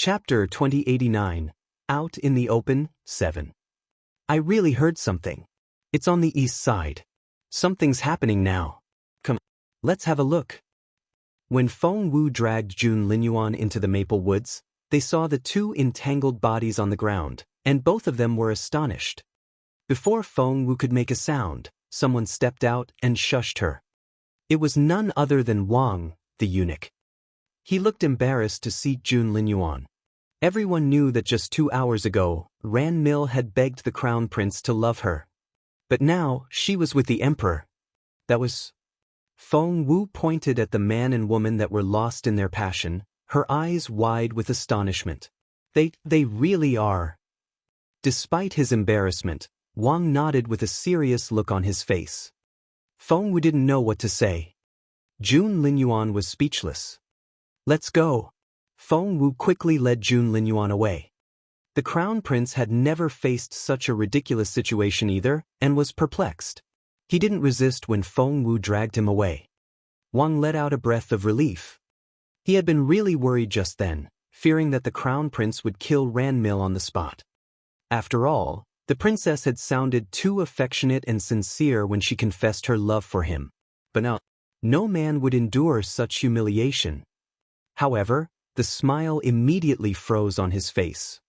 Chapter 2089. Out in the Open, 7. I really heard something. It's on the east side. Something's happening now. Come, let's have a look. When Feng Wu dragged Jun Linyuan into the maple woods, they saw the two entangled bodies on the ground, and both of them were astonished. Before Feng Wu could make a sound, someone stepped out and shushed her. It was none other than Wang, the eunuch. He looked embarrassed to see Jun Linyuan. Everyone knew that just 2 hours ago, Ran Mil had begged the crown prince to love her. But now, she was with the emperor. That was... Feng Wu pointed at the man and woman that were lost in their passion, her eyes wide with astonishment. They really are. Despite his embarrassment, Wang nodded with a serious look on his face. Feng Wu didn't know what to say. Jun Linyuan was speechless. Let's go. Feng Wu quickly led Jun Linyuan away. The crown prince had never faced such a ridiculous situation either, and was perplexed. He didn't resist when Feng Wu dragged him away. Wang let out a breath of relief. He had been really worried just then, fearing that the crown prince would kill Ran Mil on the spot. After all, the princess had sounded too affectionate and sincere when she confessed her love for him. But no man would endure such humiliation. However, the smile immediately froze on his face.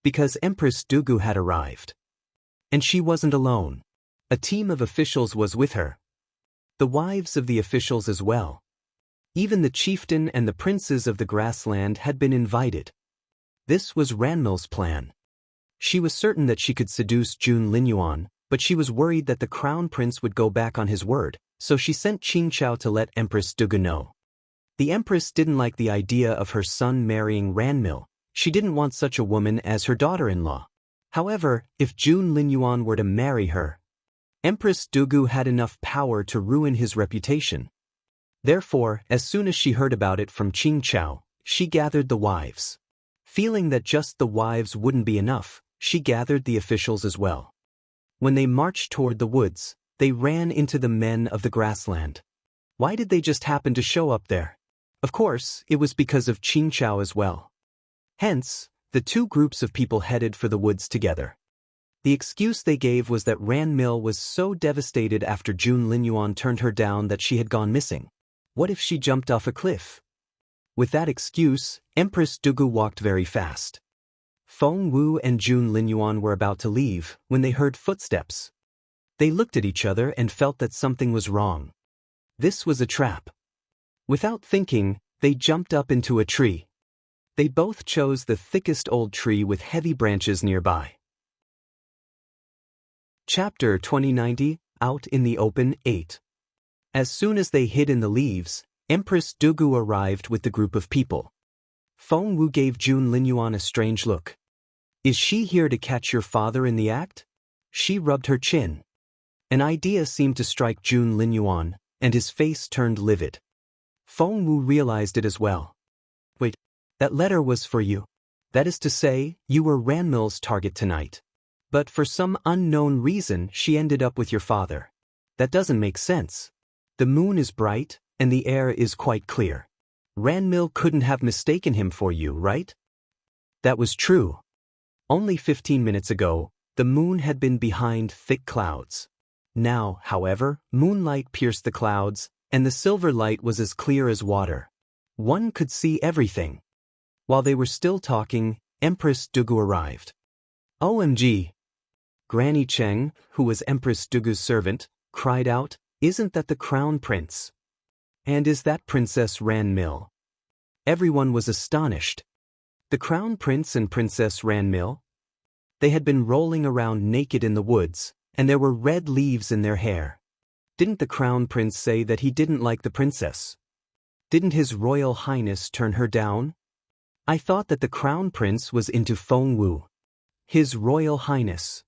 Because Empress Dugu had arrived. And she wasn't alone. A team of officials was with her. The wives of the officials as well. Even the chieftain and the princes of the grassland had been invited. This was Ranmil's plan. She was certain that she could seduce Jun Linyuan, but she was worried that the crown prince would go back on his word, so she sent Qingchao to let Empress Dugu know. The empress didn't like the idea of her son marrying Ran Mil. She didn't want such a woman as her daughter-in-law. However, if Jun Linyuan were to marry her, Empress Dugu had enough power to ruin his reputation. Therefore, as soon as she heard about it from Qingchao, she gathered the wives. Feeling that just the wives wouldn't be enough, she gathered the officials as well. When they marched toward the woods, they ran into the men of the grassland. Why did they just happen to show up there? Of course, it was because of Qingchao as well. Hence, the two groups of people headed for the woods together. The excuse they gave was that Ran Mil was so devastated after Jun Linyuan turned her down that she had gone missing. What if she jumped off a cliff? With that excuse, Empress Dugu walked very fast. Feng Wu and Jun Linyuan were about to leave when they heard footsteps. They looked at each other and felt that something was wrong. This was a trap. Without thinking, they jumped up into a tree. They both chose the thickest old tree with heavy branches nearby. Chapter 2090. Out in the Open, 8. As soon as they hid in the leaves, Empress Dugu arrived with the group of people. Feng Wu gave Jun Linyuan a strange look. Is she here to catch your father in the act? She rubbed her chin. An idea seemed to strike Jun Linyuan, and his face turned livid. Feng Wu realized it as well. Wait, that letter was for you. That is to say, you were Ran Mil's target tonight. But for some unknown reason, she ended up with your father. That doesn't make sense. The moon is bright, and the air is quite clear. Ran Mil couldn't have mistaken him for you, right? That was true. Only 15 minutes ago, the moon had been behind thick clouds. Now, however, moonlight pierced the clouds, and the silver light was as clear as water. One could see everything. While they were still talking, Empress Dugu arrived. OMG! Granny Cheng, who was Empress Dugu's servant, cried out, "Isn't that the crown prince? And is that Princess Ran Mil?" Everyone was astonished. The crown prince and Princess Ran Mil? They had been rolling around naked in the woods, and there were red leaves in their hair. Didn't the crown prince say that he didn't like the princess? Didn't His Royal Highness turn her down? I thought that the crown prince was into Feng Wu. His Royal Highness.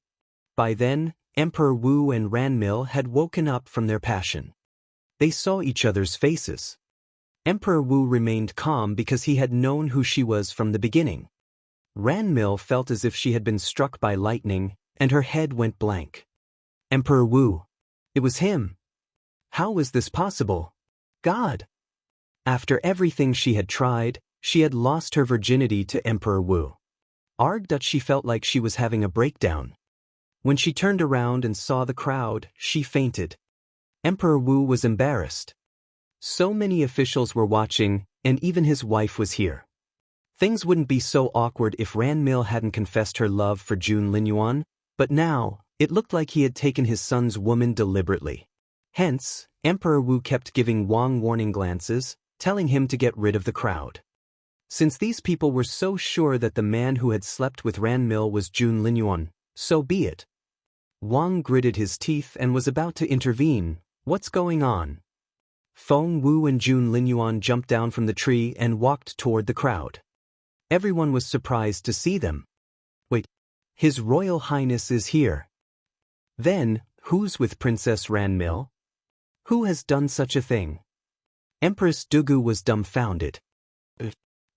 By then, Emperor Wu and Ran Mil had woken up from their passion. They saw each other's faces. Emperor Wu remained calm because he had known who she was from the beginning. Ran Mil felt as if she had been struck by lightning, and her head went blank. Emperor Wu. It was him. How was this possible? God! After everything she had tried, She had lost her virginity to Emperor Wu. Arg that she felt like she was having a breakdown. When she turned around and saw the crowd, she fainted. Emperor Wu was embarrassed. So many officials were watching, and even his wife was here. Things wouldn't be so awkward if Ran Mil hadn't confessed her love for Jun Linyuan, but now, it looked like he had taken his son's woman deliberately. Hence, Emperor Wu kept giving Wang warning glances, telling him to get rid of the crowd. Since these people were so sure that the man who had slept with Ran Mil was Jun Linyuan, so be it. Wang gritted his teeth and was about to intervene. What's going on? Feng Wu and Jun Linyuan jumped down from the tree and walked toward the crowd. Everyone was surprised to see them. Wait, His Royal Highness is here. Then, who's with Princess Ran Mil? Who has done such a thing? Empress Dugu was dumbfounded.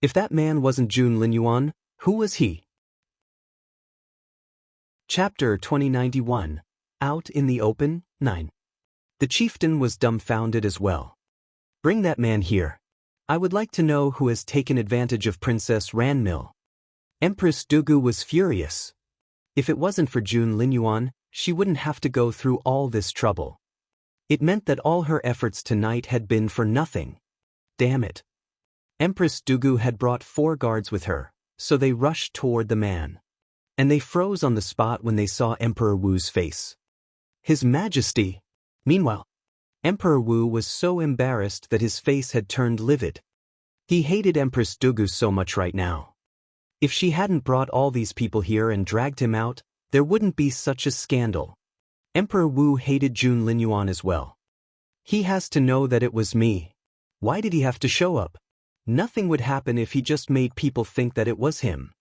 If that man wasn't Jun Linyuan, who was he? Chapter 2091. Out in the Open, 9. The chieftain was dumbfounded as well. Bring that man here. I would like to know who has taken advantage of Princess Ran Mil. Empress Dugu was furious. If it wasn't for Jun Linyuan, she wouldn't have to go through all this trouble. It meant that all her efforts tonight had been for nothing. Damn it. Empress Dugu had brought 4 guards with her, so they rushed toward the man. And they froze on the spot when they saw Emperor Wu's face. His Majesty! Meanwhile, Emperor Wu was so embarrassed that his face had turned livid. He hated Empress Dugu so much right now. If she hadn't brought all these people here and dragged him out, there wouldn't be such a scandal. Emperor Wu hated Jun Linyuan as well. He has to know that it was me. Why did he have to show up? Nothing would happen if he just made people think that it was him.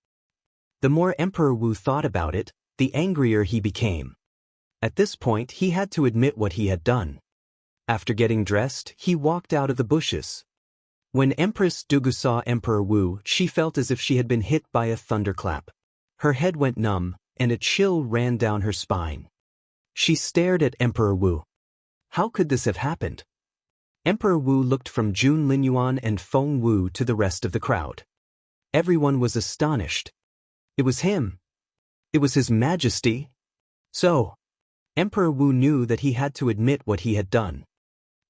The more Emperor Wu thought about it, the angrier he became. At this point, he had to admit what he had done. After getting dressed, he walked out of the bushes. When Empress Dugu saw Emperor Wu, she felt as if she had been hit by a thunderclap. Her head went numb, and a chill ran down her spine. She stared at Emperor Wu. How could this have happened? Emperor Wu looked from Jun Linyuan and Feng Wu to the rest of the crowd. Everyone was astonished. It was him. It was His Majesty. So, Emperor Wu knew that he had to admit what he had done.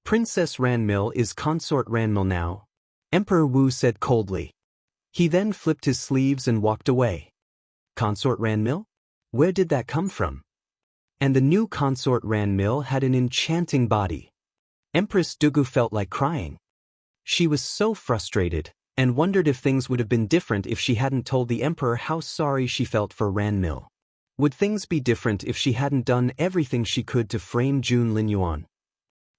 Princess Ran Mil is Consort Ran Mil now, Emperor Wu said coldly. He then flipped his sleeves and walked away. Consort Ran Mil? Where did that come from? And the new Consort Ran Mil had an enchanting body. Empress Dugu felt like crying. She was so frustrated, and wondered if things would have been different if she hadn't told the emperor how sorry she felt for Ran Mil. Would things be different if she hadn't done everything she could to frame Jun Linyuan?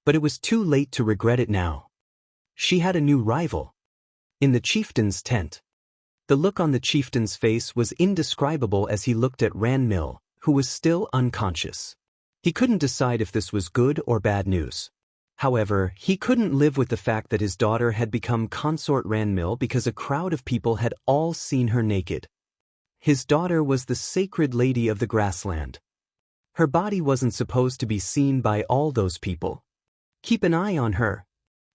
But it was too late to regret it now. She had a new rival. In the chieftain's tent. The look on the chieftain's face was indescribable as he looked at Ran Mil, who was still unconscious. He couldn't decide if this was good or bad news. However, he couldn't live with the fact that his daughter had become Consort Ran Mil because a crowd of people had all seen her naked. His daughter was the sacred lady of the grassland. Her body wasn't supposed to be seen by all those people. Keep an eye on her.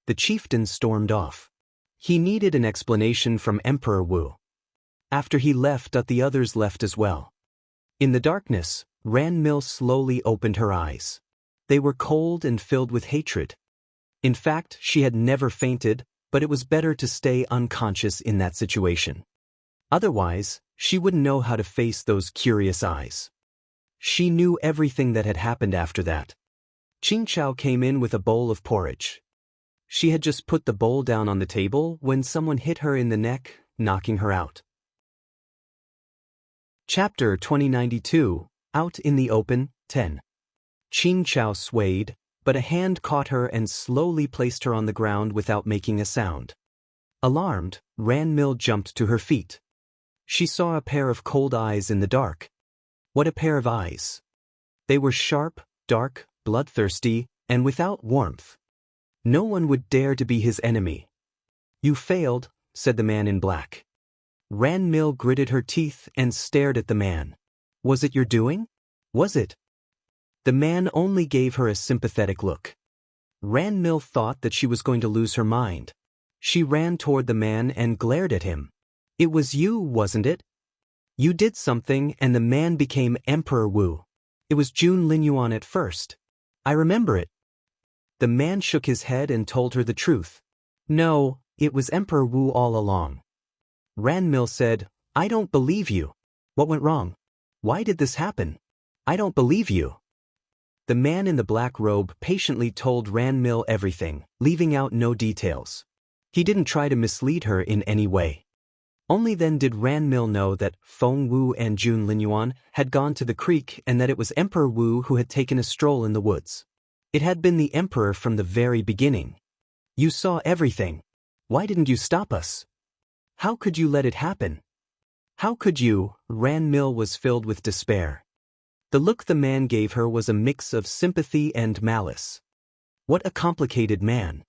The chieftain stormed off. He needed an explanation from Emperor Wu. After he left, the others left as well. In the darkness, Ran Mil slowly opened her eyes. They were cold and filled with hatred. In fact, she had never fainted, but it was better to stay unconscious in that situation. Otherwise, she wouldn't know how to face those curious eyes. She knew everything that had happened after that. Qing Chao came in with a bowl of porridge. She had just put the bowl down on the table when someone hit her in the neck, knocking her out. Chapter 2092. Out in the Open, 10. Qing Chao swayed, but a hand caught her and slowly placed her on the ground without making a sound. Alarmed, Ran Mil jumped to her feet. She saw a pair of cold eyes in the dark. What a pair of eyes! They were sharp, dark, bloodthirsty, and without warmth. No one would dare to be his enemy. You failed, said the man in black. Ran Mil gritted her teeth and stared at the man. Was it your doing? Was it? The man only gave her a sympathetic look. Ran Mil thought that she was going to lose her mind. She ran toward the man and glared at him. It was you, wasn't it? You did something and the man became Emperor Wu. It was Jun Linyuan at first. I remember it. The man shook his head and told her the truth. No, it was Emperor Wu all along. Ranmil said, I don't believe you. What went wrong? Why did this happen? I don't believe you. The man in the black robe patiently told Ranmil everything, leaving out no details. He didn't try to mislead her in any way. Only then did Ranmil know that Feng Wu and Jun Linyuan had gone to the creek and that it was Emperor Wu who had taken a stroll in the woods. It had been the emperor from the very beginning. You saw everything. Why didn't you stop us? How could you let it happen? How could you? Ranmil was filled with despair. The look the man gave her was a mix of sympathy and malice. What a complicated man.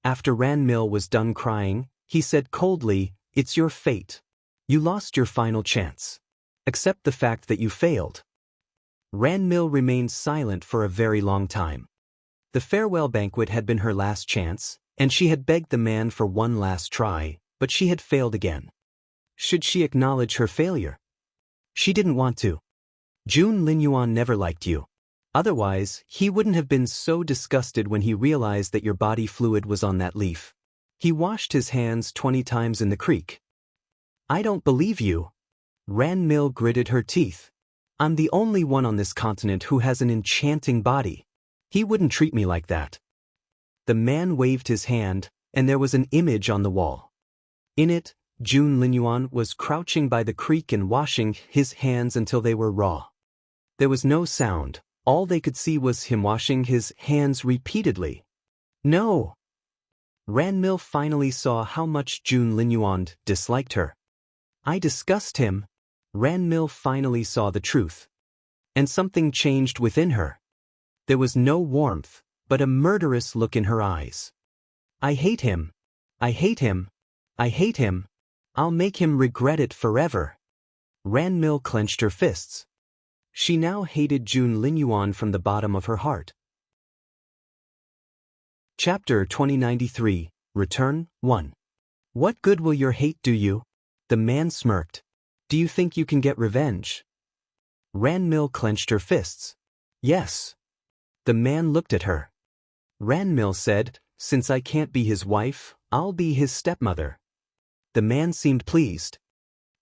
After Ranmil was done crying, he said coldly, It's your fate. You lost your final chance. Accept the fact that you failed. Ranmil remained silent for a very long time. The farewell banquet had been her last chance, and she had begged the man for one last try, but she had failed again. Should she acknowledge her failure? She didn't want to. Jun Linyuan never liked you. Otherwise, he wouldn't have been so disgusted when he realized that your body fluid was on that leaf. He washed his hands 20 times in the creek. I don't believe you. Ranmil gritted her teeth. I'm the only one on this continent who has an enchanting body. He wouldn't treat me like that. The man waved his hand, and there was an image on the wall. In it, Jun Linyuan was crouching by the creek and washing his hands until they were raw. There was no sound. All they could see was him washing his hands repeatedly. No! Ranmil finally saw how much Jun Linyuan disliked her. I disgust him. Ranmil finally saw the truth. And something changed within her. There was no warmth, but a murderous look in her eyes. I hate him. I hate him. I hate him. I'll make him regret it forever. Ranmil clenched her fists. She now hated Jun Linyuan from the bottom of her heart. Chapter 2093, Return 1. What good will your hate do you? The man smirked. Do you think you can get revenge? Ranmil clenched her fists. Yes. The man looked at her. Ranmil said, Since I can't be his wife, I'll be his stepmother. The man seemed pleased.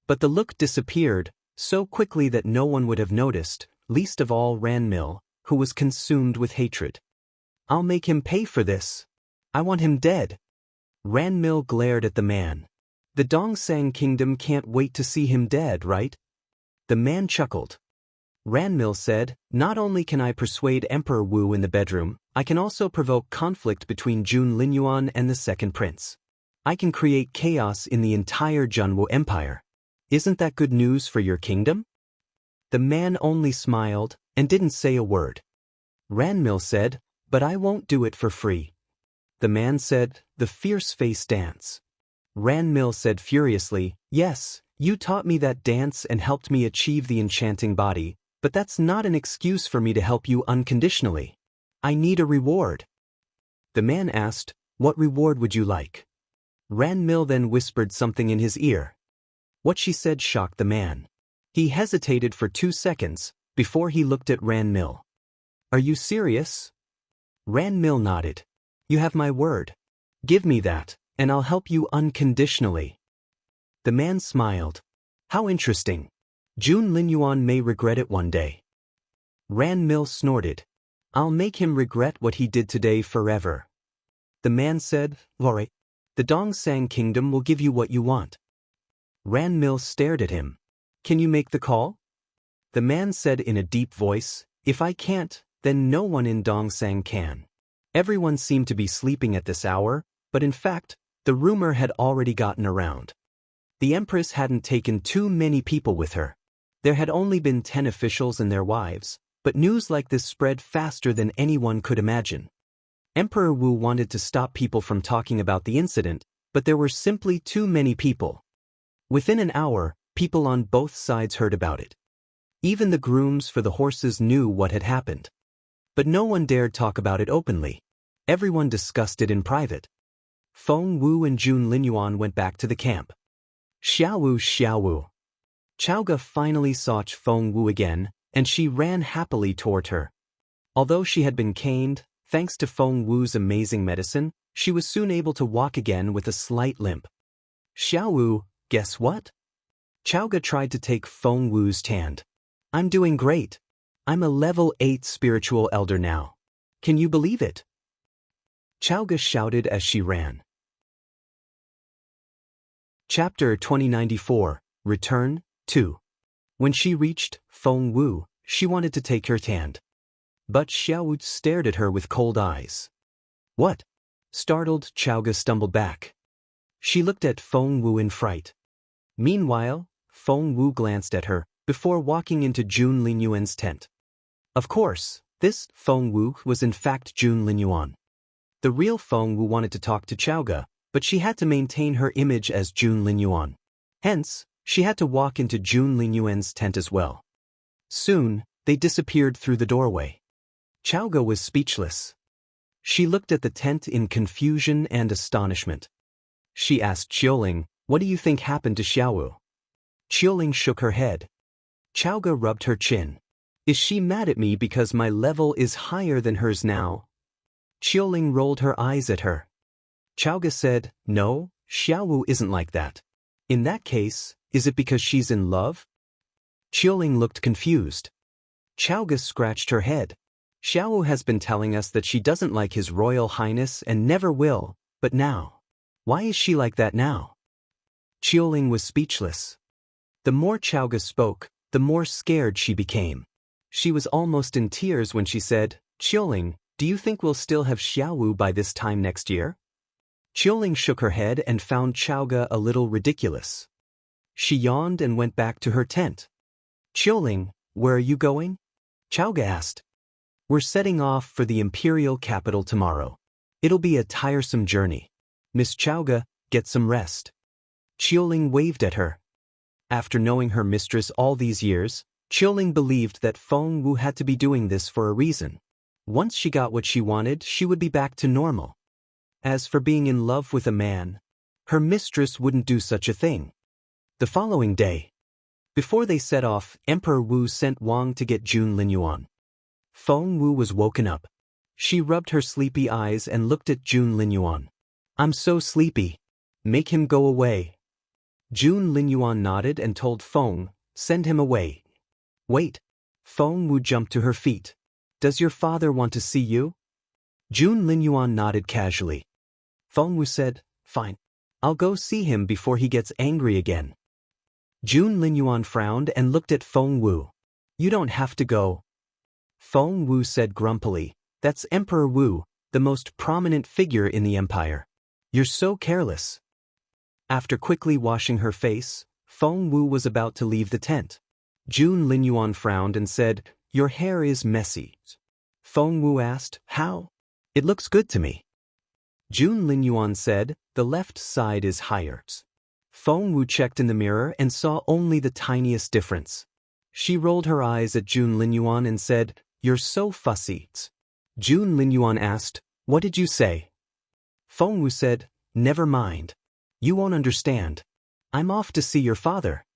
But the look disappeared, so quickly that no one would have noticed, least of all Ranmil, who was consumed with hatred. I'll make him pay for this. I want him dead. Ranmil glared at the man. The Dongsang kingdom can't wait to see him dead, right? The man chuckled. Ranmil said, Not only can I persuade Emperor Wu in the bedroom, I can also provoke conflict between Jun Linyuan and the second prince. I can create chaos in the entire Junwu Empire. Isn't that good news for your kingdom? The man only smiled and didn't say a word. Ranmil said, But I won't do it for free. The man said, The fierce face dance. Ranmil said furiously, Yes, you taught me that dance and helped me achieve the enchanting body, but that's not an excuse for me to help you unconditionally. I need a reward. The man asked, What reward would you like? Ranmil then whispered something in his ear. What she said shocked the man. He hesitated for 2 seconds, before he looked at Ranmil. Are you serious? Ranmil nodded. You have my word. Give me that, and I'll help you unconditionally. The man smiled. How interesting. Jun Linyuan may regret it one day. Ranmil snorted. I'll make him regret what he did today forever. The man said, Alright. The Dongsang kingdom will give you what you want. Ranmil stared at him. Can you make the call? The man said in a deep voice, If I can't, then no one in Dongsang can. Everyone seemed to be sleeping at this hour, but in fact, the rumor had already gotten around. The Empress hadn't taken too many people with her. There had only been 10 officials and their wives, but news like this spread faster than anyone could imagine. Emperor Wu wanted to stop people from talking about the incident, but there were simply too many people. Within an hour, people on both sides heard about it. Even the grooms for the horses knew what had happened. But no one dared talk about it openly. Everyone discussed it in private. Feng Wu and Jun Linyuan went back to the camp. Xiaowu, Xiaowu. Chaoga finally saw Feng Wu again, and she ran happily toward her. Although she had been caned, thanks to Feng Wu's amazing medicine, she was soon able to walk again with a slight limp. Xiaowu, guess what? Chaoga tried to take Feng Wu's hand. I'm doing great. I'm a level 8 spiritual elder now. Can you believe it? Chaoga shouted as she ran. Chapter 2094, Return, 2. When she reached Feng Wu, she wanted to take her hand. But Xiaowu stared at her with cold eyes. What? Startled, Chaoga stumbled back. She looked at Feng Wu in fright. Meanwhile, Feng Wu glanced at her, before walking into Jun Linyuan's tent. Of course, this Feng Wu was in fact Jun Linyuan. The real Feng Wu wanted to talk to Chaoga, but she had to maintain her image as Jun Linyuan. Hence, she had to walk into Jun Linyuan's tent as well. Soon, they disappeared through the doorway. Chaoga was speechless. She looked at the tent in confusion and astonishment. She asked Qiuling, "What do you think happened to Xiaowu?" Qiuling shook her head. Chaoga rubbed her chin. Is she mad at me because my level is higher than hers now? Qiuling rolled her eyes at her. Chaoga said, No, Xiaowu isn't like that. In that case, is it because she's in love? Qiuling looked confused. Chaoga scratched her head. Xiaowu has been telling us that she doesn't like His Royal Highness and never will, but now. Why is she like that now? Qiuling was speechless. The more Chaoga spoke, the more scared she became. She was almost in tears when she said, Qiuling, do you think we'll still have Xiaowu by this time next year? Qiuling shook her head and found Chaoga a little ridiculous. She yawned and went back to her tent. Qiuling, where are you going? Chaoga asked. We're setting off for the imperial capital tomorrow. It'll be a tiresome journey. Miss Chaoga, get some rest. Qiuling waved at her. After knowing her mistress all these years, Qiuling believed that Feng Wu had to be doing this for a reason. Once she got what she wanted, she would be back to normal. As for being in love with a man, her mistress wouldn't do such a thing. The following day, before they set off, Emperor Wu sent Wang to get Jun Linyuan. Feng Wu was woken up. She rubbed her sleepy eyes and looked at Jun Linyuan. I'm so sleepy. Make him go away. Jun Linyuan nodded and told Feng, send him away. Wait. Feng Wu jumped to her feet. Does your father want to see you? Jun Linyuan nodded casually. Feng Wu said, fine. I'll go see him before he gets angry again. Jun Linyuan frowned and looked at Feng Wu. You don't have to go. Feng Wu said grumpily, that's Emperor Wu, the most prominent figure in the empire. You're so careless. After quickly washing her face, Feng Wu was about to leave the tent. Jun Linyuan frowned and said, your hair is messy. Feng Wu asked, how? It looks good to me. Jun Linyuan said, the left side is higher. Feng Wu checked in the mirror and saw only the tiniest difference. She rolled her eyes at Jun Linyuan and said, you're so fussy. Jun Linyuan asked, what did you say? Feng Wu said, never mind. You won't understand. I'm off to see your father.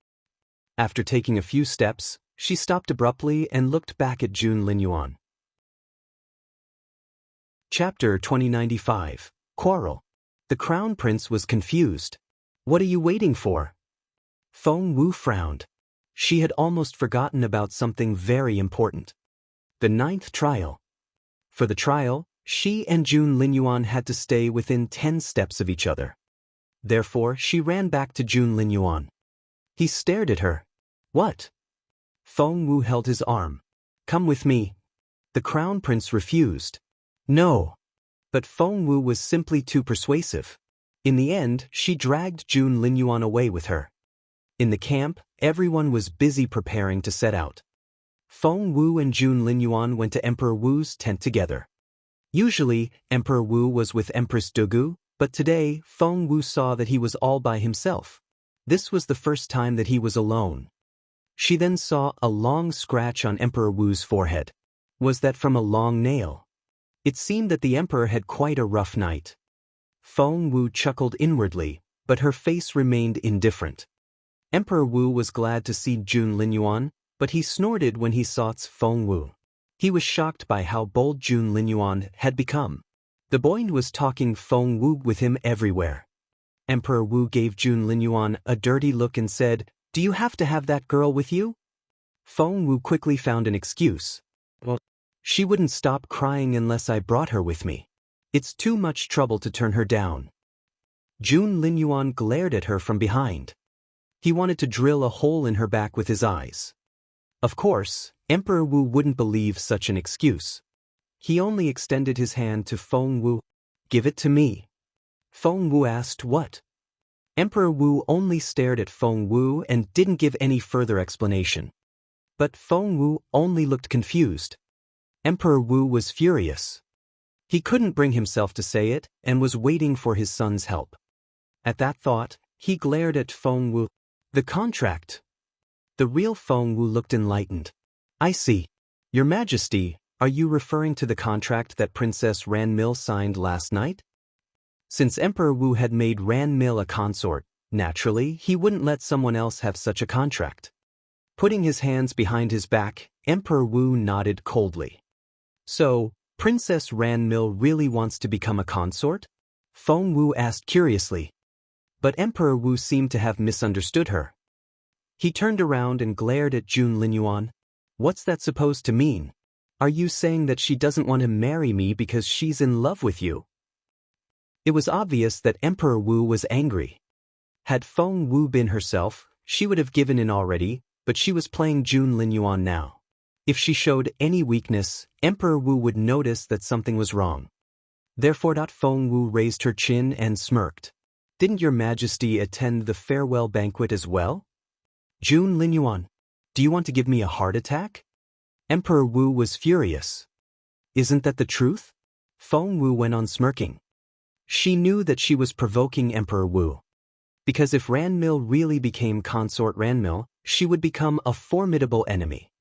After taking a few steps, she stopped abruptly and looked back at Jun Linyuan. Chapter 2095, Quarrel. The Crown Prince was confused. What are you waiting for? Feng Wu frowned. She had almost forgotten about something very important. The 9th trial. For the trial, she and Jun Linyuan had to stay within 10 steps of each other. Therefore, she ran back to Jun Linyuan. He stared at her. What? Feng Wu held his arm. Come with me. The Crown Prince refused. No. But Feng Wu was simply too persuasive. In the end, she dragged Jun Linyuan away with her. In the camp, everyone was busy preparing to set out. Feng Wu and Jun Linyuan went to Emperor Wu's tent together. Usually, Emperor Wu was with Empress Dugu, but today, Feng Wu saw that he was all by himself. This was the first time that he was alone. She then saw a long scratch on Emperor Wu's forehead. Was that from a long nail? It seemed that the emperor had quite a rough night. Feng Wu chuckled inwardly, but her face remained indifferent. Emperor Wu was glad to see Jun Linyuan, but he snorted when he saw Feng Wu. He was shocked by how bold Jun Linyuan had become. The boy was talking Feng Wu with him everywhere. Emperor Wu gave Jun Linyuan a dirty look and said, "Do you have to have that girl with you?" Feng Wu quickly found an excuse. "Well, she wouldn't stop crying unless I brought her with me. It's too much trouble to turn her down." Jun Linyuan glared at her from behind. He wanted to drill a hole in her back with his eyes. Of course, Emperor Wu wouldn't believe such an excuse. He only extended his hand to Feng Wu. "Give it to me." Feng Wu asked what? Emperor Wu only stared at Feng Wu and didn't give any further explanation. But Feng Wu only looked confused. Emperor Wu was furious. He couldn't bring himself to say it and was waiting for his son's help. At that thought, he glared at Feng Wu. "The contract." The real Feng Wu looked enlightened. "I see. Your Majesty, are you referring to the contract that Princess Ran Mil signed last night?" Since Emperor Wu had made Ran Mil a consort, naturally, he wouldn't let someone else have such a contract. Putting his hands behind his back, Emperor Wu nodded coldly. "So, Princess Ran Mil really wants to become a consort?" Feng Wu asked curiously. But Emperor Wu seemed to have misunderstood her. He turned around and glared at Jun Linyuan. "What's that supposed to mean? Are you saying that she doesn't want to marry me because she's in love with you?" It was obvious that Emperor Wu was angry. Had Feng Wu been herself, she would have given in already, but she was playing Jun Linyuan now. If she showed any weakness, Emperor Wu would notice that something was wrong. Therefore, Feng Wu raised her chin and smirked. "Didn't your Majesty attend the farewell banquet as well?" "Jun Linyuan, do you want to give me a heart attack?" Emperor Wu was furious. "Isn't that the truth?" Feng Wu went on smirking. She knew that she was provoking Emperor Wu. Because if Ran Mil really became Consort Ran Mil, she would become a formidable enemy.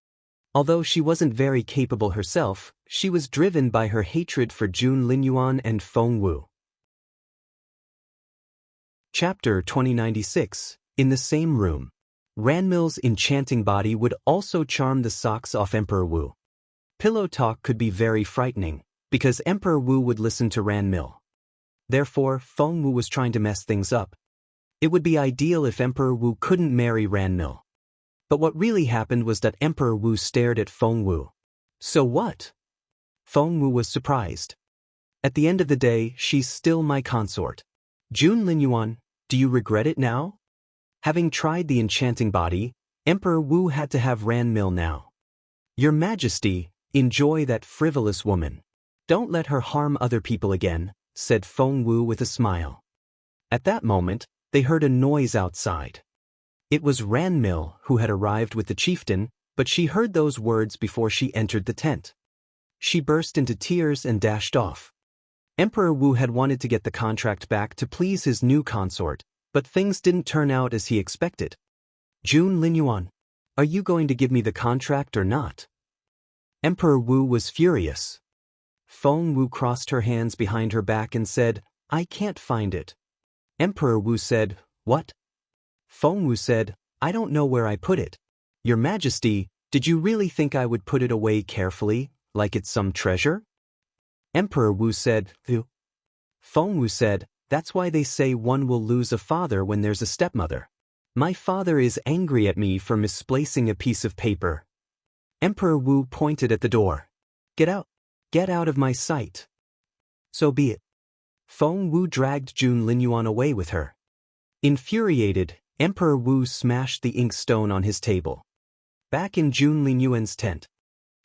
Although she wasn't very capable herself, she was driven by her hatred for Jun Linyuan and Feng Wu. Chapter 2096. In the same room. Ran Mil's enchanting body would also charm the socks off Emperor Wu. Pillow talk could be very frightening, because Emperor Wu would listen to Ran Mil. Therefore, Feng Wu was trying to mess things up. It would be ideal if Emperor Wu couldn't marry Ran Mil. But what really happened was that Emperor Wu stared at Feng Wu. "So what?" Feng Wu was surprised. "At the end of the day, she's still my consort. Jun Linyuan, do you regret it now?" Having tried the enchanting body, Emperor Wu had to have Ran Mil now. "Your Majesty, enjoy that frivolous woman. Don't let her harm other people again," said Feng Wu with a smile. At that moment, they heard a noise outside. It was Ran Mil who had arrived with the chieftain, but she heard those words before she entered the tent. She burst into tears and dashed off. Emperor Wu had wanted to get the contract back to please his new consort, but things didn't turn out as he expected. "Jun Linyuan, are you going to give me the contract or not?" Emperor Wu was furious. Feng Wu crossed her hands behind her back and said, "I can't find it." Emperor Wu said, "What?" Feng Wu said, "I don't know where I put it. Your Majesty, did you really think I would put it away carefully, like it's some treasure?" Emperor Wu said, "Phew." Feng Wu said, "That's why they say one will lose a father when there's a stepmother. My father is angry at me for misplacing a piece of paper." Emperor Wu pointed at the door. "Get out. Get out of my sight." "So be it." Feng Wu dragged Jun Linyuan away with her. Infuriated, Emperor Wu smashed the inkstone on his table. Back in Jun Linyuan's tent,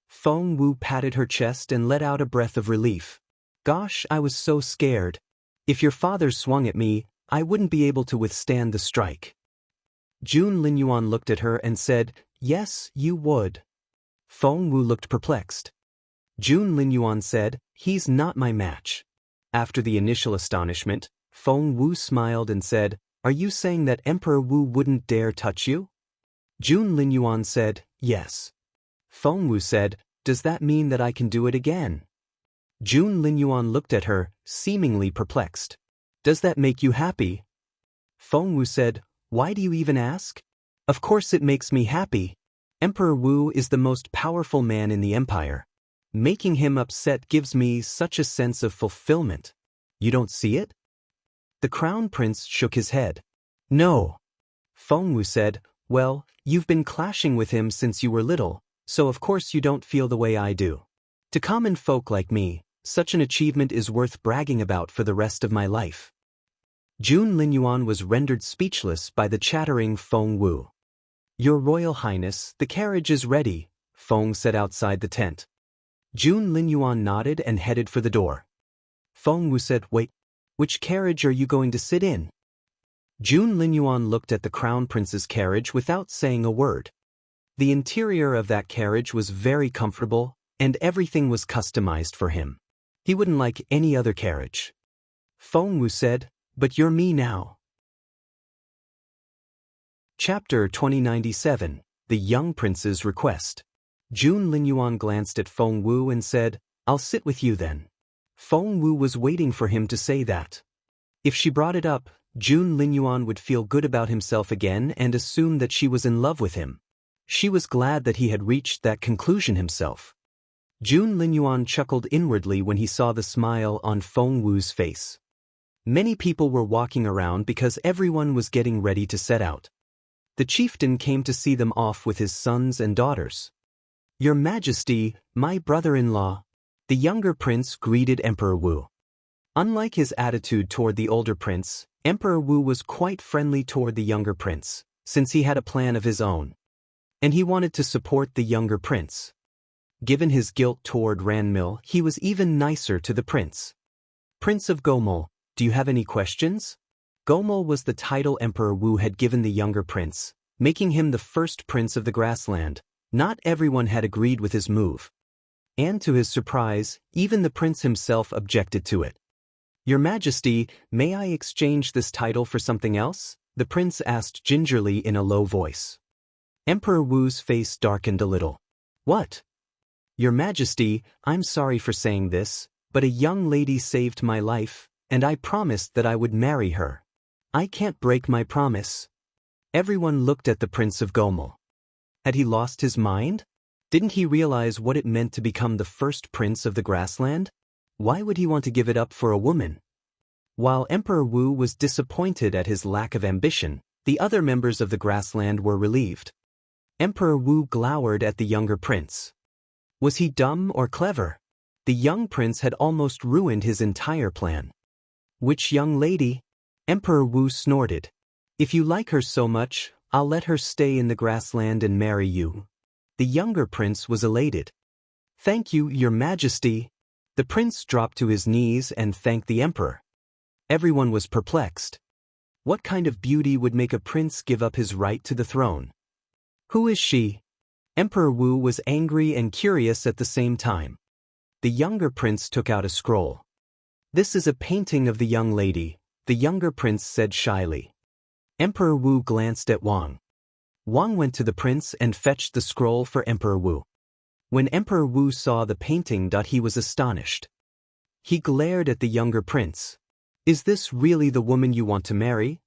Feng Wu patted her chest and let out a breath of relief. "Gosh, I was so scared. If your father swung at me, I wouldn't be able to withstand the strike." Jun Linyuan looked at her and said, "Yes, you would." Feng Wu looked perplexed. Jun Linyuan said, "He's not my match." After the initial astonishment, Feng Wu smiled and said, "Are you saying that Emperor Wu wouldn't dare touch you?" Jun Linyuan said, "Yes." Feng Wu said, "Does that mean that I can do it again?" Jun Linyuan looked at her, seemingly perplexed. Does that make you happy? Feng Wu said, Why do you even ask? Of course it makes me happy. Emperor Wu is the most powerful man in the empire. Making him upset gives me such a sense of fulfillment. You don't see it? The crown prince shook his head. No. Feng Wu said, Well, you've been clashing with him since you were little, so of course you don't feel the way I do. To common folk like me, such an achievement is worth bragging about for the rest of my life. Jun Linyuan was rendered speechless by the chattering Feng Wu. Your Royal Highness, the carriage is ready, Feng said outside the tent. Jun Linyuan nodded and headed for the door. Feng Wu said, Wait, which carriage are you going to sit in? Jun Linyuan looked at the crown prince's carriage without saying a word. The interior of that carriage was very comfortable, and everything was customized for him. He wouldn't like any other carriage. Feng Wu said, But you're me now. Chapter 2097, The Young Prince's Request. Jun Linyuan glanced at Feng Wu and said, I'll sit with you then. Feng Wu was waiting for him to say that. If she brought it up, Jun Linyuan would feel good about himself again and assume that she was in love with him. She was glad that he had reached that conclusion himself. Jun Linyuan chuckled inwardly when he saw the smile on Feng Wu's face. Many people were walking around because everyone was getting ready to set out. The chieftain came to see them off with his sons and daughters. Your Majesty, my brother-in-law. The younger prince greeted Emperor Wu. Unlike his attitude toward the older prince, Emperor Wu was quite friendly toward the younger prince, since he had a plan of his own. And he wanted to support the younger prince. Given his guilt toward Ranmil, he was even nicer to the prince. Prince of Gomel, do you have any questions? Gomel was the title Emperor Wu had given the younger prince, making him the first prince of the grassland. Not everyone had agreed with his move. And to his surprise, even the prince himself objected to it. Your Majesty, may I exchange this title for something else? The prince asked gingerly in a low voice. Emperor Wu's face darkened a little. What? Your Majesty, I'm sorry for saying this, but a young lady saved my life, and I promised that I would marry her. I can't break my promise. Everyone looked at the Prince of Gomel. Had he lost his mind? Didn't he realize what it meant to become the first prince of the grassland? Why would he want to give it up for a woman? While Emperor Wu was disappointed at his lack of ambition, the other members of the grassland were relieved. Emperor Wu glowered at the younger prince. Was he dumb or clever? The young prince had almost ruined his entire plan. Which young lady? Emperor Wu snorted. If you like her so much, I'll let her stay in the grassland and marry you. The younger prince was elated. Thank you, Your Majesty. The prince dropped to his knees and thanked the emperor. Everyone was perplexed. What kind of beauty would make a prince give up his right to the throne? Who is she? Emperor Wu was angry and curious at the same time. The younger prince took out a scroll. This is a painting of the young lady, the younger prince said shyly. Emperor Wu glanced at Wang. Wang went to the prince and fetched the scroll for Emperor Wu. When Emperor Wu saw the painting, he was astonished. He glared at the younger prince. Is this really the woman you want to marry?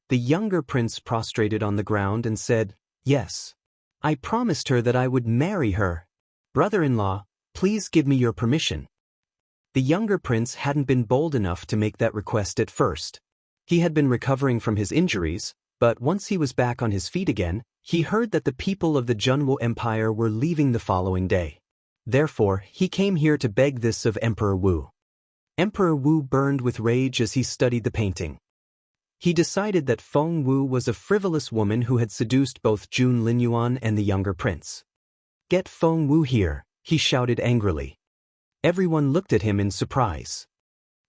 The younger prince prostrated on the ground and said, Yes. I promised her that I would marry her. Brother-in-law, please give me your permission. The younger prince hadn't been bold enough to make that request at first. He had been recovering from his injuries, but once he was back on his feet again, he heard that the people of the Junwu Empire were leaving the following day. Therefore, he came here to beg this of Emperor Wu. Emperor Wu burned with rage as he studied the painting. He decided that Feng Wu was a frivolous woman who had seduced both Jun Linyuan and the younger prince. Get Feng Wu here, he shouted angrily. Everyone looked at him in surprise.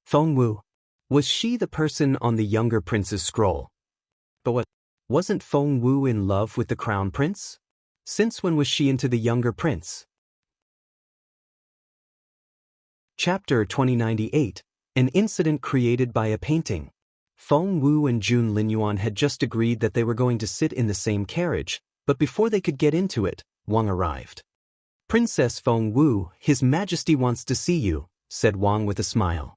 Feng Wu? Was she the person on the younger prince's scroll? But wasn't Feng Wu in love with the crown prince? Since when was she into the younger prince? Chapter 2098, An Incident Created by a Painting. Feng Wu and Jun Linyuan had just agreed that they were going to sit in the same carriage, but before they could get into it, Wang arrived. Princess Feng Wu, His Majesty wants to see you, said Wang with a smile.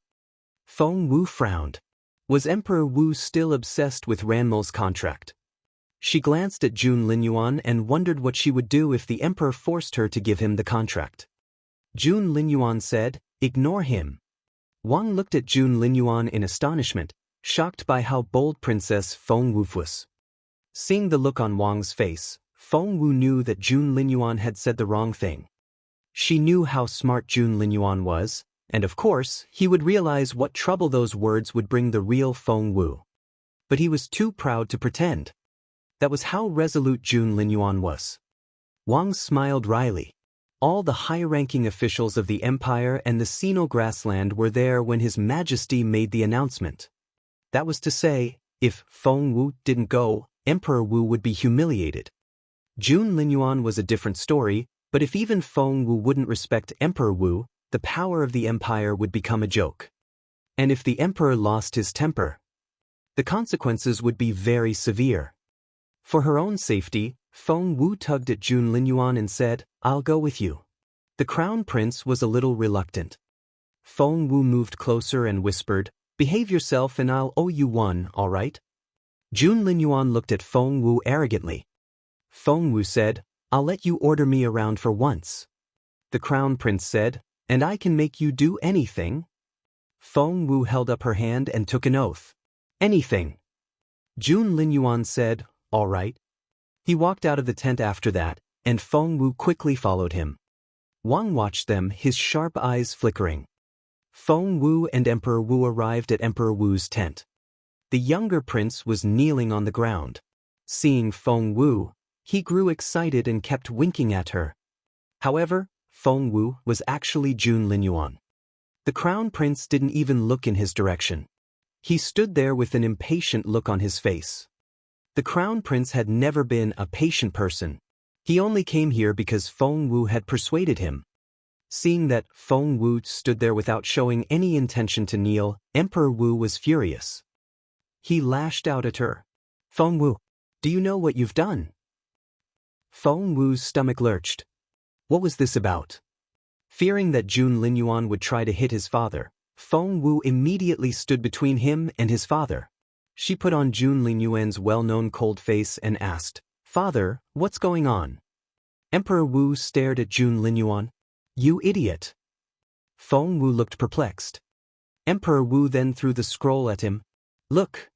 Feng Wu frowned. Was Emperor Wu still obsessed with Ranmil's contract? She glanced at Jun Linyuan and wondered what she would do if the emperor forced her to give him the contract. Jun Linyuan said, "Ignore him." Wang looked at Jun Linyuan in astonishment, shocked by how bold Princess Feng Wu was. Seeing the look on Wang's face, Feng Wu knew that Jun Linyuan had said the wrong thing. She knew how smart Jun Linyuan was, and of course, he would realize what trouble those words would bring the real Feng Wu. But he was too proud to pretend. That was how resolute Jun Linyuan was. Wang smiled wryly. All the high-ranking officials of the empire and the Sino grassland were there when His Majesty made the announcement. That was to say, if Feng Wu didn't go, Emperor Wu would be humiliated. Jun Linyuan was a different story, but if even Feng Wu wouldn't respect Emperor Wu, the power of the empire would become a joke. And if the emperor lost his temper, the consequences would be very severe. For her own safety, Feng Wu tugged at Jun Linyuan and said, "I'll go with you." The crown prince was a little reluctant. Feng Wu moved closer and whispered, "Behave yourself and I'll owe you one, all right?" Jun Linyuan looked at Feng Wu arrogantly. Feng Wu said, "I'll let you order me around for once." The crown prince said, "And I can make you do anything?" Feng Wu held up her hand and took an oath. "Anything." Jun Linyuan said, "All right." He walked out of the tent after that, and Feng Wu quickly followed him. Wang watched them, his sharp eyes flickering. Feng Wu and Emperor Wu arrived at Emperor Wu's tent. The younger prince was kneeling on the ground. Seeing Feng Wu, he grew excited and kept winking at her. However, Feng Wu was actually Jun Linyuan. The crown prince didn't even look in his direction. He stood there with an impatient look on his face. The crown prince had never been a patient person. He only came here because Feng Wu had persuaded him. Seeing that Feng Wu stood there without showing any intention to kneel, Emperor Wu was furious. He lashed out at her. "Feng Wu, do you know what you've done?" Feng Wu's stomach lurched. What was this about? Fearing that Jun Linyuan would try to hit his father, Feng Wu immediately stood between him and his father. She put on Jun Linyuan's well-known cold face and asked, "Father, what's going on?" Emperor Wu stared at Jun Linyuan. "You idiot." Feng Wu looked perplexed. Emperor Wu then threw the scroll at him. "Look."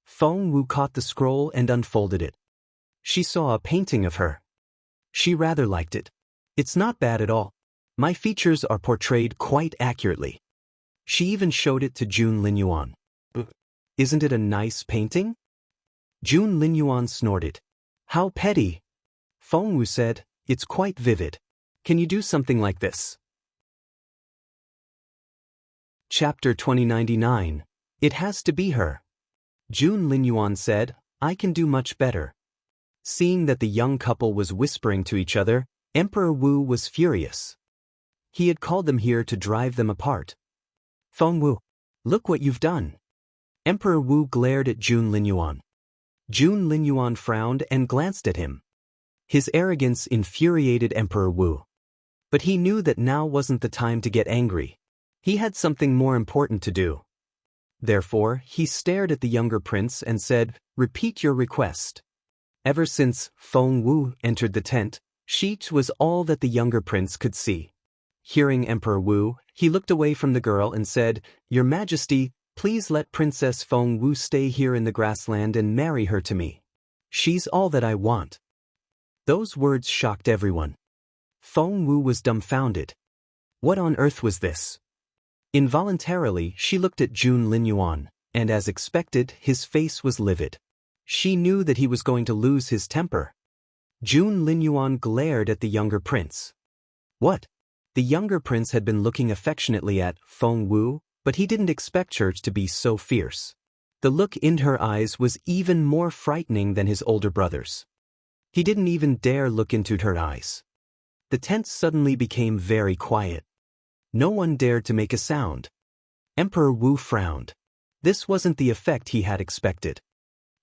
Feng Wu caught the scroll and unfolded it. She saw a painting of her. She rather liked it. "It's not bad at all. My features are portrayed quite accurately." She even showed it to Jun Linyuan. "Isn't it a nice painting?" Jun Linyuan snorted. "How petty." Feng Wu said, "It's quite vivid. Can you do something like this?" Chapter 2099. It has to be her. Jun Linyuan said, "I can do much better." Seeing that the young couple was whispering to each other, Emperor Wu was furious. He had called them here to drive them apart. "Feng Wu, look what you've done." Emperor Wu glared at Jun Linyuan. Jun Linyuan frowned and glanced at him. His arrogance infuriated Emperor Wu. But he knew that now wasn't the time to get angry. He had something more important to do. Therefore, he stared at the younger prince and said, "Repeat your request." Ever since Feng Wu entered the tent, she was all that the younger prince could see. Hearing Emperor Wu, he looked away from the girl and said, "Your Majesty, please let Princess Feng Wu stay here in the grassland and marry her to me. She's all that I want." Those words shocked everyone. Feng Wu was dumbfounded. What on earth was this? Involuntarily, she looked at Jun Linyuan, and as expected, his face was livid. She knew that he was going to lose his temper. Jun Linyuan glared at the younger prince. What? The younger prince had been looking affectionately at Feng Wu, but he didn't expect her to be so fierce. The look in her eyes was even more frightening than his older brother's. He didn't even dare look into her eyes. The tent suddenly became very quiet. No one dared to make a sound. Emperor Wu frowned. This wasn't the effect he had expected.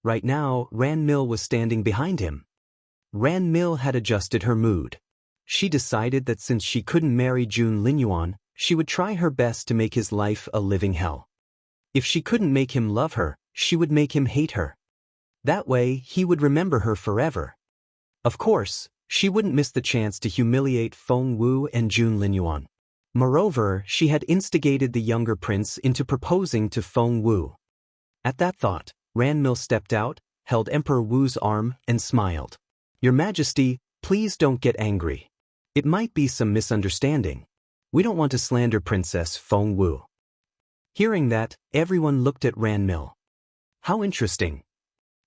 Right now, Ranmil was standing behind him. Ranmil had adjusted her mood. She decided that since she couldn't marry Jun Linyuan, she would try her best to make his life a living hell. If she couldn't make him love her, she would make him hate her. That way, he would remember her forever. Of course, she wouldn't miss the chance to humiliate Feng Wu and Jun Linyuan. Moreover, she had instigated the younger prince into proposing to Feng Wu. At that thought, Ranmil stepped out, held Emperor Wu's arm, and smiled. "Your Majesty, please don't get angry. It might be some misunderstanding. We don't want to slander Princess Feng Wu." Hearing that, everyone looked at Ranmil. How interesting.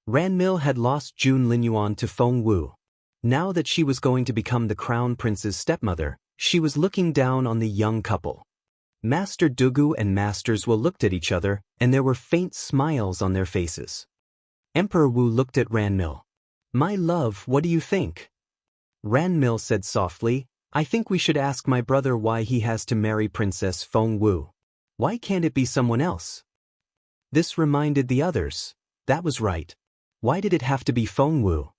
Ranmil had lost Jun Linyuan to Feng Wu. Now that she was going to become the crown prince's stepmother, she was looking down on the young couple. Master Dugu and Master Zhuo looked at each other, and there were faint smiles on their faces. Emperor Wu looked at Ranmil. "My love, what do you think?" Ranmil said softly, "I think we should ask my brother why he has to marry Princess Feng Wu. Why can't it be someone else?" This reminded the others. That was right. Why did it have to be Feng Wu?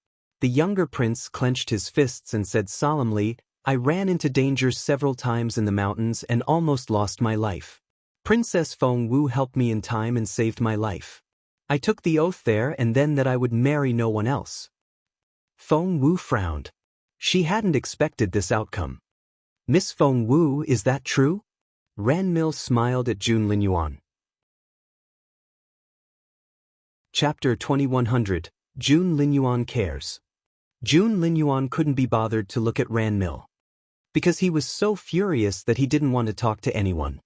The younger prince clenched his fists and said solemnly, "I ran into danger several times in the mountains and almost lost my life. Princess Feng Wu helped me in time and saved my life. I took the oath there and then that I would marry no one else." Feng Wu frowned. She hadn't expected this outcome. "Miss Feng Wu, is that true?" Ranmil smiled at Jun Linyuan. Chapter 2100, Jun Linyuan Cares. Jun Linyuan couldn't be bothered to look at Ranmil. Because he was so furious that he didn't want to talk to anyone.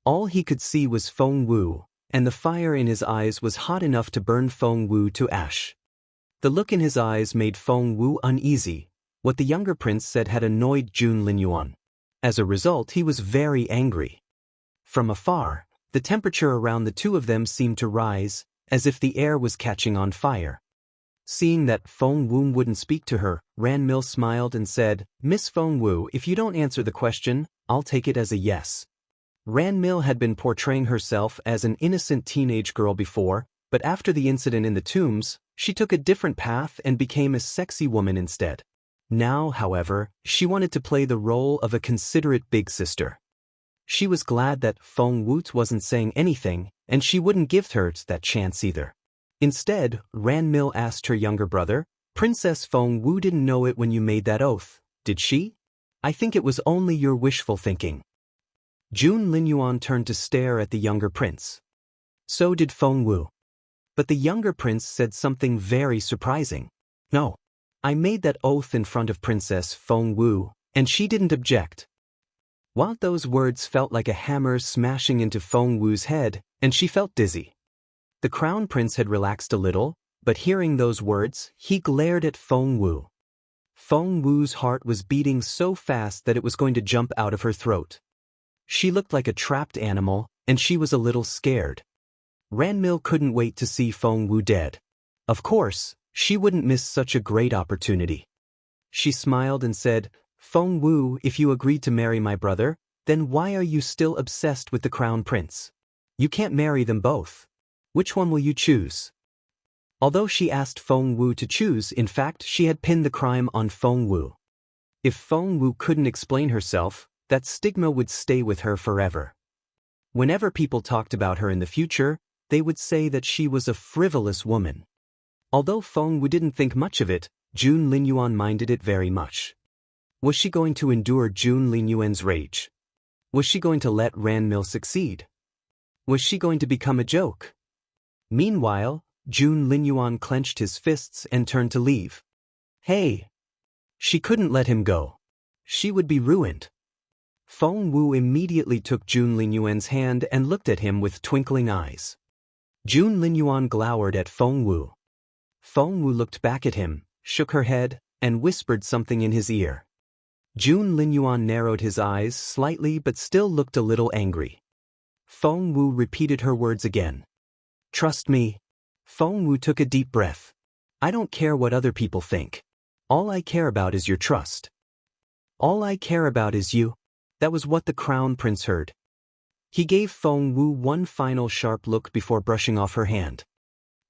All he could see was Feng Wu, and the fire in his eyes was hot enough to burn Feng Wu to ash. The look in his eyes made Feng Wu uneasy. What the younger prince said had annoyed Jun Linyuan. As a result, he was very angry. From afar, the temperature around the two of them seemed to rise, as if the air was catching on fire. Seeing that Feng Wu wouldn't speak to her, Ranmil smiled and said, "Miss Feng Wu, if you don't answer the question, I'll take it as a yes." Ranmil had been portraying herself as an innocent teenage girl before, but after the incident in the tombs, she took a different path and became a sexy woman instead. Now, however, she wanted to play the role of a considerate big sister. She was glad that Feng Wu wasn't saying anything, and she wouldn't give her that chance either. Instead, Ranmil asked her younger brother, "Princess Feng Wu didn't know it when you made that oath, did she? I think it was only your wishful thinking." Jun Linyuan turned to stare at the younger prince. So did Feng Wu. But the younger prince said something very surprising. "No. I made that oath in front of Princess Feng Wu, and she didn't object." While those words felt like a hammer smashing into Feng Wu's head, and she felt dizzy. The crown prince had relaxed a little, but hearing those words, he glared at Feng Wu. Feng Wu's heart was beating so fast that it was going to jump out of her throat. She looked like a trapped animal, and she was a little scared. Ranmil couldn't wait to see Feng Wu dead. Of course, she wouldn't miss such a great opportunity. She smiled and said, "Feng Wu, if you agreed to marry my brother, then why are you still obsessed with the crown prince? You can't marry them both. Which one will you choose?" Although she asked Feng Wu to choose, in fact, she had pinned the crime on Feng Wu. If Feng Wu couldn't explain herself, that stigma would stay with her forever. Whenever people talked about her in the future, they would say that she was a frivolous woman. Although Feng Wu didn't think much of it, Jun Linyuan minded it very much. Was she going to endure Jun Linyuan's rage? Was she going to let Ranmil succeed? Was she going to become a joke? Meanwhile, Jun Linyuan clenched his fists and turned to leave. "Hey!" She couldn't let him go. She would be ruined. Feng Wu immediately took Jun Linyuan's hand and looked at him with twinkling eyes. Jun Linyuan glowered at Feng Wu. Feng Wu looked back at him, shook her head, and whispered something in his ear. Jun Linyuan narrowed his eyes slightly but still looked a little angry. Feng Wu repeated her words again. "Trust me." Feng Wu took a deep breath. "I don't care what other people think. All I care about is your trust. All I care about is you." That was what the crown prince heard. He gave Feng Wu one final sharp look before brushing off her hand.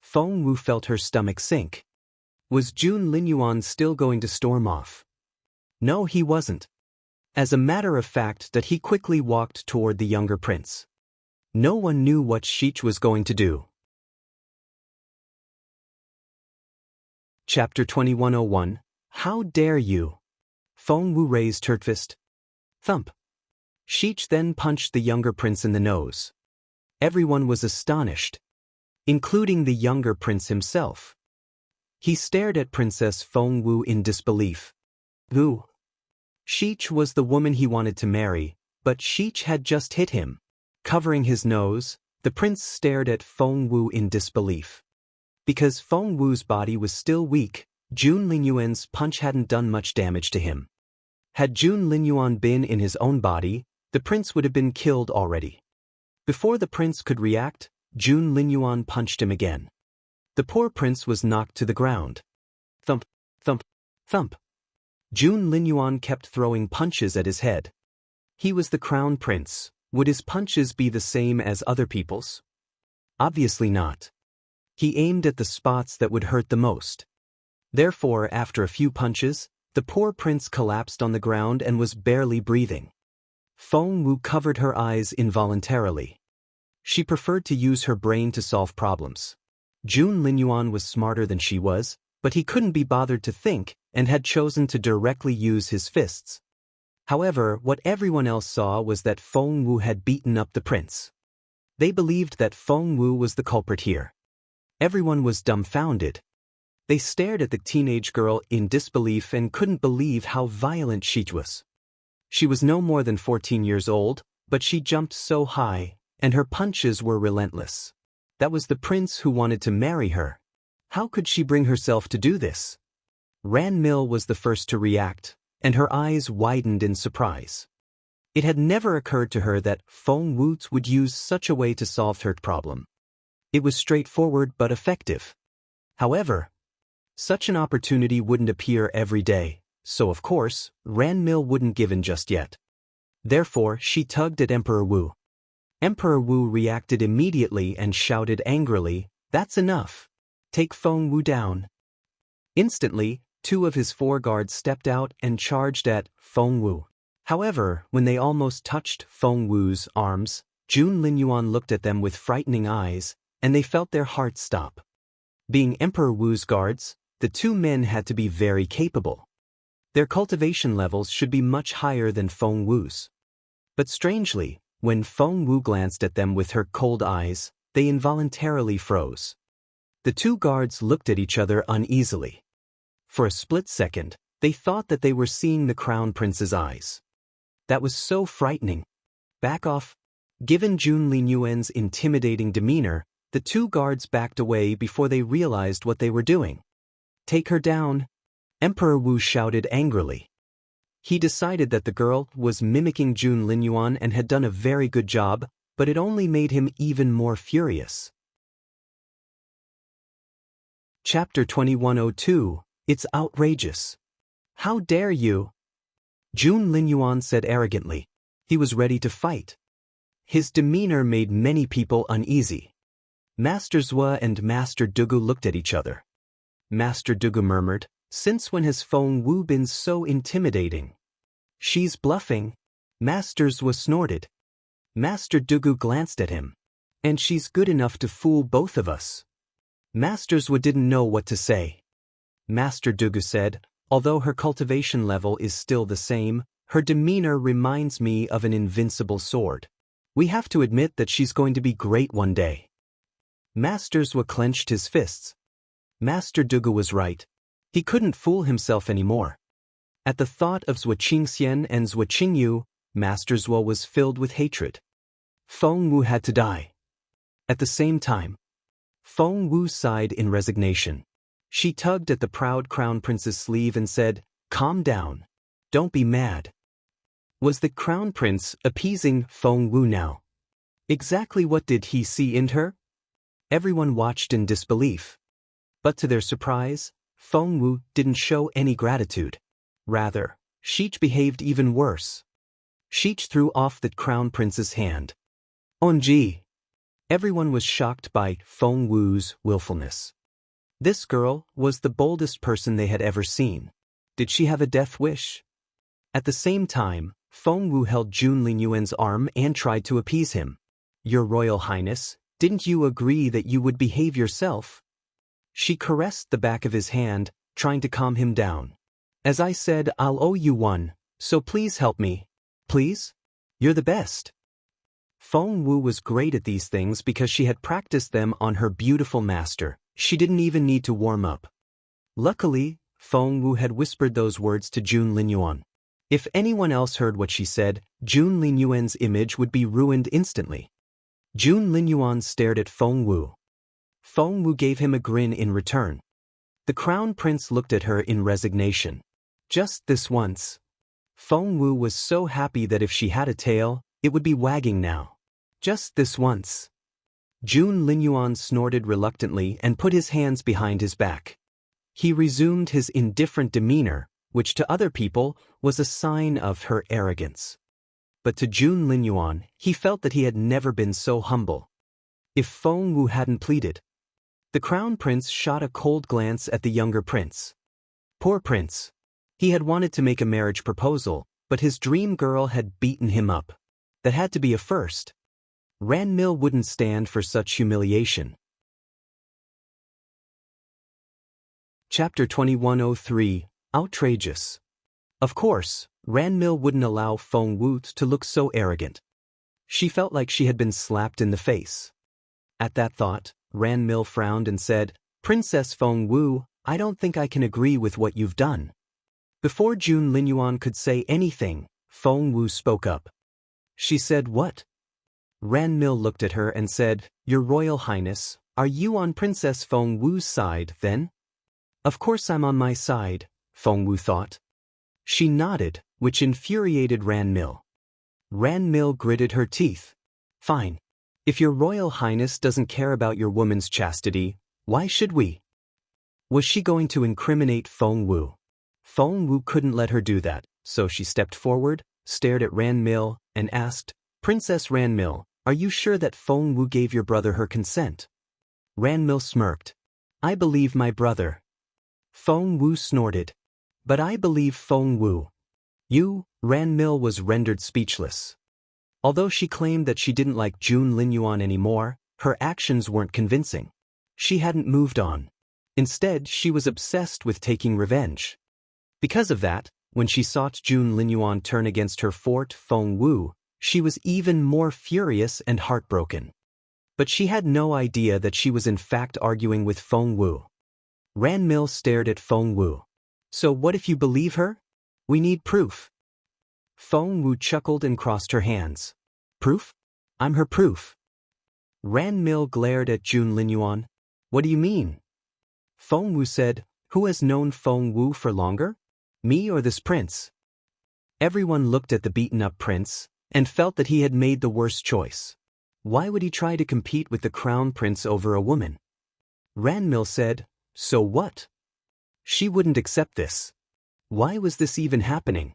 Feng Wu felt her stomach sink. Was Jun Linyuan still going to storm off? No, he wasn't. As a matter of fact, that he quickly walked toward the younger prince. No one knew what Sheech was going to do. Chapter 2101. How dare you? Feng Wu raised her fist. Thump. Sheech then punched the younger prince in the nose. Everyone was astonished, including the younger prince himself. He stared at Princess Feng Wu in disbelief. Wu. Sheech was the woman he wanted to marry, but Sheech had just hit him. Covering his nose, the prince stared at Feng Wu in disbelief. Because Feng Wu's body was still weak, Jun Linyuan's punch hadn't done much damage to him. Had Jun Linyuan been in his own body, the prince would have been killed already. Before the prince could react, Jun Linyuan punched him again. The poor prince was knocked to the ground. Thump, thump, thump. Jun Linyuan kept throwing punches at his head. He was the crown prince. Would his punches be the same as other people's? Obviously not. He aimed at the spots that would hurt the most. Therefore, after a few punches, the poor prince collapsed on the ground and was barely breathing. Feng Wu covered her eyes involuntarily. She preferred to use her brain to solve problems. Jun Linyuan was smarter than she was, but he couldn't be bothered to think and had chosen to directly use his fists. However, what everyone else saw was that Feng Wu had beaten up the prince. They believed that Feng Wu was the culprit here. Everyone was dumbfounded. They stared at the teenage girl in disbelief and couldn't believe how violent she was. She was no more than 14 years old, but she jumped so high, and her punches were relentless. That was the prince who wanted to marry her. How could she bring herself to do this? Ran Mil was the first to react, and her eyes widened in surprise. It had never occurred to her that Feng Wu would use such a way to solve her problem. It was straightforward but effective. However, such an opportunity wouldn't appear every day, so of course, Ran Mil wouldn't give in just yet. Therefore, she tugged at Emperor Wu. Emperor Wu reacted immediately and shouted angrily, "That's enough. Take Feng Wu down." Instantly, 2 of his 4 guards stepped out and charged at Feng Wu. However, when they almost touched Feng Wu's arms, Jun Linyuan looked at them with frightening eyes, and they felt their hearts stop. Being Emperor Wu's guards, the 2 men had to be very capable. Their cultivation levels should be much higher than Feng Wu's. But strangely, when Feng Wu glanced at them with her cold eyes, they involuntarily froze. The 2 guards looked at each other uneasily. For a split second, they thought that they were seeing the crown prince's eyes. That was so frightening. Back off. Given Jun Linyuan's intimidating demeanor, the 2 guards backed away before they realized what they were doing. Take her down, Emperor Wu shouted angrily. He decided that the girl was mimicking Jun Linyuan and had done a very good job, but it only made him even more furious. Chapter 2102. It's outrageous. How dare you? Jun Linyuan said arrogantly. He was ready to fight. His demeanor made many people uneasy. Master Zhua and Master Dugu looked at each other. Master Dugu murmured, "Since when has Feng Wu been so intimidating?" "She's bluffing." Master Zhua snorted. Master Dugu glanced at him. "And she's good enough to fool both of us." Master Zhua didn't know what to say. Master Dugu said, "Although her cultivation level is still the same, her demeanor reminds me of an invincible sword. We have to admit that she's going to be great one day." Master Zhua clenched his fists. Master Dugu was right. He couldn't fool himself anymore. At the thought of Zhua Qingxian and Zhua Qingyu, Master Zhua was filled with hatred. Feng Wu had to die. At the same time, Feng Wu sighed in resignation. She tugged at the proud crown prince's sleeve and said, "Calm down. Don't be mad." Was the crown prince appeasing Feng Wu now? Exactly what did he see in her? Everyone watched in disbelief. But to their surprise, Feng Wu didn't show any gratitude. Rather, Sheech behaved even worse. Sheech threw off the crown prince's hand. "Onji!" Everyone was shocked by Feng Wu's willfulness. This girl was the boldest person they had ever seen. Did she have a death wish? At the same time, Feng Wu held Jun Linyuan's arm and tried to appease him. Your Royal Highness, didn't you agree that you would behave yourself? She caressed the back of his hand, trying to calm him down. As I said, I'll owe you one, so please help me. Please? You're the best. Feng Wu was great at these things because she had practiced them on her beautiful master. She didn't even need to warm up. Luckily, Feng Wu had whispered those words to Jun Linyuan. If anyone else heard what she said, Jun Linyuan's image would be ruined instantly. Jun Linyuan stared at Feng Wu. Feng Wu gave him a grin in return. The crown prince looked at her in resignation. Just this once. Feng Wu was so happy that if she had a tail, it would be wagging now. Just this once. Jun Linyuan snorted reluctantly and put his hands behind his back. He resumed his indifferent demeanor, which to other people was a sign of her arrogance. But to Jun Linyuan, he felt that he had never been so humble. If Feng Wu hadn't pleaded. The crown prince shot a cold glance at the younger prince. Poor prince. He had wanted to make a marriage proposal, but his dream girl had beaten him up. That had to be a first. Ranmil wouldn't stand for such humiliation. Chapter 2103, Outrageous. Of course, Ranmil wouldn't allow Feng Wu to look so arrogant. She felt like she had been slapped in the face. At that thought, Ranmil frowned and said, Princess Feng Wu, I don't think I can agree with what you've done. Before Jun Linyuan could say anything, Feng Wu spoke up. She said what? Ranmil looked at her and said, Your Royal Highness, are you on Princess Feng Wu's side, then? Of course I'm on my side, Feng Wu thought. She nodded, which infuriated Ranmil. Ranmil gritted her teeth. Fine. If your Royal Highness doesn't care about your woman's chastity, why should we? Was she going to incriminate Feng Wu? Feng Wu couldn't let her do that, so she stepped forward, stared at Ranmil, and asked, Princess Ranmil, are you sure that Feng Wu gave your brother her consent? Ranmil smirked. I believe my brother. Feng Wu snorted. But I believe Feng Wu. You, Ranmil was rendered speechless. Although she claimed that she didn't like Jun Linyuan anymore, her actions weren't convincing. She hadn't moved on. Instead, she was obsessed with taking revenge. Because of that, when she saw Jun Linyuan turn against her fort Feng Wu, she was even more furious and heartbroken. But she had no idea that she was in fact arguing with Feng Wu. Ranmil stared at Feng Wu. So what if you believe her? We need proof. Feng Wu chuckled and crossed her hands. Proof? I'm her proof. Ranmil glared at Jun Linyuan. What do you mean? Feng Wu said, Who has known Feng Wu for longer? Me or this prince? Everyone looked at the beaten-up prince and felt that he had made the worst choice. Why would he try to compete with the crown prince over a woman? Ranmil said, So what? She wouldn't accept this. Why was this even happening?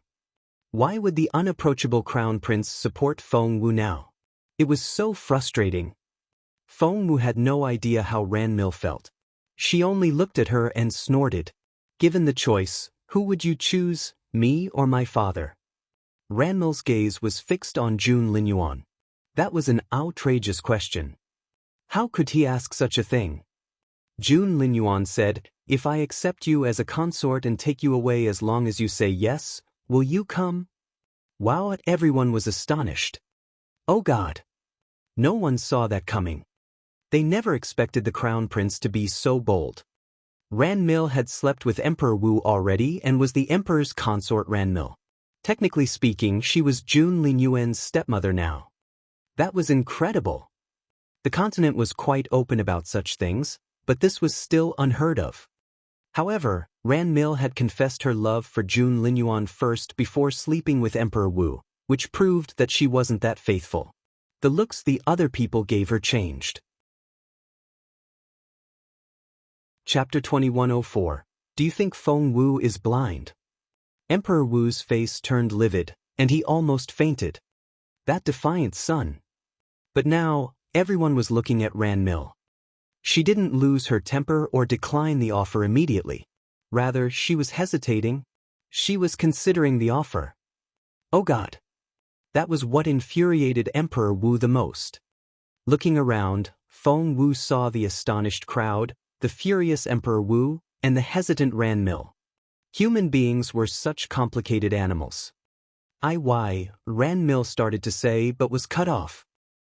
Why would the unapproachable crown prince support Feng Wu now? It was so frustrating. Feng Wu had no idea how Ranmil felt. She only looked at her and snorted. Given the choice, who would you choose, me or my father? Ranmil's gaze was fixed on Jun Linyuan. That was an outrageous question. How could he ask such a thing? Jun Linyuan said, If I accept you as a consort and take you away as long as you say yes, will you come? Wow, everyone was astonished. Oh God! No one saw that coming. They never expected the crown prince to be so bold. Ranmil had slept with Emperor Wu already and was the emperor's consort Ranmil. Technically speaking, she was Jun Linyuan's stepmother now. That was incredible. The continent was quite open about such things, but this was still unheard of. However, Ranmil had confessed her love for Jun Linyuan first before sleeping with Emperor Wu, which proved that she wasn't that faithful. The looks the other people gave her changed. Chapter 2104. Do you think Feng Wu is blind? Emperor Wu's face turned livid, and he almost fainted. That defiant son. But now, everyone was looking at Ranmil. She didn't lose her temper or decline the offer immediately. Rather, she was hesitating. She was considering the offer. Oh God! That was what infuriated Emperor Wu the most. Looking around, Feng Wu saw the astonished crowd, the furious Emperor Wu, and the hesitant Ran Mil. Human beings were such complicated animals. Ran Mil started to say but was cut off.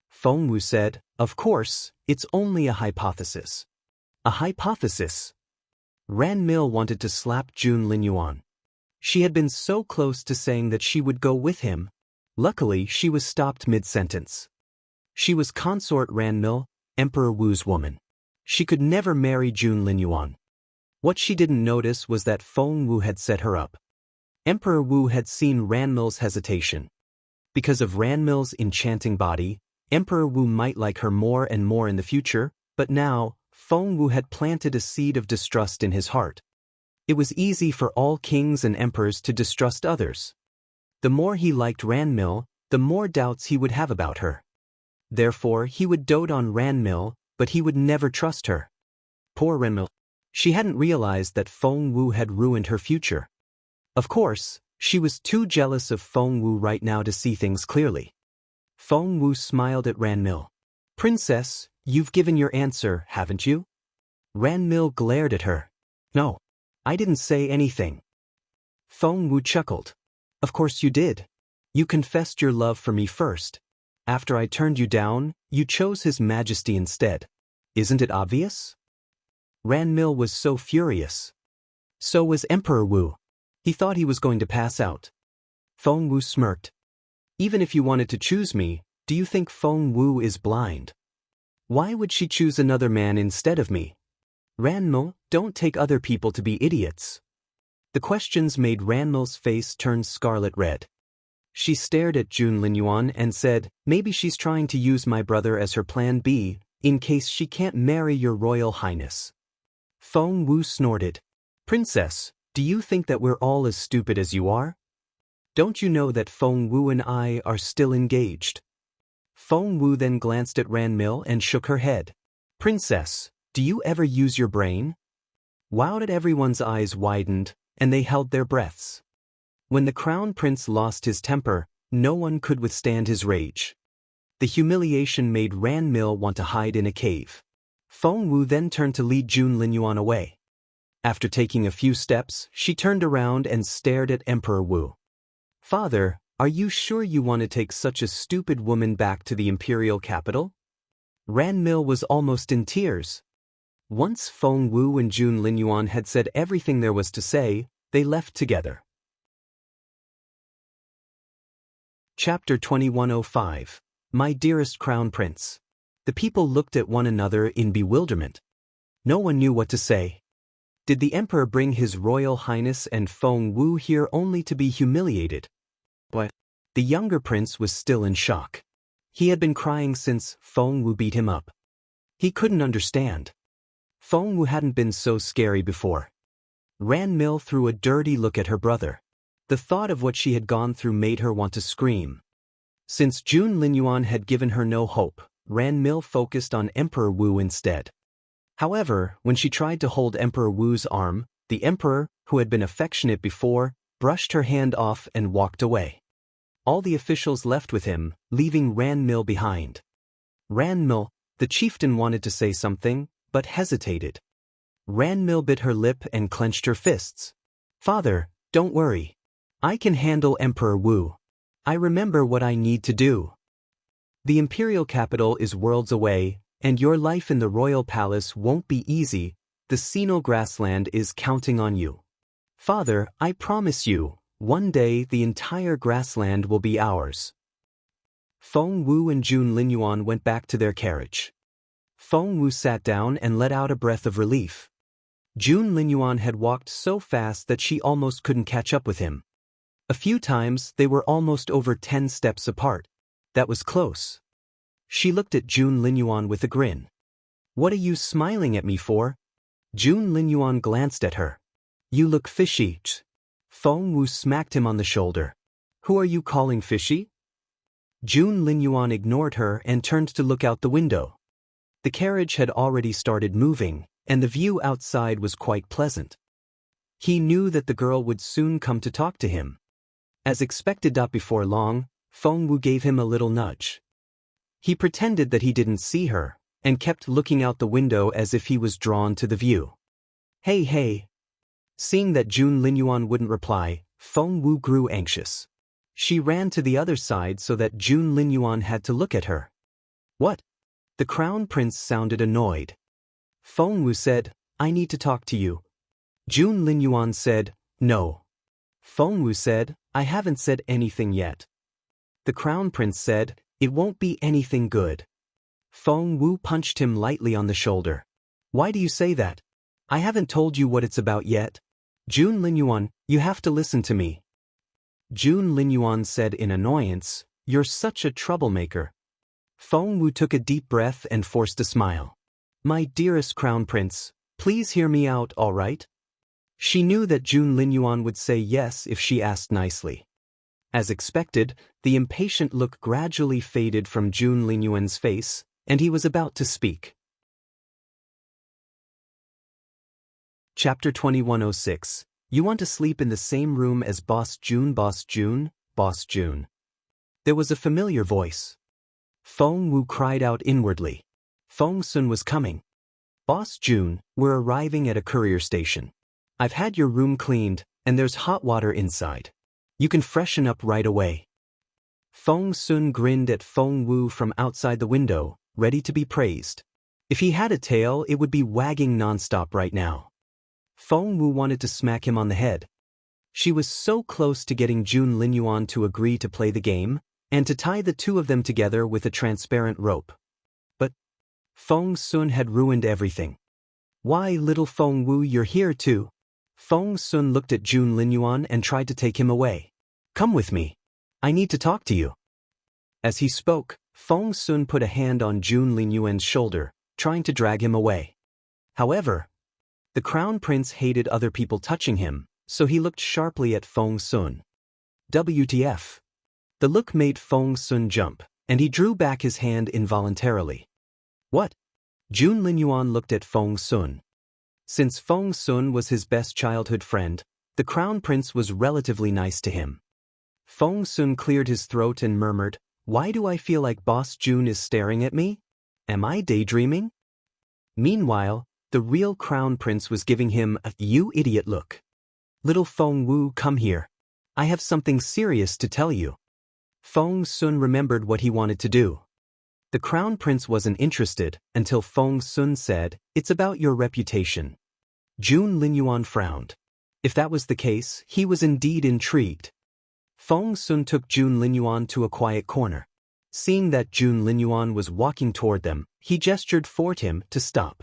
Feng Wu said, "Of course, it's only a hypothesis." A hypothesis? Ran Mil wanted to slap Jun Linyuan. She had been so close to saying that she would go with him. Luckily, she was stopped mid-sentence. She was consort Ran Mil, Emperor Wu's woman. She could never marry Jun Linyuan. What she didn't notice was that Feng Wu had set her up. Emperor Wu had seen Ran Mil's hesitation. Because of Ran Mil's enchanting body, Emperor Wu might like her more and more in the future, but now, Feng Wu had planted a seed of distrust in his heart. It was easy for all kings and emperors to distrust others. The more he liked Ran Mil, the more doubts he would have about her. Therefore, he would dote on Ran Mil, but he would never trust her. Poor Ran Mil. She hadn't realized that Feng Wu had ruined her future. Of course, she was too jealous of Feng Wu right now to see things clearly. Feng Wu smiled at Ran Mil. "Princess, you've given your answer, haven't you?" Ran Mil glared at her. "No. I didn't say anything." Feng Wu chuckled. "Of course you did. You confessed your love for me first. After I turned you down, you chose His Majesty instead. Isn't it obvious?" Ran Mil was so furious. So was Emperor Wu. He thought he was going to pass out. Feng Wu smirked. "Even if you wanted to choose me, do you think Feng Wu is blind? Why would she choose another man instead of me? Ran Mil, don't take other people to be idiots." The questions made Ran Mil's face turn scarlet red. She stared at Jun Linyuan and said, "Maybe she's trying to use my brother as her plan B, in case she can't marry your royal highness." Feng Wu snorted. "Princess, do you think that we're all as stupid as you are? Don't you know that Feng Wu and I are still engaged?" Feng Wu then glanced at Ran Mil and shook her head. "Princess, do you ever use your brain?" Wow! Everyone's eyes widened, and they held their breaths. When the crown prince lost his temper, no one could withstand his rage. The humiliation made Ran Mil want to hide in a cave. Feng Wu then turned to lead Jun Linyuan away. After taking a few steps, she turned around and stared at Emperor Wu. "Father, are you sure you want to take such a stupid woman back to the imperial capital?" Ran Mil was almost in tears. Once Feng Wu and Jun Linyuan had said everything there was to say, they left together. Chapter 2105. My dearest Crown Prince. The people looked at one another in bewilderment. No one knew what to say. Did the Emperor bring His Royal Highness and Feng Wu here only to be humiliated? What? The younger prince was still in shock. He had been crying since Feng Wu beat him up. He couldn't understand. Feng Wu hadn't been so scary before. Ran Mil threw a dirty look at her brother. The thought of what she had gone through made her want to scream. Since Jun Linyuan had given her no hope, Ran Mil focused on Emperor Wu instead. However, when she tried to hold Emperor Wu's arm, the emperor, who had been affectionate before, brushed her hand off and walked away. All the officials left with him, leaving Ran Mil behind. Ran Mil, the chieftain, wanted to say something, but hesitated. Ran Mil bit her lip and clenched her fists. "Father, don't worry. I can handle Emperor Wu. I remember what I need to do. The imperial capital is worlds away, and your life in the royal palace won't be easy. The Sinal grassland is counting on you. Father, I promise you, one day the entire grassland will be ours." Feng Wu and Jun Linyuan went back to their carriage. Feng Wu sat down and let out a breath of relief. Jun Linyuan had walked so fast that she almost couldn't catch up with him. A few times they were almost over 10 steps apart. That was close. She looked at Jun Linyuan with a grin. "What are you smiling at me for?" Jun Linyuan glanced at her. "You look fishy." Feng Wu smacked him on the shoulder. "Who are you calling fishy?" Jun Linyuan ignored her and turned to look out the window. The carriage had already started moving, and the view outside was quite pleasant. He knew that the girl would soon come to talk to him. As expected, before long, Feng Wu gave him a little nudge. He pretended that he didn't see her, and kept looking out the window as if he was drawn to the view. Hey hey. Seeing that Jun Linyuan wouldn't reply, Feng Wu grew anxious. She ran to the other side so that Jun Linyuan had to look at her. What? The crown prince sounded annoyed. Feng Wu said, I need to talk to you. Jun Linyuan said, no. Feng Wu said, I haven't said anything yet. The crown prince said, it won't be anything good. Feng Wu punched him lightly on the shoulder. Why do you say that? I haven't told you what it's about yet. Jun Linyuan, you have to listen to me. Jun Linyuan said in annoyance, you're such a troublemaker. Feng Wu took a deep breath and forced a smile. My dearest crown prince, please hear me out, all right? She knew that Jun Linyuan would say yes if she asked nicely. As expected, the impatient look gradually faded from Jun Linyuan's face, and he was about to speak. Chapter 2106. You want to sleep in the same room as Boss Jun, Boss Jun, Boss Jun. There was a familiar voice. Feng Wu cried out inwardly. Feng Sun was coming. Boss Jun, we're arriving at a courier station. I've had your room cleaned, and there's hot water inside. You can freshen up right away. Feng Sun grinned at Feng Wu from outside the window, ready to be praised. If he had a tail, it would be wagging nonstop right now. Feng Wu wanted to smack him on the head. She was so close to getting Jun Linyuan to agree to play the game, and to tie the two of them together with a transparent rope. But Feng Sun had ruined everything. Why, little Feng Wu, you're here too? Feng Sun looked at Jun Linyuan and tried to take him away. Come with me. I need to talk to you. As he spoke, Feng Sun put a hand on Jun Linyuan's shoulder, trying to drag him away. However, the crown prince hated other people touching him, so he looked sharply at Feng Sun. WTF? The look made Feng Sun jump, and he drew back his hand involuntarily. What? Jun Linyuan looked at Feng Sun. Since Feng Sun was his best childhood friend, the crown prince was relatively nice to him. Feng Sun cleared his throat and murmured, why do I feel like Boss Jun is staring at me? Am I daydreaming? Meanwhile, the real crown prince was giving him a you idiot look. Little Feng Wu, come here. I have something serious to tell you. Feng Sun remembered what he wanted to do. The crown prince wasn't interested until Feng Sun said, it's about your reputation. Jun Linyuan frowned. If that was the case, he was indeed intrigued. Feng Sun took Jun Linyuan to a quiet corner. Seeing that Jun Linyuan was walking toward them, he gestured for him to stop.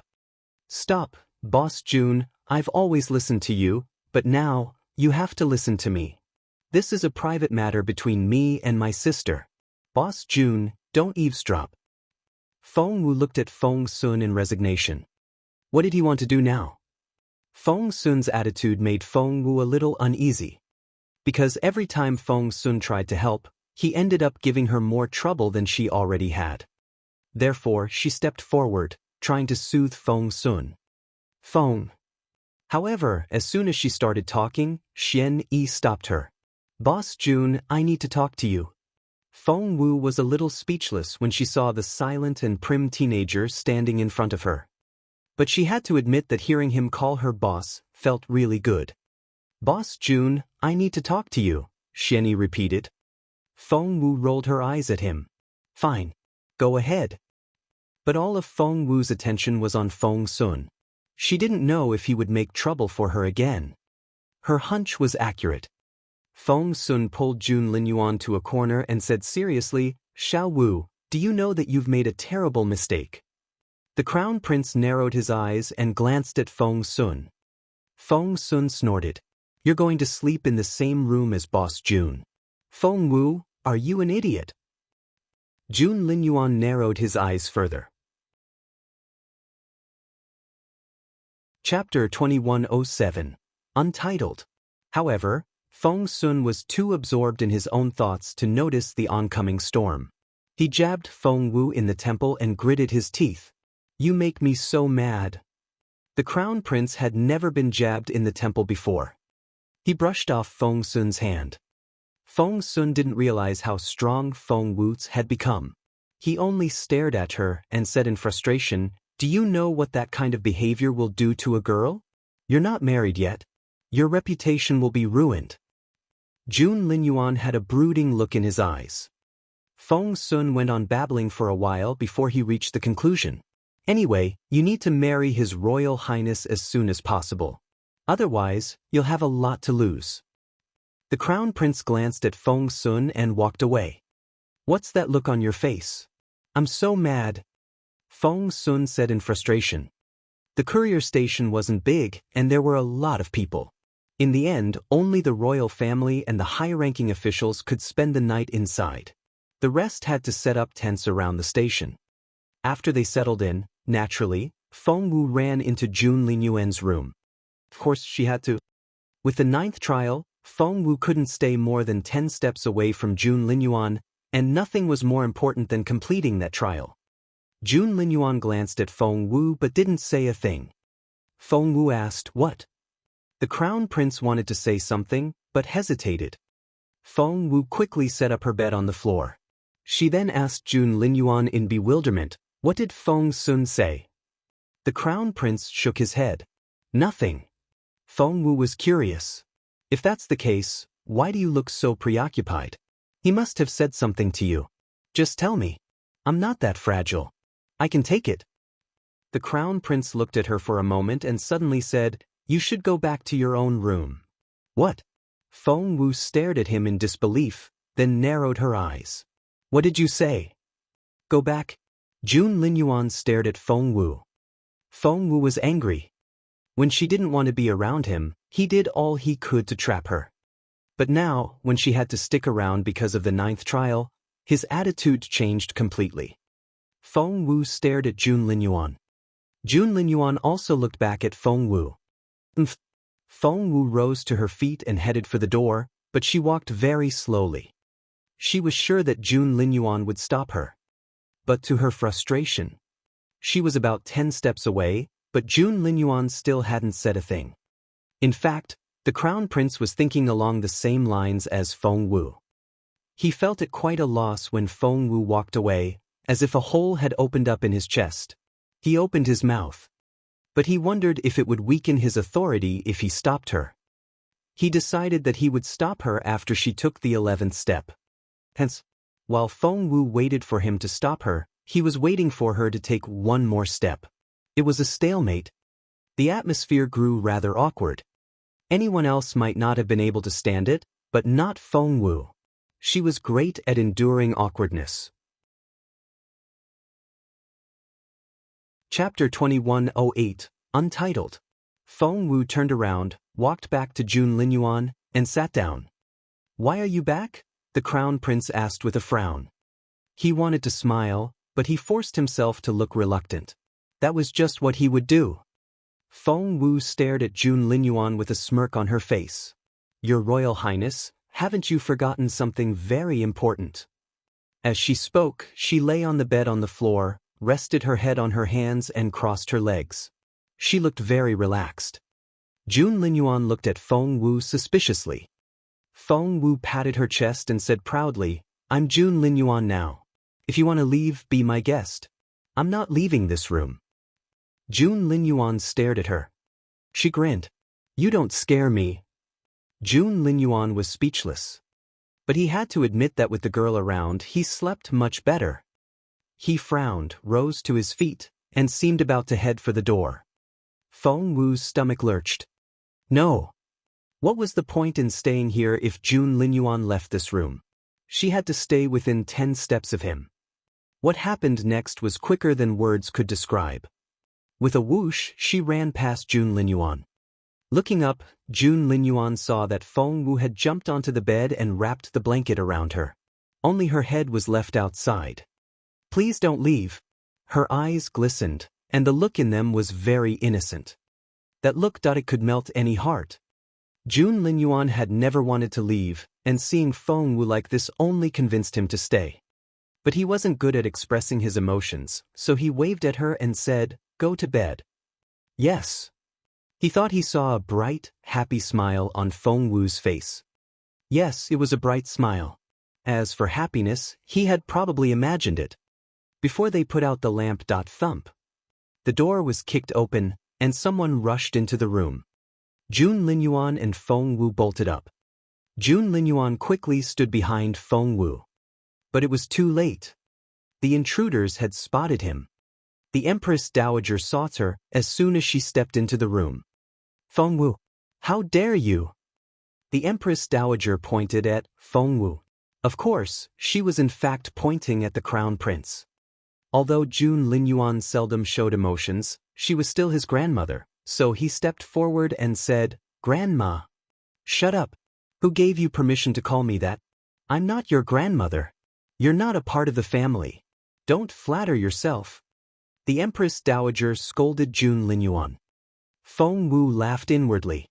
Stop, Boss Jun, I've always listened to you, but now, you have to listen to me. This is a private matter between me and my sister. Boss Jun, don't eavesdrop. Feng Wu looked at Feng Sun in resignation. What did he want to do now? Feng Sun's attitude made Feng Wu a little uneasy. Because every time Feng Sun tried to help, he ended up giving her more trouble than she already had. Therefore, she stepped forward, trying to soothe Feng Sun. Feng. However, as soon as she started talking, Xian Yi stopped her. Boss Jun, I need to talk to you. Feng Wu was a little speechless when she saw the silent and prim teenager standing in front of her. But she had to admit that hearing him call her boss felt really good. Boss Jun, I need to talk to you, Xian Yi repeated. Feng Wu rolled her eyes at him. Fine. Go ahead. But all of Feng Wu's attention was on Feng Sun. She didn't know if he would make trouble for her again. Her hunch was accurate. Feng Sun pulled Jun Linyuan to a corner and said seriously, Xiao Wu, do you know that you've made a terrible mistake? The crown prince narrowed his eyes and glanced at Feng Sun. Feng Sun snorted. You're going to sleep in the same room as Boss Jun. Feng Wu, are you an idiot? Jun Linyuan narrowed his eyes further. Chapter 2107. Untitled. However, Feng Sun was too absorbed in his own thoughts to notice the oncoming storm. He jabbed Feng Wu in the temple and gritted his teeth. You make me so mad. The crown prince had never been jabbed in the temple before. He brushed off Feng Sun's hand. Feng Sun didn't realize how strong Feng Wu had become. He only stared at her and said in frustration, "Do you know what that kind of behavior will do to a girl? You're not married yet. Your reputation will be ruined." Jun Linyuan had a brooding look in his eyes. Feng Sun went on babbling for a while before he reached the conclusion. "Anyway, you need to marry His Royal Highness as soon as possible. Otherwise, you'll have a lot to lose." The Crown Prince glanced at Feng Sun and walked away. "What's that look on your face?" "I'm so mad," Feng Sun said in frustration. The courier station wasn't big, and there were a lot of people. In the end, only the royal family and the high-ranking officials could spend the night inside. The rest had to set up tents around the station. After they settled in, naturally, Feng Wu ran into Jun Linyuan's room. Of course she had to. With the 9th trial, Feng Wu couldn't stay more than 10 steps away from Jun Linyuan, and nothing was more important than completing that trial. Jun Linyuan glanced at Feng Wu but didn't say a thing. Feng Wu asked, "What?" The Crown Prince wanted to say something, but hesitated. Feng Wu quickly set up her bed on the floor. She then asked Jun Linyuan in bewilderment, "What did Feng Sun say?" The Crown Prince shook his head. "Nothing." Feng Wu was curious. "If that's the case, why do you look so preoccupied? He must have said something to you. Just tell me. I'm not that fragile. I can take it." The Crown Prince looked at her for a moment and suddenly said, "You should go back to your own room." "What?" Feng Wu stared at him in disbelief, then narrowed her eyes. "What did you say?" "Go back." Jun Linyuan stared at Feng Wu. Feng Wu was angry. When she didn't want to be around him, he did all he could to trap her. But now, when she had to stick around because of the 9th trial, his attitude changed completely. Feng Wu stared at Jun Linyuan. Jun Linyuan also looked back at Feng Wu. Feng Wu rose to her feet and headed for the door, but she walked very slowly. She was sure that Jun Linyuan would stop her. But to her frustration, she was about 10 steps away, but Jun Linyuan still hadn't said a thing. In fact, the Crown Prince was thinking along the same lines as Feng Wu. He felt at quite a loss when Feng Wu walked away, as if a hole had opened up in his chest. He opened his mouth. But he wondered if it would weaken his authority if he stopped her. He decided that he would stop her after she took the 11th step. Hence, while Feng Wu waited for him to stop her, he was waiting for her to take one more step. It was a stalemate. The atmosphere grew rather awkward. Anyone else might not have been able to stand it, but not Feng Wu. She was great at enduring awkwardness. Chapter 2108, Untitled. Feng Wu turned around, walked back to Jun Linyuan, and sat down. "Why are you back?" the Crown Prince asked with a frown. He wanted to smile, but he forced himself to look reluctant. That was just what he would do. Feng Wu stared at Jun Linyuan with a smirk on her face. "Your Royal Highness, haven't you forgotten something very important?" As she spoke, she lay on the bed on the floor, rested her head on her hands and crossed her legs. She looked very relaxed. Jun Linyuan looked at Feng Wu suspiciously. Feng Wu patted her chest and said proudly, "I'm Jun Linyuan now. If you want to leave, be my guest. I'm not leaving this room." Jun Linyuan stared at her. She grinned. "You don't scare me." Jun Linyuan was speechless. But he had to admit that with the girl around, he slept much better. He frowned, rose to his feet, and seemed about to head for the door. Feng Wu's stomach lurched. No. What was the point in staying here if Jun Linyuan left this room? She had to stay within 10 steps of him. What happened next was quicker than words could describe. With a whoosh, she ran past Jun Linyuan. Looking up, Jun Linyuan saw that Feng Wu had jumped onto the bed and wrapped the blanket around her. Only her head was left outside. "Please don't leave." Her eyes glistened, and the look in them was very innocent. That look that it could melt any heart. Jun Linyuan had never wanted to leave, and seeing Feng Wu like this only convinced him to stay. But he wasn't good at expressing his emotions, so he waved at her and said, "Go to bed." "Yes." He thought he saw a bright, happy smile on Feng Wu's face. Yes, it was a bright smile. As for happiness, he had probably imagined it. before they put out the lamp. Thump. The door was kicked open, and someone rushed into the room. Jun Linyuan and Feng Wu bolted up. Jun Linyuan quickly stood behind Feng Wu. But it was too late. The intruders had spotted him. The Empress Dowager saw her as soon as she stepped into the room. Feng Wu, how dare you? The Empress Dowager pointed at Feng Wu. Of course, she was in fact pointing at the Crown Prince. Although Jun Linyuan seldom showed emotions, she was still his grandmother, so he stepped forward and said, "Grandma." "Shut up. Who gave you permission to call me that? I'm not your grandmother. You're not a part of the family. Don't flatter yourself." The Empress Dowager scolded Jun Linyuan. Feng Wu laughed inwardly.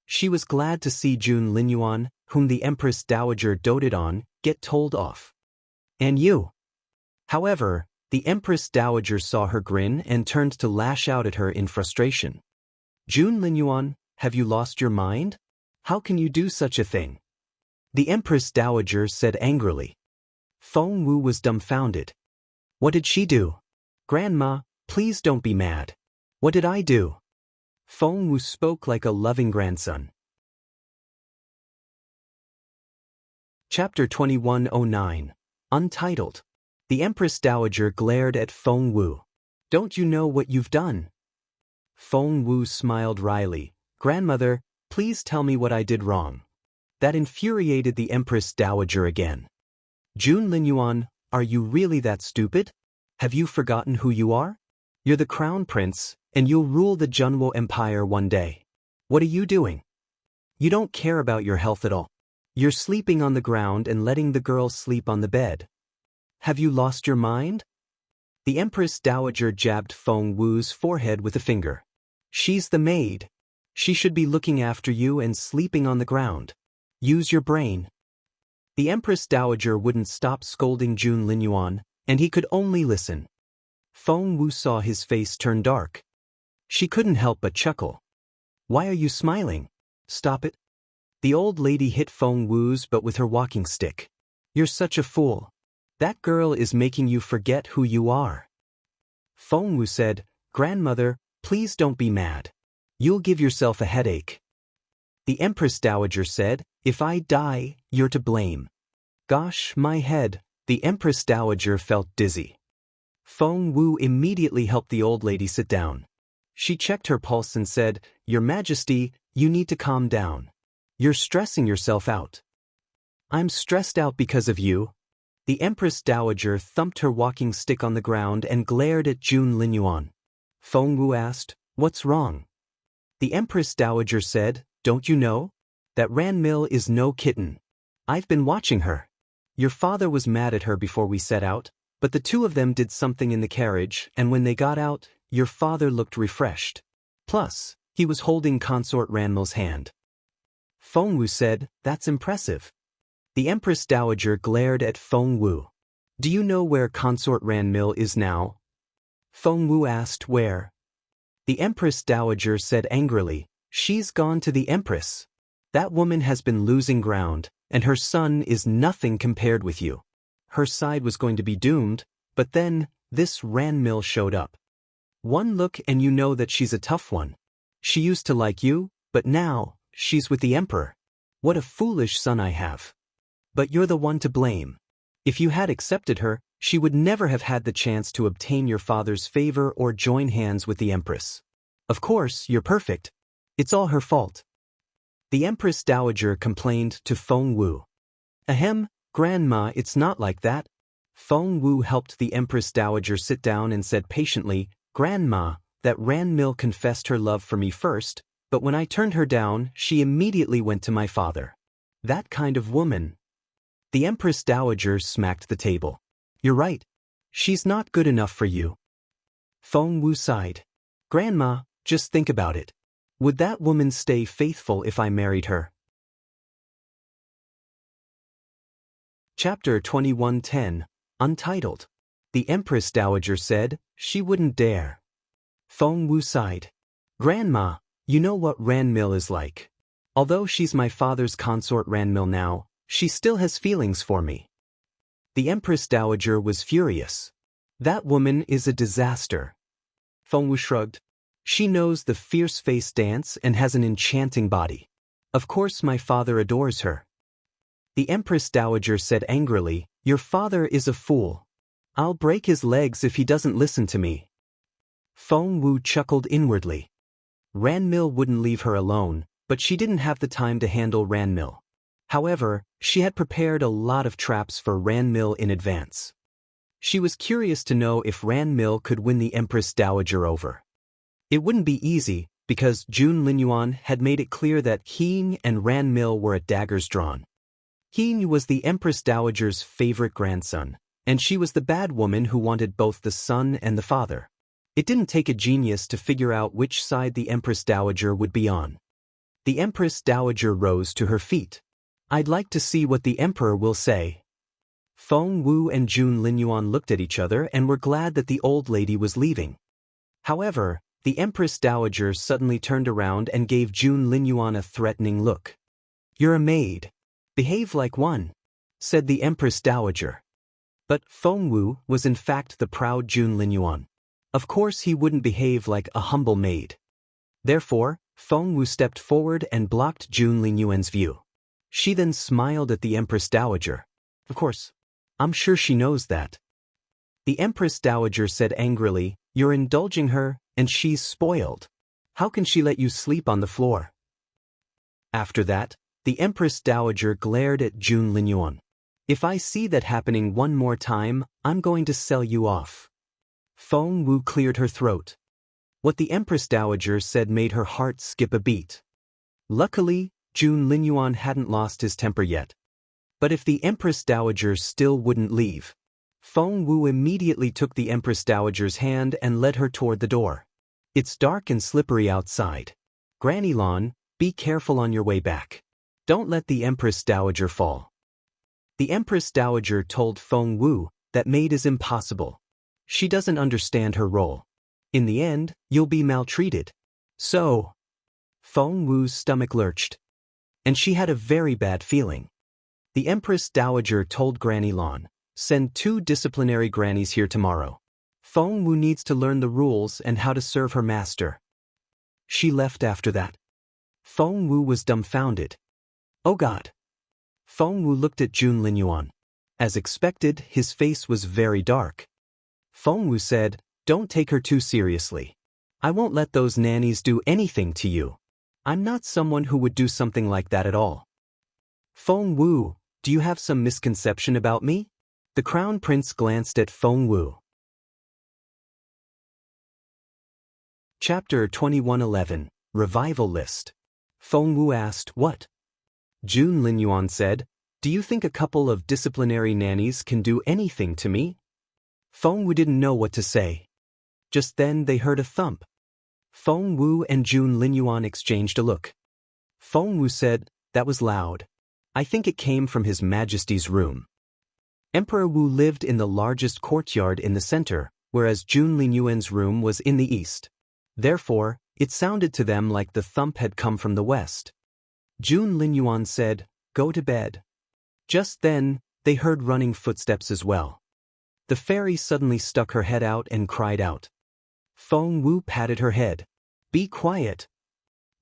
She was glad to see Jun Linyuan, whom the Empress Dowager doted on, get told off. "And you?" However, the Empress Dowager saw her grin and turned to lash out at her in frustration. "Jun Linyuan, have you lost your mind? How can you do such a thing?" The Empress Dowager said angrily. Feng Wu was dumbfounded. "What did she do?" "Grandma, please don't be mad. What did I do?" Feng Wu spoke like a loving grandson. Chapter 2109. Untitled. The Empress Dowager glared at Feng Wu. "Don't you know what you've done?" Feng Wu smiled wryly. "Grandmother, please tell me what I did wrong." That infuriated the Empress Dowager again. "Jun Linyuan, are you really that stupid? Have you forgotten who you are? You're the Crown Prince, and you'll rule the Junwo Empire one day. What are you doing? You don't care about your health at all. You're sleeping on the ground and letting the girls sleep on the bed. Have you lost your mind?" The Empress Dowager jabbed Feng Wu's forehead with a finger. "She's the maid. She should be looking after you and sleeping on the ground. Use your brain." The Empress Dowager wouldn't stop scolding Jun Linyuan, and he could only listen. Feng Wu saw his face turn dark. She couldn't help but chuckle. "Why are you smiling? Stop it." The old lady hit Feng Wu's butt with her walking stick. "You're such a fool. That girl is making you forget who you are." Feng Wu said, "Grandmother, please don't be mad. You'll give yourself a headache." The Empress Dowager said, "If I die, you're to blame." Gosh, my head. The Empress Dowager felt dizzy. Feng Wu immediately helped the old lady sit down. She checked her pulse and said, "Your Majesty, you need to calm down. You're stressing yourself out." "I'm stressed out because of you." The Empress Dowager thumped her walking stick on the ground and glared at Jun Linyuan. Feng Wu asked, "What's wrong?" The Empress Dowager said, "Don't you know? That Ran Mill is no kitten. I've been watching her. Your father was mad at her before we set out, but the two of them did something in the carriage, and when they got out, your father looked refreshed. Plus, he was holding Consort Ranmill's hand." Feng Wu said, "That's impressive." The Empress Dowager glared at Feng Wu. "Do you know where Consort Ranmill is now?" Feng Wu asked where. The Empress Dowager said angrily, "She's gone to the Empress. That woman has been losing ground, and her son is nothing compared with you. Her side was going to be doomed, but then, this Ranmill showed up. One look and you know that she's a tough one. She used to like you, but now, she's with the Emperor. What a foolish son I have. But you're the one to blame. If you had accepted her, she would never have had the chance to obtain your father's favor or join hands with the Empress. Of course, you're perfect. It's all her fault." The Empress Dowager complained to Feng Wu. "Ahem, Grandma, it's not like that." Feng Wu helped the Empress Dowager sit down and said patiently, "Grandma, that Ran Mill confessed her love for me first, but when I turned her down, she immediately went to my father. That kind of woman." The Empress Dowager smacked the table. "You're right. She's not good enough for you." Feng Wu sighed. "Grandma, just think about it. Would that woman stay faithful if I married her?" Chapter 2110. Untitled. The Empress Dowager said, "She wouldn't dare." Feng Wu sighed. "Grandma, you know what Ran Mill is like. Although she's my father's consort Ran Mill now, she still has feelings for me." The Empress Dowager was furious. That woman is a disaster. Feng Wu shrugged. She knows the fierce face dance and has an enchanting body. Of course my father adores her. The Empress Dowager said angrily, Your father is a fool. I'll break his legs if he doesn't listen to me. Feng Wu chuckled inwardly. Ranmil wouldn't leave her alone, but she didn't have the time to handle Ranmil. However, she had prepared a lot of traps for Ranmil in advance. She was curious to know if Ranmil could win the Empress Dowager over. It wouldn't be easy, because Jun Linyuan had made it clear that Hing and Ranmil were at daggers drawn. Hing was the Empress Dowager's favorite grandson, and she was the bad woman who wanted both the son and the father. It didn't take a genius to figure out which side the Empress Dowager would be on. The Empress Dowager rose to her feet. I'd like to see what the Emperor will say. Feng Wu and Jun Linyuan looked at each other and were glad that the old lady was leaving. However, the Empress Dowager suddenly turned around and gave Jun Linyuan a threatening look. You're a maid. Behave like one, said the Empress Dowager. But Feng Wu was in fact the proud Jun Linyuan. Of course he wouldn't behave like a humble maid. Therefore, Feng Wu stepped forward and blocked Jun Linyuan's view. She then smiled at the Empress Dowager. Of course, I'm sure she knows that. The Empress Dowager said angrily, You're indulging her, and she's spoiled. How can she let you sleep on the floor? After that, the Empress Dowager glared at Jun Linyuan. If I see that happening one more time, I'm going to sell you off. Feng Wu cleared her throat. What the Empress Dowager said made her heart skip a beat. Luckily, Jun Linyuan hadn't lost his temper yet. But if the Empress Dowager still wouldn't leave, Feng Wu immediately took the Empress Dowager's hand and led her toward the door. It's dark and slippery outside. Granny Lan, be careful on your way back. Don't let the Empress Dowager fall. The Empress Dowager told Feng Wu that maid is impossible. She doesn't understand her role. In the end, you'll be maltreated. So, Feng Wu's stomach lurched. And she had a very bad feeling. The Empress Dowager told Granny Lan, send 2 disciplinary grannies here tomorrow. Feng Wu needs to learn the rules and how to serve her master. She left after that. Feng Wu was dumbfounded. Oh God. Feng Wu looked at Jun Linyuan. As expected, his face was very dark. Feng Wu said, Don't take her too seriously. I won't let those nannies do anything to you. I'm not someone who would do something like that at all. Feng Wu, do you have some misconception about me? The Crown Prince glanced at Feng Wu. Chapter 2111, Revival List. Feng Wu asked, What? Jun Linyuan said, Do you think a couple of disciplinary nannies can do anything to me? Feng Wu didn't know what to say. Just then they heard a thump. Feng Wu and Jun Linyuan exchanged a look. Feng Wu said, That was loud. I think it came from His Majesty's room. Emperor Wu lived in the largest courtyard in the center, whereas Jun Linyuan's room was in the east. Therefore, it sounded to them like the thump had come from the west. Jun Linyuan said, Go to bed. Just then, they heard running footsteps as well. The fairy suddenly stuck her head out and cried out. Feng Wu patted her head. Be quiet.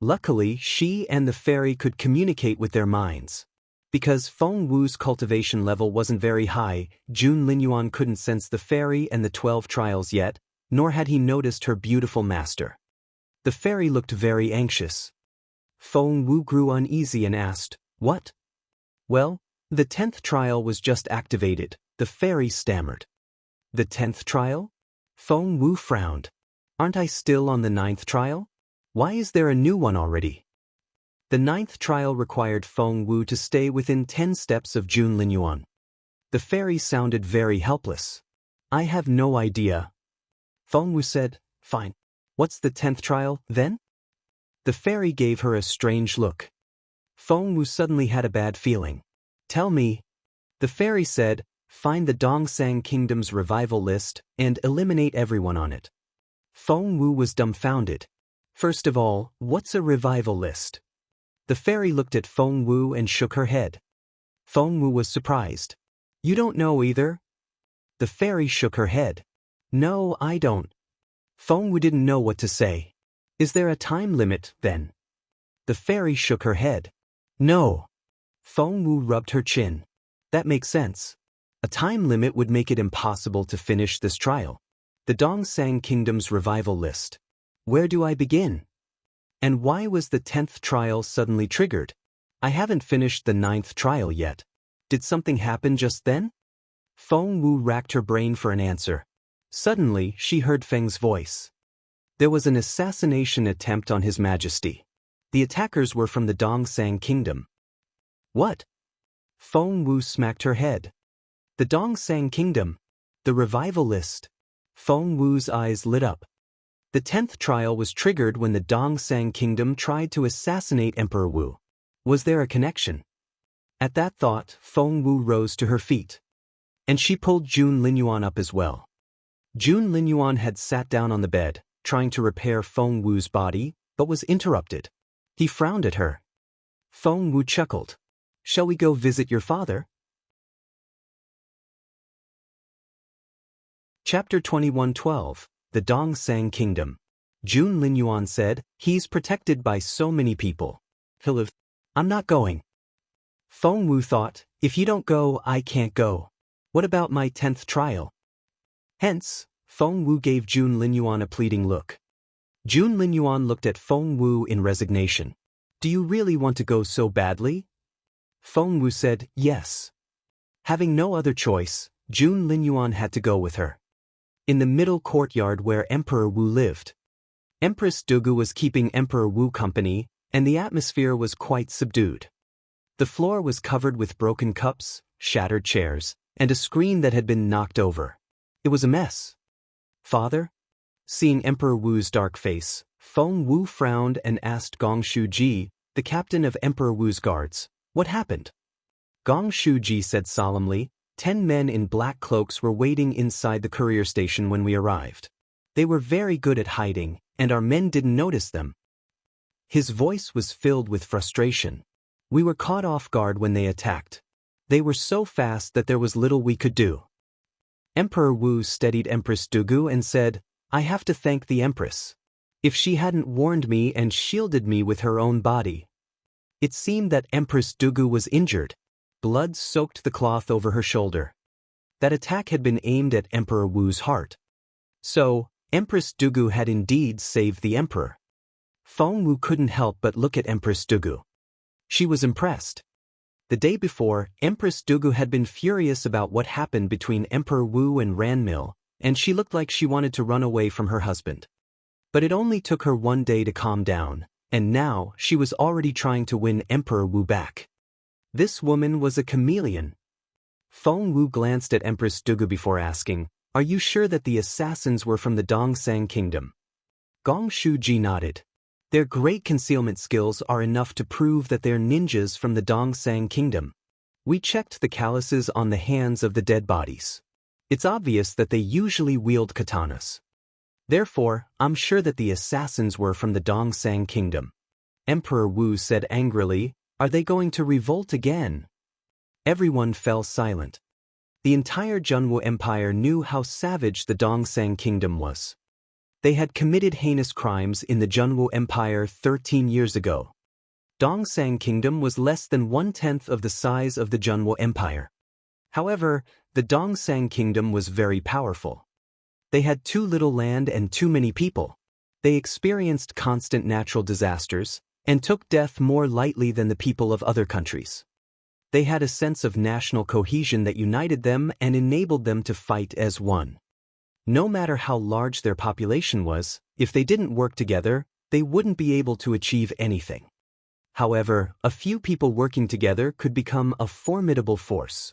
Luckily, she and the fairy could communicate with their minds. Because Feng Wu's cultivation level wasn't very high, Jun Linyuan couldn't sense the fairy and the 12 trials yet, nor had he noticed her beautiful master. The fairy looked very anxious. Feng Wu grew uneasy and asked, What? Well, the 10th trial was just activated, the fairy stammered. The 10th trial? Feng Wu frowned. Aren't I still on the 9th trial? Why is there a new one already? The 9th trial required Feng Wu to stay within 10 steps of Jun Linyuan. The fairy sounded very helpless. I have no idea. Feng Wu said, Fine. What's the 10th trial, then? The fairy gave her a strange look. Feng Wu suddenly had a bad feeling. Tell me. The fairy said, Find the Dongsang Kingdom's revival list and eliminate everyone on it. Feng Wu was dumbfounded. First of all, what's a revival list? The fairy looked at Feng Wu and shook her head. Feng Wu was surprised. You don't know either? The fairy shook her head. No, I don't. Feng Wu didn't know what to say. Is there a time limit, then? The fairy shook her head. No. Feng Wu rubbed her chin. That makes sense. A time limit would make it impossible to finish this trial. The Dongsang Kingdom's revival list. Where do I begin? And why was the 10th trial suddenly triggered? I haven't finished the 9th trial yet. Did something happen just then? Feng Wu racked her brain for an answer. Suddenly, she heard Feng's voice. There was an assassination attempt on His Majesty. The attackers were from the Dongsang Kingdom. What? Feng Wu smacked her head. The Dongsang Kingdom. The revival list. Feng Wu's eyes lit up. The 10th trial was triggered when the Dongsang Kingdom tried to assassinate Emperor Wu. Was there a connection? At that thought, Feng Wu rose to her feet. And she pulled Jun Linyuan up as well. Jun Linyuan had sat down on the bed, trying to repair Feng Wu's body, but was interrupted. He frowned at her. Feng Wu chuckled. Shall we go visit your father? Chapter 21:12, The Dongsang Kingdom. Jun Linyuan said, he's protected by so many people. I'm not going. Feng Wu thought, if you don't go, I can't go. What about my 10th trial? Hence, Feng Wu gave Jun Linyuan a pleading look. Jun Linyuan looked at Feng Wu in resignation. Do you really want to go so badly? Feng Wu said, yes. Having no other choice, Jun Linyuan had to go with her. In the middle courtyard where Emperor Wu lived, Empress Dugu was keeping Emperor Wu company, and the atmosphere was quite subdued. The floor was covered with broken cups, shattered chairs, and a screen that had been knocked over. It was a mess. Father? Seeing Emperor Wu's dark face, Feng Wu frowned and asked Gong Shuji, the captain of Emperor Wu's guards, what happened? Gong Shuji said solemnly, 10 men in black cloaks were waiting inside the courier station when we arrived. They were very good at hiding, and our men didn't notice them. His voice was filled with frustration. We were caught off guard when they attacked. They were so fast that there was little we could do. Emperor Wu steadied Empress Dugu and said, I have to thank the Empress. If she hadn't warned me and shielded me with her own body. It seemed that Empress Dugu was injured. Blood soaked the cloth over her shoulder. That attack had been aimed at Emperor Wu's heart. So, Empress Dugu had indeed saved the emperor. Feng Wu couldn't help but look at Empress Dugu. She was impressed. The day before, Empress Dugu had been furious about what happened between Emperor Wu and Ranmil, and she looked like she wanted to run away from her husband. But it only took her one day to calm down, and now she was already trying to win Emperor Wu back. This woman was a chameleon. Feng Wu glanced at Empress Dugu before asking, are you sure that the assassins were from the Dongsang Kingdom? Gong Shuji nodded. Their great concealment skills are enough to prove that they're ninjas from the Dongsang Kingdom. We checked the calluses on the hands of the dead bodies. It's obvious that they usually wield katanas. Therefore, I'm sure that the assassins were from the Dongsang Kingdom. Emperor Wu said angrily, are they going to revolt again? Everyone fell silent. The entire Junwu Empire knew how savage the Dongsang Kingdom was. They had committed heinous crimes in the Junwu Empire 13 years ago. Dongsang Kingdom was less than 1/10 of the size of the Junwu Empire. However, the Dongsang Kingdom was very powerful. They had too little land and too many people. They experienced constant natural disasters, and took death more lightly than the people of other countries. They had a sense of national cohesion that united them and enabled them to fight as one. No matter how large their population was, if they didn't work together, they wouldn't be able to achieve anything. However, a few people working together could become a formidable force.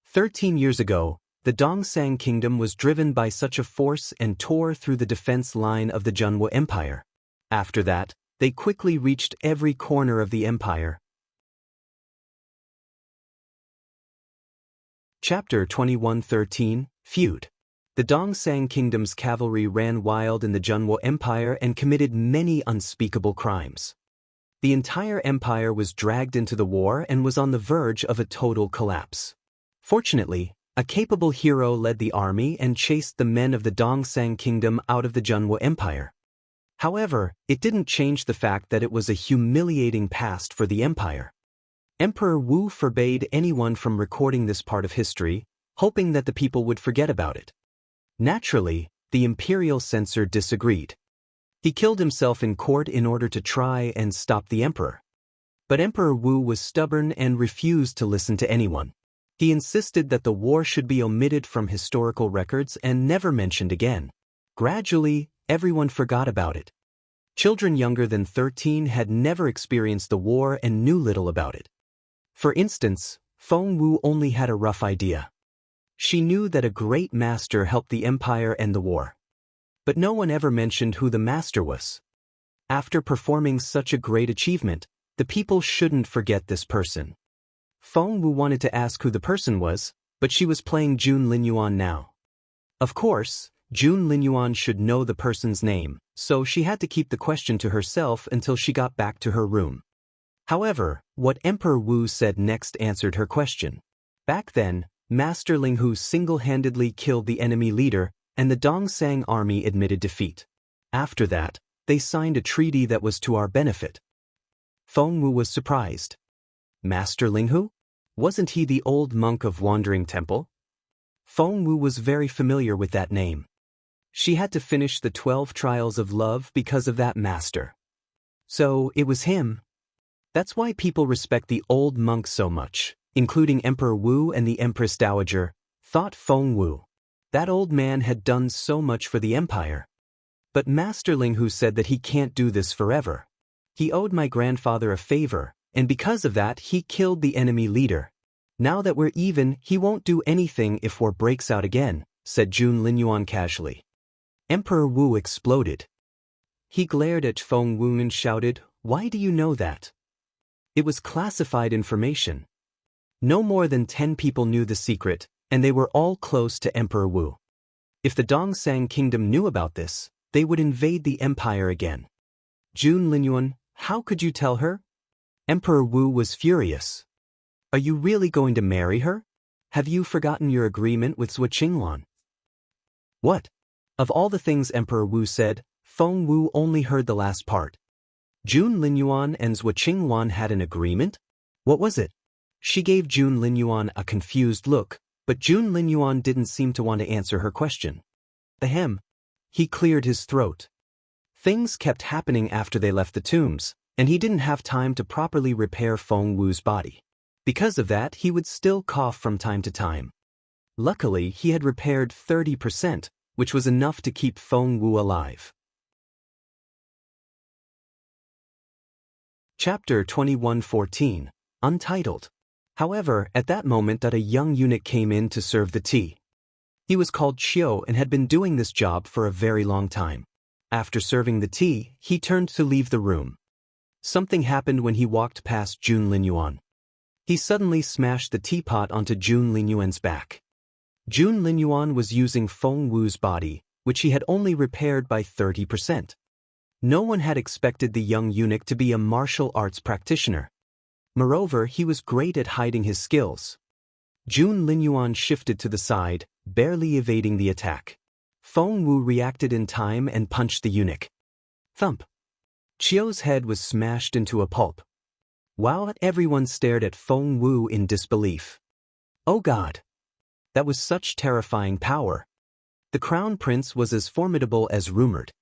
13 years ago, the Dongsang Kingdom was driven by such a force and tore through the defense line of the Junwu Empire. After that, they quickly reached every corner of the empire. Chapter 21:13, Feud. The Dongsang Kingdom's cavalry ran wild in the Junwu Empire and committed many unspeakable crimes. The entire empire was dragged into the war and was on the verge of a total collapse. Fortunately, A capable hero led the army and chased the men of the Dongsang kingdom out of the Junwa Empire. However, it didn't change the fact that it was a humiliating past for the empire. Emperor Wu forbade anyone from recording this part of history, hoping that the people would forget about it. Naturally, the imperial censor disagreed. He killed himself in court in order to try and stop the emperor. But Emperor Wu was stubborn and refused to listen to anyone. He insisted that the war should be omitted from historical records and never mentioned again. Gradually, everyone forgot about it. Children younger than 13 had never experienced the war and knew little about it. For instance, Feng Wu only had a rough idea. She knew that a great master helped the empire end the war. But no one ever mentioned who the master was. After performing such a great achievement, the people shouldn't forget this person. Feng Wu wanted to ask who the person was, but she was playing Jun Linyuan now. Of course, Jun Linyuan should know the person's name, so she had to keep the question to herself until she got back to her room. However, what Emperor Wu said next answered her question. Back then, Master Ling Hu single-handedly killed the enemy leader, and the Dongsang army admitted defeat. After that, they signed a treaty that was to our benefit. Feng Wu was surprised. Master Ling Hu? Wasn't he the old monk of Wandering Temple? Feng Wu was very familiar with that name. She had to finish the 12 trials of love because of that master. So, it was him. That's why people respect the old monk so much, including Emperor Wu and the Empress Dowager, thought Feng Wu. That old man had done so much for the empire. But Master Ling Hu said that he can't do this forever. He owed my grandfather a favor, and because of that he killed the enemy leader. Now that we're even, he won't do anything if war breaks out again, said Jun Linyuan casually. Emperor Wu exploded. He glared at Feng Wu and shouted, "Why do you know that?" It was classified information. No more than 10 people knew the secret, and they were all close to Emperor Wu. If the Dongsang kingdom knew about this, they would invade the empire again. Jun Linyuan, how could you tell her? Emperor Wu was furious. Are you really going to marry her? Have you forgotten your agreement with Zhuo Qinglan? What? Of all the things Emperor Wu said, Feng Wu only heard the last part. Jun Linyuan and Zhuo Qinglan had an agreement? What was it? She gave Jun Linyuan a confused look, but Jun Linyuan didn't seem to want to answer her question. Ahem. He cleared his throat. Things kept happening after they left the tombs, and he didn't have time to properly repair Feng Wu's body. Because of that, he would still cough from time to time. Luckily, he had repaired 30%, which was enough to keep Feng Wu alive. Chapter 21:14, Untitled. However, at that moment a young eunuch came in to serve the tea. He was called Chiu and had been doing this job for a very long time. After serving the tea, he turned to leave the room. Something happened when he walked past Jun Linyuan. He suddenly smashed the teapot onto Jun Linyuan's back. Jun Linyuan was using Feng Wu's body, which he had only repaired by 30%. No one had expected the young eunuch to be a martial arts practitioner. Moreover, he was great at hiding his skills. Jun Linyuan shifted to the side, barely evading the attack. Feng Wu reacted in time and punched the eunuch. Thump. Chiu's head was smashed into a pulp. Wow, everyone stared at Feng Wu in disbelief. Oh God! That was such terrifying power. The crown prince was as formidable as rumored.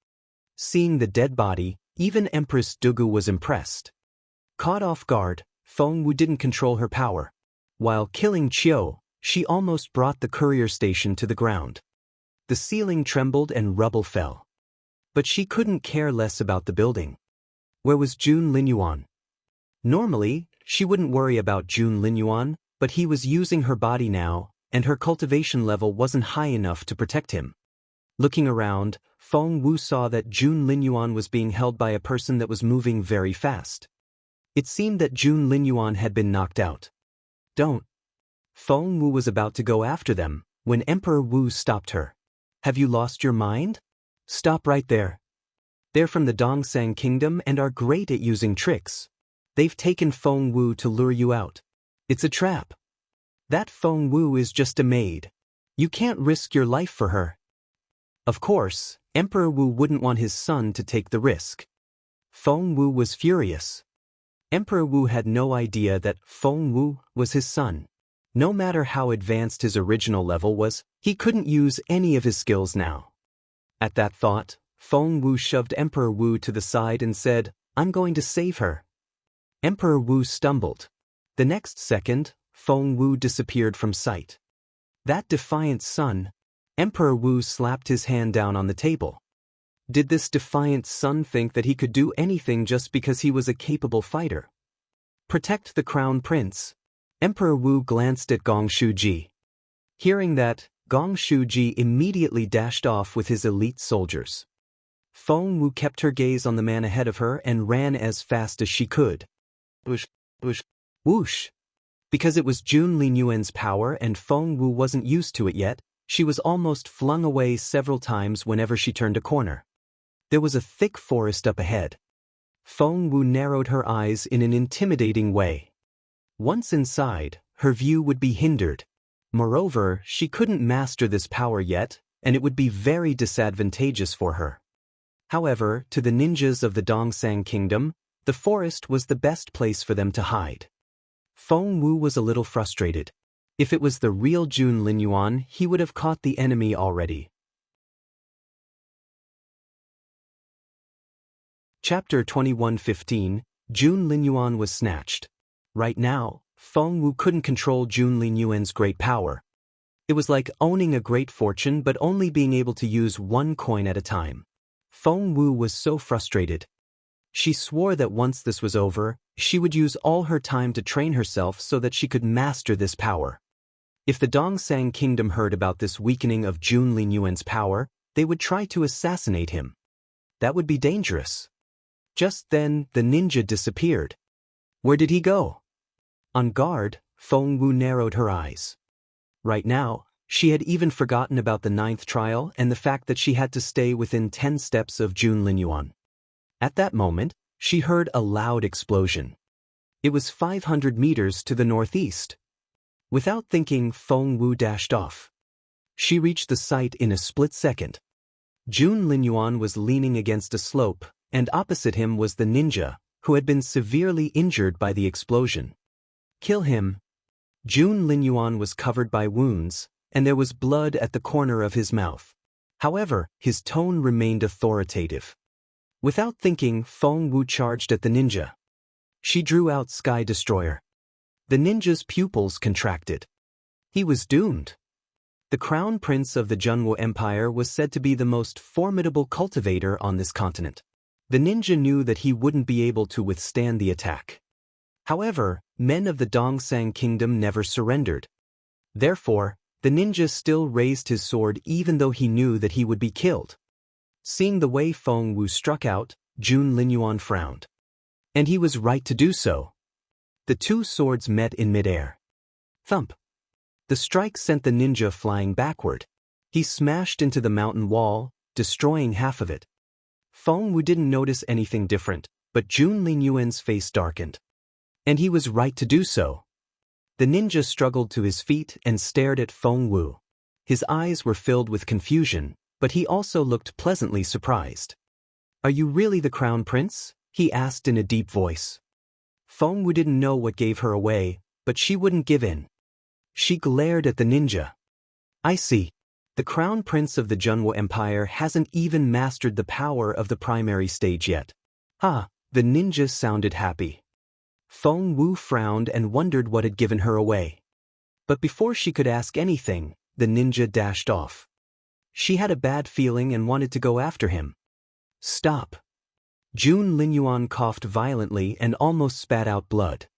Seeing the dead body, even Empress Dugu was impressed. Caught off guard, Feng Wu didn't control her power. While killing Chiu, she almost brought the courier station to the ground. The ceiling trembled and rubble fell. But she couldn't care less about the building. Where was Jun Linyuan? Normally, she wouldn't worry about Jun Linyuan, but he was using her body now, and her cultivation level wasn't high enough to protect him. Looking around, Feng Wu saw that Jun Linyuan was being held by a person that was moving very fast. It seemed that Jun Linyuan had been knocked out. Don't. Feng Wu was about to go after them, when Emperor Wu stopped her. Have you lost your mind? Stop right there. They're from the Dongsang kingdom and are great at using tricks. They've taken Feng Wu to lure you out. It's a trap. That Feng Wu is just a maid. You can't risk your life for her. Of course, Emperor Wu wouldn't want his son to take the risk. Feng Wu was furious. Emperor Wu had no idea that Feng Wu was his son. No matter how advanced his original level was, he couldn't use any of his skills now. At that thought, Feng Wu shoved Emperor Wu to the side and said, "I'm going to save her." Emperor Wu stumbled. The next second, Feng Wu disappeared from sight. That defiant son. Emperor Wu slapped his hand down on the table. Did this defiant son think that he could do anything just because he was a capable fighter? Protect the crown prince. Emperor Wu glanced at Gong Shuji. Hearing that, Gong Shuji immediately dashed off with his elite soldiers. Feng Wu kept her gaze on the man ahead of her and ran as fast as she could. Whoosh, whoosh, whoosh. Because it was Jun Linyuan's power and Feng Wu wasn't used to it yet, she was almost flung away several times whenever she turned a corner. There was a thick forest up ahead. Feng Wu narrowed her eyes in an intimidating way. Once inside, her view would be hindered. Moreover, she couldn't master this power yet, and it would be very disadvantageous for her. However, to the ninjas of the Dongsang Kingdom, the forest was the best place for them to hide. Feng Wu was a little frustrated. If it was the real Jun Linyuan, he would have caught the enemy already. Chapter 21:15, Jun Linyuan was snatched. Right now, Feng Wu couldn't control Jun Linyuan's great power. It was like owning a great fortune but only being able to use one coin at a time. Feng Wu was so frustrated. She swore that once this was over, she would use all her time to train herself so that she could master this power. If the Dongsang Kingdom heard about this weakening of Jun Linyuan's power, they would try to assassinate him. That would be dangerous. Just then, the ninja disappeared. Where did he go? On guard, Feng Wu narrowed her eyes. Right now, she had even forgotten about the 9th trial and the fact that she had to stay within 10 steps of Jun Linyuan. At that moment, she heard a loud explosion. It was 500 meters to the northeast. Without thinking, Feng Wu dashed off. She reached the site in a split second. Jun Linyuan was leaning against a slope, and opposite him was the ninja, who had been severely injured by the explosion. Kill him. Jun Linyuan was covered by wounds, and there was blood at the corner of his mouth. However, his tone remained authoritative. Without thinking, Feng Wu charged at the ninja. She drew out Sky Destroyer. The ninja's pupils contracted. He was doomed. The crown prince of the Junwo Empire was said to be the most formidable cultivator on this continent. The ninja knew that he wouldn't be able to withstand the attack. However, men of the Dongsang Kingdom never surrendered. Therefore, the ninja still raised his sword even though he knew that he would be killed. Seeing the way Feng Wu struck out, Jun Linyuan frowned. And he was right to do so. The two swords met in midair. Thump. The strike sent the ninja flying backward. He smashed into the mountain wall, destroying half of it. Feng Wu didn't notice anything different, but Jun Linyuan's face darkened. And he was right to do so. The ninja struggled to his feet and stared at Feng Wu. His eyes were filled with confusion, but he also looked pleasantly surprised. "Are you really the crown prince?" he asked in a deep voice. Feng Wu didn't know what gave her away, but she wouldn't give in. She glared at the ninja. "I see. The crown prince of the Junwo Empire hasn't even mastered the power of the primary stage yet." "Ah," the ninja sounded happy. Feng Wu frowned and wondered what had given her away. But before she could ask anything, the ninja dashed off. She had a bad feeling and wanted to go after him. "Stop." Jun Linyuan coughed violently and almost spat out blood.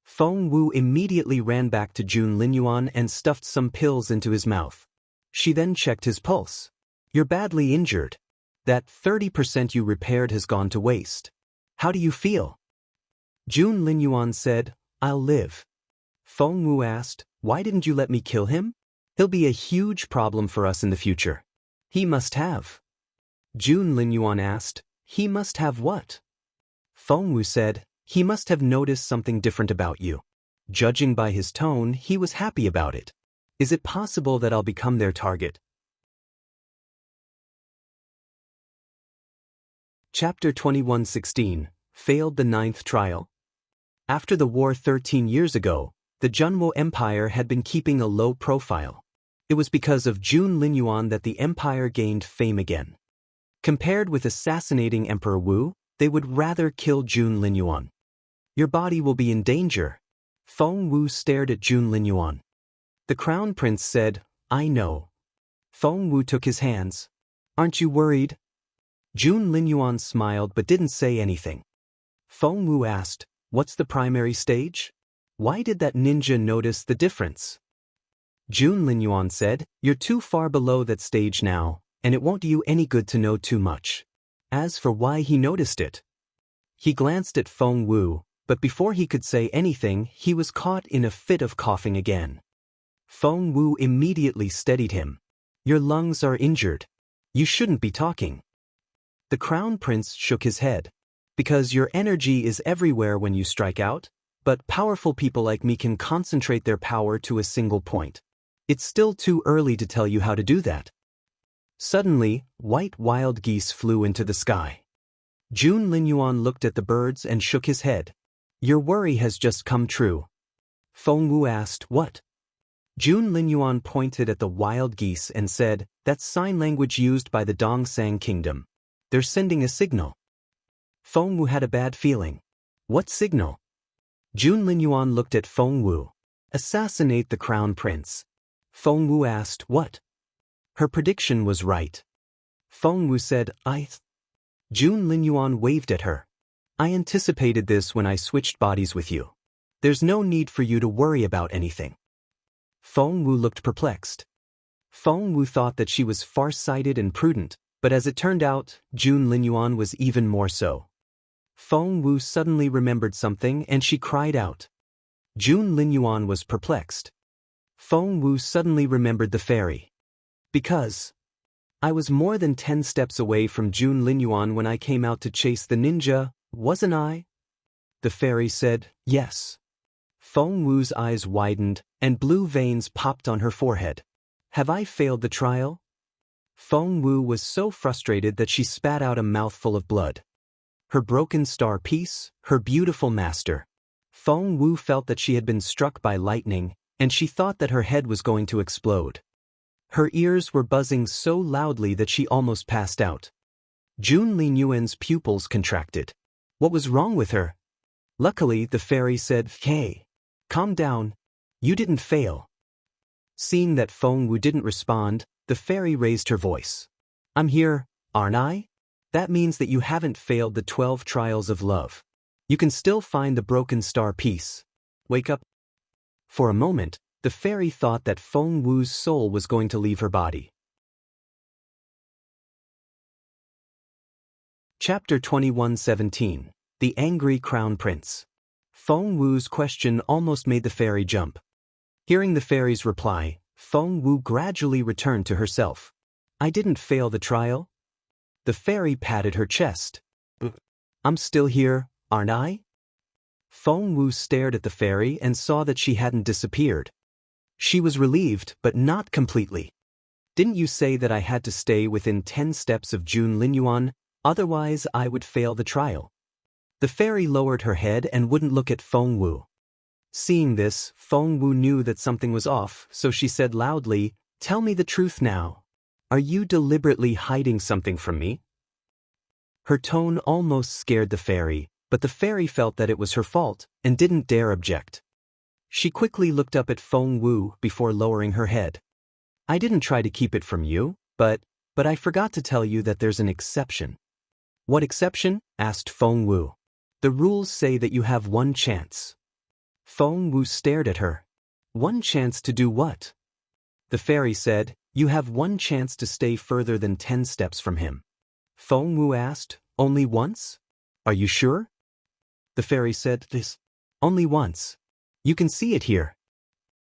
Feng Wu immediately ran back to Jun Linyuan and stuffed some pills into his mouth. She then checked his pulse. "You're badly injured. That 30% you repaired has gone to waste. How do you feel?" Jun Linyuan said, "I'll live." Feng Wu asked, "Why didn't you let me kill him? He'll be a huge problem for us in the future." "He must have." Jun Linyuan asked, "He must have what?" Feng Wu said, "He must have noticed something different about you." Judging by his tone, he was happy about it. Is it possible that I'll become their target? Chapter 21:16 Failed the ninth trial. After the war 13 years ago, the Junwo Empire had been keeping a low profile. It was because of Jun Linyuan that the empire gained fame again. Compared with assassinating Emperor Wu, they would rather kill Jun Linyuan. Your body will be in danger. Feng Wu stared at Jun Linyuan. The crown prince said, I know. Feng Wu took his hands. Aren't you worried? Jun Linyuan smiled but didn't say anything. Feng Wu asked, what's the primary stage? Why did that ninja notice the difference? Jun Linyuan said, you're too far below that stage now, and it won't do you any good to know too much. As for why he noticed it, he glanced at Feng Wu, but before he could say anything, he was caught in a fit of coughing again. Feng Wu immediately steadied him. Your lungs are injured. You shouldn't be talking. The crown prince shook his head. Because your energy is everywhere when you strike out, but powerful people like me can concentrate their power to a single point. It's still too early to tell you how to do that. Suddenly, white wild geese flew into the sky. Jun Linyuan looked at the birds and shook his head. Your worry has just come true. Feng Wu asked, what? Jun Linyuan pointed at the wild geese and said, that's sign language used by the Dongsang kingdom. They're sending a signal. Feng Wu had a bad feeling. What signal? Jun Linyuan looked at Feng Wu. Assassinate the crown prince. Feng Wu asked, what? Her prediction was right. Feng Wu said, Jun Linyuan waved at her. I anticipated this when I switched bodies with you. There's no need for you to worry about anything. Feng Wu looked perplexed. Feng Wu thought that she was far-sighted and prudent, but as it turned out, Jun Linyuan was even more so. Feng Wu suddenly remembered something and she cried out. Jun Linyuan was perplexed. Feng Wu suddenly remembered the fairy. Because I was more than 10 steps away from Jun Linyuan when I came out to chase the ninja, wasn't I? The fairy said, yes. Feng Wu's eyes widened and blue veins popped on her forehead. Have I failed the trial? Feng Wu was so frustrated that she spat out a mouthful of blood. Her broken star piece, her beautiful master. Feng Wu felt that she had been struck by lightning, and she thought that her head was going to explode. Her ears were buzzing so loudly that she almost passed out. Jun Linyuan's pupils contracted. What was wrong with her? Luckily, the fairy said, hey, calm down. You didn't fail. Seeing that Feng Wu didn't respond, the fairy raised her voice. I'm here, aren't I? That means that you haven't failed the 12 trials of love. You can still find the broken star piece. Wake up. For a moment, the fairy thought that Feng Wu's soul was going to leave her body. Chapter 21:17 The Angry Crown Prince. Feng Wu's question almost made the fairy jump. Hearing the fairy's reply, Feng Wu gradually returned to herself. I didn't fail the trial. The fairy patted her chest. I'm still here, aren't I? Feng Wu stared at the fairy and saw that she hadn't disappeared. She was relieved, but not completely. Didn't you say that I had to stay within 10 steps of Jun Linyuan, otherwise I would fail the trial? The fairy lowered her head and wouldn't look at Feng Wu. Seeing this, Feng Wu knew that something was off, so she said loudly, tell me the truth now. Are you deliberately hiding something from me? Her tone almost scared the fairy, but the fairy felt that it was her fault and didn't dare object. She quickly looked up at Feng Wu before lowering her head. I didn't try to keep it from you, but I forgot to tell you that there's an exception. What exception? Asked Feng Wu. The rules say that you have one chance. Feng Wu stared at her. One chance to do what? The fairy said, you have one chance to stay further than 10 steps from him. Feng Wu asked, only once? Are you sure? The fairy said, this. Only once. You can see it here.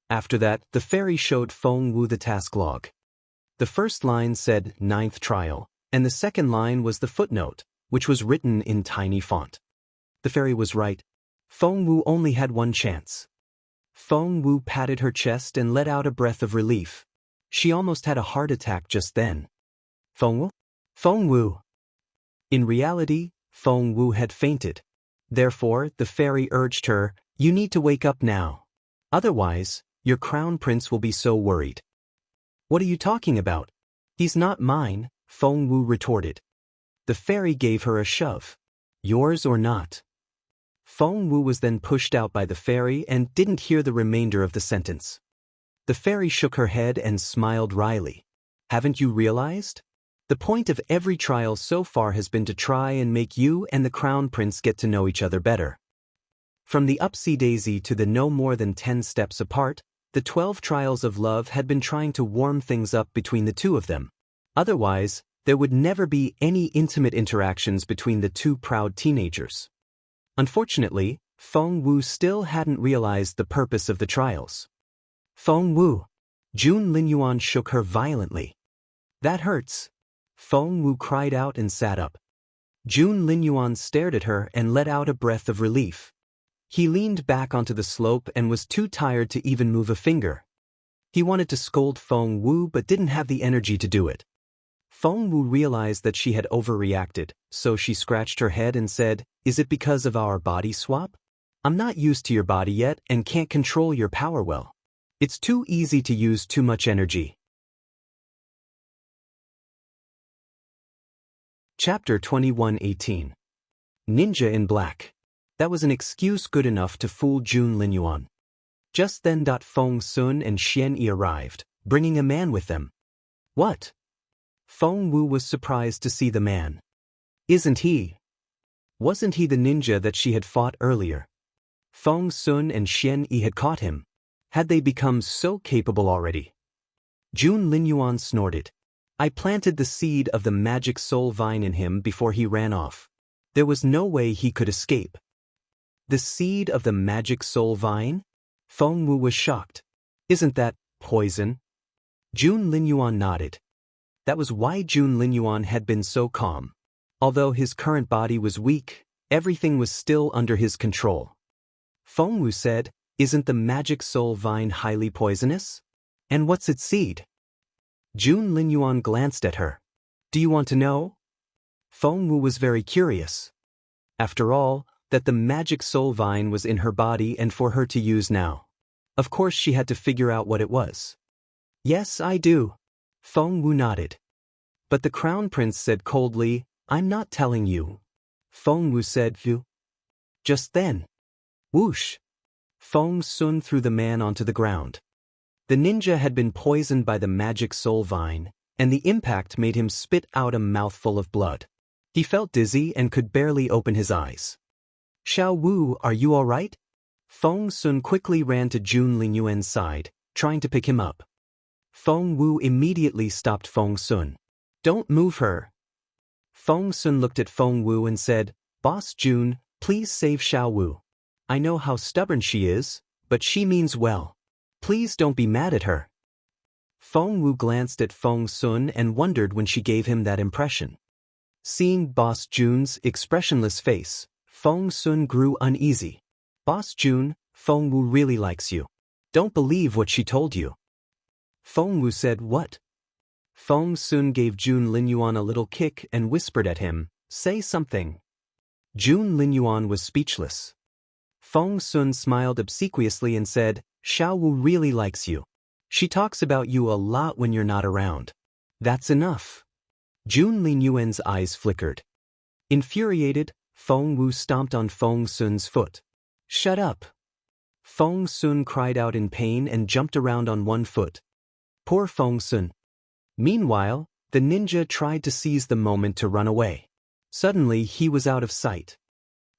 After that, the fairy showed Feng Wu the task log. The first line said 9th trial, and the second line was the footnote, which was written in tiny font. The fairy was right. Feng Wu only had one chance. Feng Wu patted her chest and let out a breath of relief. She almost had a heart attack just then. Feng Wu? Feng Wu. In reality, Feng Wu had fainted. Therefore, the fairy urged her, "You need to wake up now. Otherwise, your crown prince will be so worried." "What are you talking about? He's not mine," Feng Wu retorted. The fairy gave her a shove. "Yours or not?" Feng Wu was then pushed out by the fairy and didn't hear the remainder of the sentence. The fairy shook her head and smiled wryly. "Haven't you realized? The point of every trial so far has been to try and make you and the crown prince get to know each other better. From the Upsy Daisy to the no more than 10 steps apart, the 12 trials of love had been trying to warm things up between the two of them. Otherwise, there would never be any intimate interactions between the two proud teenagers. Unfortunately, Feng Wu still hadn't realized the purpose of the trials. "Feng Wu." Jun Linyuan shook her violently. "That hurts." Feng Wu cried out and sat up. Jun Linyuan stared at her and let out a breath of relief. He leaned back onto the slope and was too tired to even move a finger. He wanted to scold Feng Wu but didn't have the energy to do it. Feng Wu realized that she had overreacted, so she scratched her head and said, "Is it because of our body swap? I'm not used to your body yet and can't control your power well. It's too easy to use too much energy." Chapter 21:18. Ninja in Black. That was an excuse good enough to fool Jun Linyuan. Just then Feng Sun and Xian Yi arrived, bringing a man with them. "What?" Feng Wu was surprised to see the man. "Isn't he? Wasn't he the ninja that she had fought earlier?" Feng Sun and Xian Yi had caught him. Had they become so capable already? Jun Linyuan snorted. "I planted the seed of the magic soul vine in him before he ran off. There was no way he could escape." "The seed of the magic soul vine?" Feng Wu was shocked. "Isn't that poison?" Jun Linyuan nodded. That was why Jun Linyuan had been so calm. Although his current body was weak, everything was still under his control. Feng Wu said, "Isn't the magic soul vine highly poisonous? And what's its seed?" Jun Linyuan glanced at her. "Do you want to know?" Feng Wu was very curious. After all, that the magic soul vine was in her body and for her to use now. Of course she had to figure out what it was. "Yes, I do." Feng Wu nodded. But the crown prince said coldly, "I'm not telling you." Feng Wu said, "Phew." Just then, whoosh! Feng Sun threw the man onto the ground. The ninja had been poisoned by the magic soul vine, and the impact made him spit out a mouthful of blood. He felt dizzy and could barely open his eyes. "Xiao Wu, are you all right?" Feng Sun quickly ran to Jun Linyuan's side, trying to pick him up. Feng Wu immediately stopped Feng Sun. "Don't move her." Feng Sun looked at Feng Wu and said, "Boss Jun, please save Xiao Wu. I know how stubborn she is, but she means well. Please don't be mad at her." Feng Wu glanced at Feng Sun and wondered when she gave him that impression. Seeing Boss Jun's expressionless face, Feng Sun grew uneasy. "Boss Jun, Feng Wu really likes you. Don't believe what she told you." Feng Wu said, "What?" Feng Sun gave Jun Linyuan a little kick and whispered at him, "Say something." Jun Linyuan was speechless. Feng Sun smiled obsequiously and said, "Xiao Wu really likes you. She talks about you a lot when you're not around. That's enough." Jun Linyuan's eyes flickered. Infuriated, Feng Wu stomped on Feng Sun's foot. "Shut up." Feng Sun cried out in pain and jumped around on one foot. Poor Feng Sun. Meanwhile, the ninja tried to seize the moment to run away. Suddenly he was out of sight.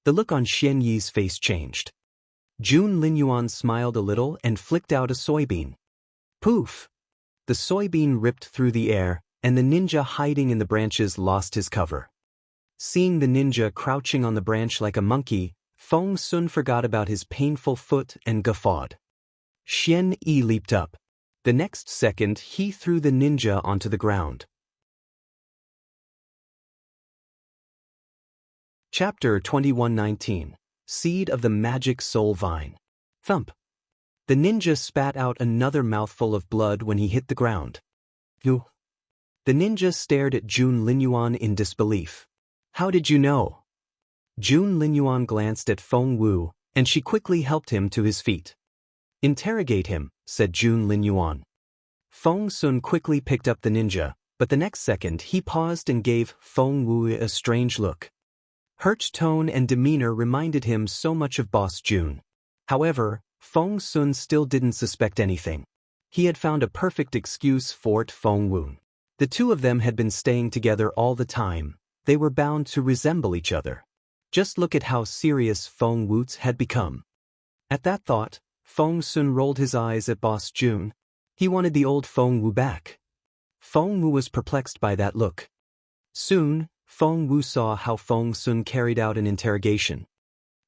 The look on Xian Yi's face changed. Jun Linyuan smiled a little and flicked out a soybean. Poof! The soybean ripped through the air, and the ninja hiding in the branches lost his cover. Seeing the ninja crouching on the branch like a monkey, Feng Sun forgot about his painful foot and guffawed. Xian Yi leaped up. The next second he threw the ninja onto the ground. Chapter 21:19. Seed of the Magic Soul Vine. Thump. The ninja spat out another mouthful of blood when he hit the ground. You. The ninja stared at Jun Linyuan in disbelief. How did you know? Jun Linyuan glanced at Feng Wu, and she quickly helped him to his feet. Interrogate him, said Jun Linyuan. Feng Sun quickly picked up the ninja, but the next second he paused and gave Feng Wu a strange look. Her's tone and demeanor reminded him so much of Boss Jun. However, Feng Sun still didn't suspect anything. He had found a perfect excuse for Feng Wu. The two of them had been staying together all the time. They were bound to resemble each other. Just look at how serious Feng Wu had become. At that thought, Feng Sun rolled his eyes at Boss Jun. He wanted the old Feng Wu back. Feng Wu was perplexed by that look. Soon, Feng Wu saw how Feng Sun carried out an interrogation.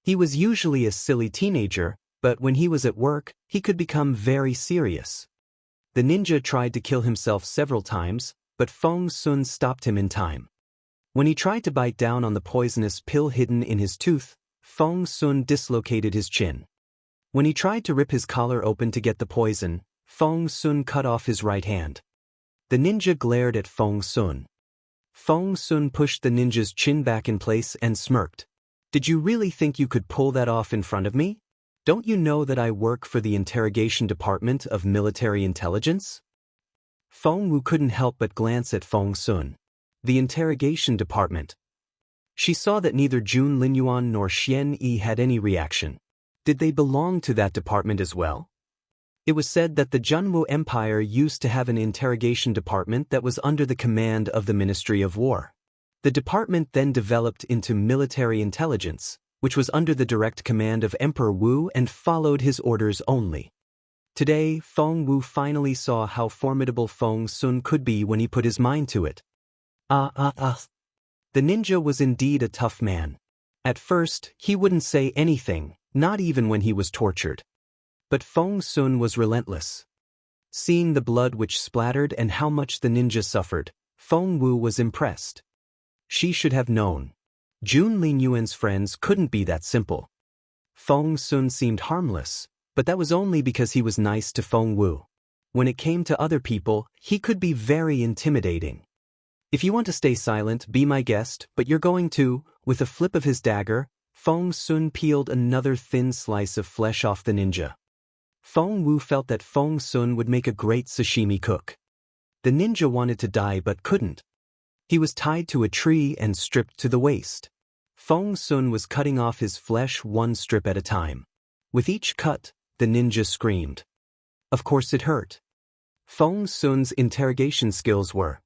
He was usually a silly teenager, but when he was at work, he could become very serious. The ninja tried to kill himself several times, but Feng Sun stopped him in time. When he tried to bite down on the poisonous pill hidden in his tooth, Feng Sun dislocated his chin. When he tried to rip his collar open to get the poison, Feng Sun cut off his right hand. The ninja glared at Feng Sun. Feng Sun pushed the ninja's chin back in place and smirked. Did you really think you could pull that off in front of me? Don't you know that I work for the interrogation department of military intelligence? Feng Wu couldn't help but glance at Feng Sun. The interrogation department. She saw that neither Jun Linyuan nor Xian Yi had any reaction. Did they belong to that department as well? It was said that the Junwu Empire used to have an interrogation department that was under the command of the Ministry of War. The department then developed into military intelligence, which was under the direct command of Emperor Wu and followed his orders only. Today, Feng Wu finally saw how formidable Feng Sun could be when he put his mind to it. The ninja was indeed a tough man. At first, he wouldn't say anything, not even when he was tortured. But Feng Sun was relentless. Seeing the blood which splattered and how much the ninja suffered, Feng Wu was impressed. She should have known. Jun Linyuan's friends couldn't be that simple. Feng Sun seemed harmless, but that was only because he was nice to Feng Wu. When it came to other people, he could be very intimidating. If you want to stay silent, be my guest, but you're going to. With a flip of his dagger, Feng Sun peeled another thin slice of flesh off the ninja. Feng Wu felt that Feng Sun would make a great sashimi cook. The ninja wanted to die but couldn't. He was tied to a tree and stripped to the waist. Feng Sun was cutting off his flesh one strip at a time. With each cut, the ninja screamed. Of course it hurt. Feng Sun's interrogation skills were.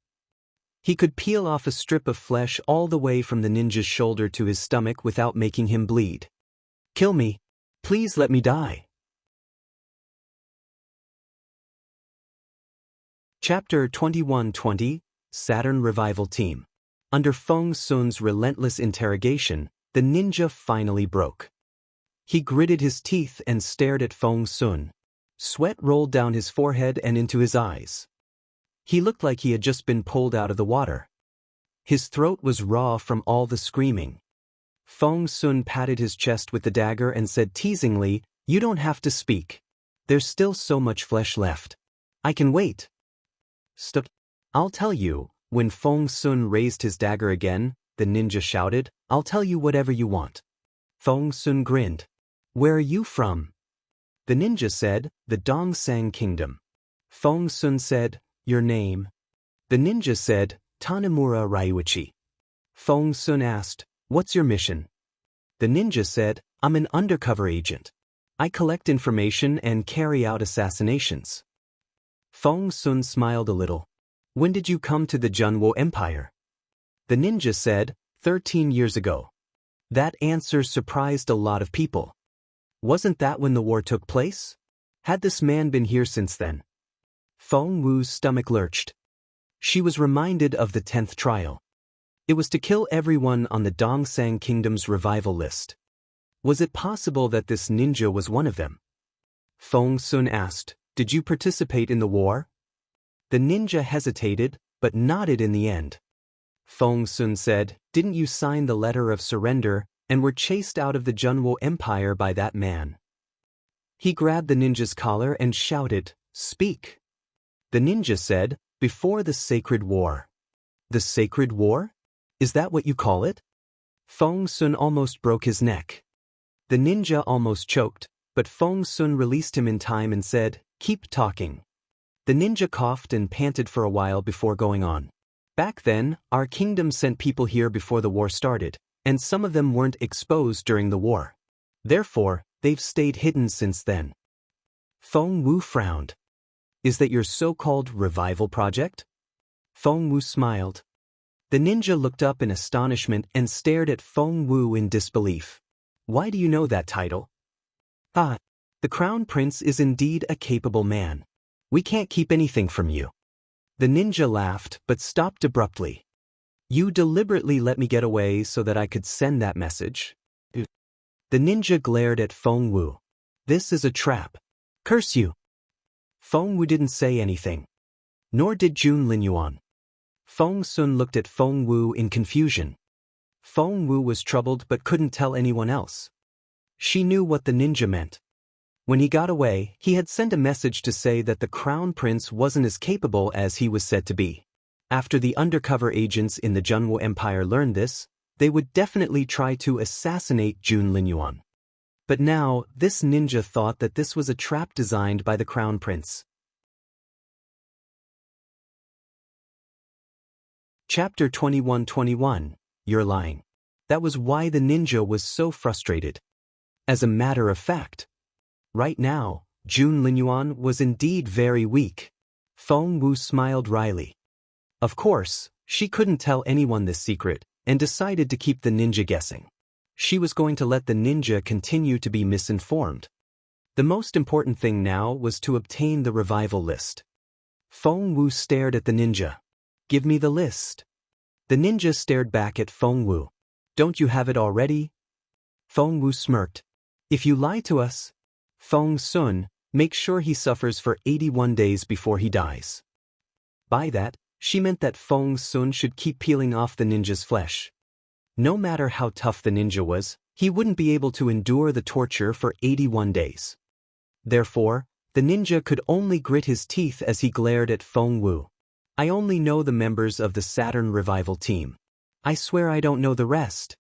He could peel off a strip of flesh all the way from the ninja's shoulder to his stomach without making him bleed. Kill me. Please let me die. Chapter 2120, Saturn Revival Team. Under Feng Sun's relentless interrogation, the ninja finally broke. He gritted his teeth and stared at Feng Sun. Sweat rolled down his forehead and into his eyes. He looked like he had just been pulled out of the water. His throat was raw from all the screaming. Feng Sun patted his chest with the dagger and said teasingly, "You don't have to speak. There's still so much flesh left. I can wait." Stop. I'll tell you. When Feng Sun raised his dagger again, the ninja shouted, "I'll tell you whatever you want." Feng Sun grinned. "Where are you from?" The ninja said, "The Dongsang Kingdom." Feng Sun said, "Your name?" The ninja said, "Tanimura Ryuichi." Feng Sun asked, "What's your mission?" The ninja said, "I'm an undercover agent. I collect information and carry out assassinations." Feng Sun smiled a little. "When did you come to the Junwo Empire?" The ninja said, 13 years ago. That answer surprised a lot of people. Wasn't that when the war took place? Had this man been here since then? Feng Wu's stomach lurched. She was reminded of the 10th trial. It was to kill everyone on the Dongsang Kingdom's revival list. Was it possible that this ninja was one of them? Feng Sun asked, "Did you participate in the war?" The ninja hesitated, but nodded in the end. Feng Sun said, "Didn't you sign the letter of surrender and were chased out of the Junwo Empire by that man?" He grabbed the ninja's collar and shouted, "Speak." The ninja said, "Before the sacred war." The sacred war? Is that what you call it? Feng Sun almost broke his neck. The ninja almost choked, but Feng Sun released him in time and said, "Keep talking." The ninja coughed and panted for a while before going on. "Back then, our kingdom sent people here before the war started, and some of them weren't exposed during the war. Therefore, they've stayed hidden since then." Feng Wu frowned. "Is that your so-called revival project?" Feng Wu smiled. The ninja looked up in astonishment and stared at Feng Wu in disbelief. "Why do you know that title?" "Ah, the Crown Prince is indeed a capable man. We can't keep anything from you." The ninja laughed but stopped abruptly. "You deliberately let me get away so that I could send that message?" The ninja glared at Feng Wu. "This is a trap. Curse you." Feng Wu didn't say anything. Nor did Jun Linyuan. Feng Sun looked at Feng Wu in confusion. Feng Wu was troubled but couldn't tell anyone else. She knew what the ninja meant. When he got away, he had sent a message to say that the Crown Prince wasn't as capable as he was said to be. After the undercover agents in the Junwo Empire learned this, they would definitely try to assassinate Jun Linyuan. But now, this ninja thought that this was a trap designed by the Crown Prince. Chapter 21:21. You're lying. That was why the ninja was so frustrated. As a matter of fact, right now, Jun Linyuan was indeed very weak. Feng Wu smiled wryly. Of course, she couldn't tell anyone this secret, and decided to keep the ninja guessing. She was going to let the ninja continue to be misinformed. The most important thing now was to obtain the revival list. Feng Wu stared at the ninja. "Give me the list." The ninja stared back at Feng Wu. "Don't you have it already?" Feng Wu smirked. "If you lie to us, Feng Sun, make sure he suffers for 81 days before he dies." By that, she meant that Feng Sun should keep peeling off the ninja's flesh. No matter how tough the ninja was, he wouldn't be able to endure the torture for 81 days. Therefore, the ninja could only grit his teeth as he glared at Feng Wu. "I only know the members of the Saturn Revival Team. I swear I don't know the rest."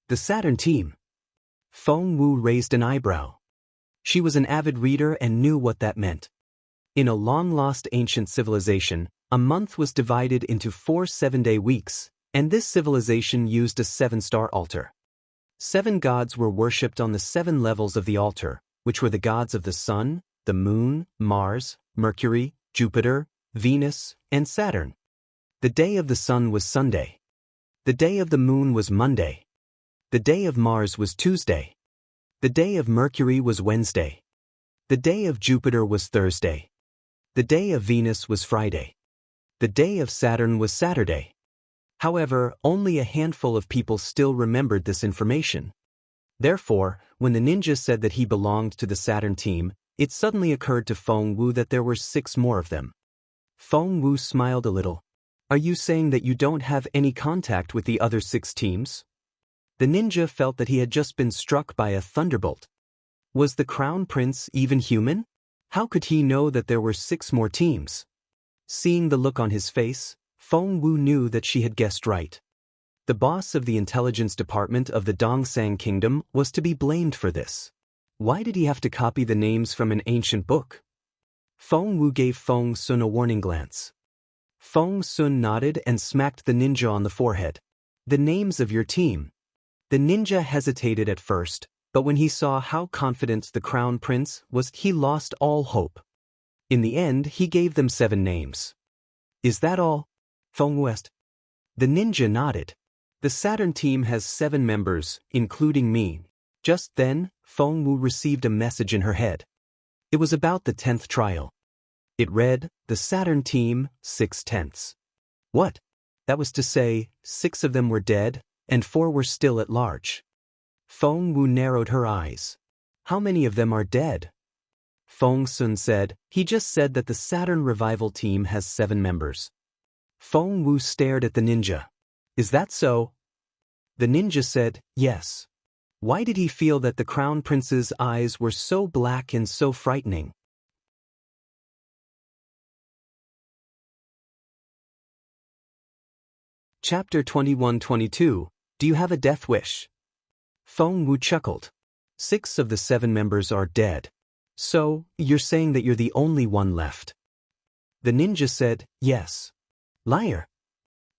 "The Saturn Team?" Feng Wu raised an eyebrow. She was an avid reader and knew what that meant. In a long-lost ancient civilization, a month was divided into 4 7-day weeks, and this civilization used a 7-star altar. 7 gods were worshipped on the 7 levels of the altar, which were the gods of the Sun, the Moon, Mars, Mercury, Jupiter, Venus, and Saturn. The day of the Sun was Sunday. The day of the Moon was Monday. The day of Mars was Tuesday. The day of Mercury was Wednesday. The day of Jupiter was Thursday. The day of Venus was Friday. The day of Saturn was Saturday. However, only a handful of people still remembered this information. Therefore, when the ninja said that he belonged to the Saturn team, it suddenly occurred to Feng Wu that there were 6 more of them. Feng Wu smiled a little. "Are you saying that you don't have any contact with the other 6 teams?" The ninja felt that he had just been struck by a thunderbolt. Was the Crown Prince even human? How could he know that there were 6 more teams? Seeing the look on his face, Feng Wu knew that she had guessed right. The boss of the intelligence department of the Dongsang Kingdom was to be blamed for this. Why did he have to copy the names from an ancient book? Feng Wu gave Feng Sun a warning glance. Feng Sun nodded and smacked the ninja on the forehead. "The names of your team." The ninja hesitated at first, but when he saw how confident the Crown Prince was, he lost all hope. In the end, he gave them 7 names. "Is that all?" Feng Wu asked. The ninja nodded. "The Saturn team has 7 members, including me." Just then, Feng Wu received a message in her head. It was about the 10th trial. It read, "The Saturn team, 6/10." What? That was to say, 6 of them were dead, and 4 were still at large. Feng Wu narrowed her eyes. "How many of them are dead?" Feng Sun said, "He just said that the Saturn Revival Team has 7 members." Feng Wu stared at the ninja. "Is that so?" The ninja said, "Yes." Why did he feel that the Crown Prince's eyes were so black and so frightening? Chapter 21-22. Do you have a death wish? Feng Wu chuckled. 6 of the 7 members are dead. So, you're saying that you're the only one left? The ninja said, yes. Liar.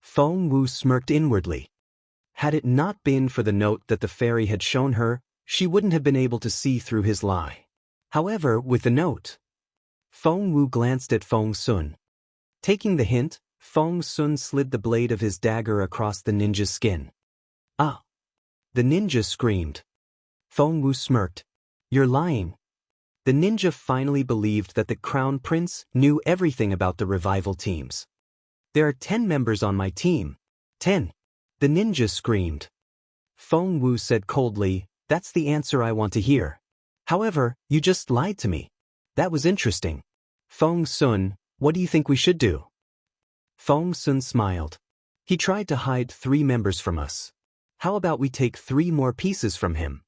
Feng Wu smirked inwardly. Had it not been for the note that the fairy had shown her, she wouldn't have been able to see through his lie. However, with the note, Feng Wu glanced at Feng Sun. Taking the hint, Feng Sun slid the blade of his dagger across the ninja's skin. Ah! The ninja screamed. Feng Wu smirked. You're lying. The ninja finally believed that the Crown Prince knew everything about the revival teams. There are 10 members on my team. 10. The ninja screamed. Feng Wu said coldly, that's the answer I want to hear. However, you just lied to me. That was interesting. Feng Sun, what do you think we should do? Feng Sun smiled. He tried to hide 3 members from us. How about we take 3 more pieces from him?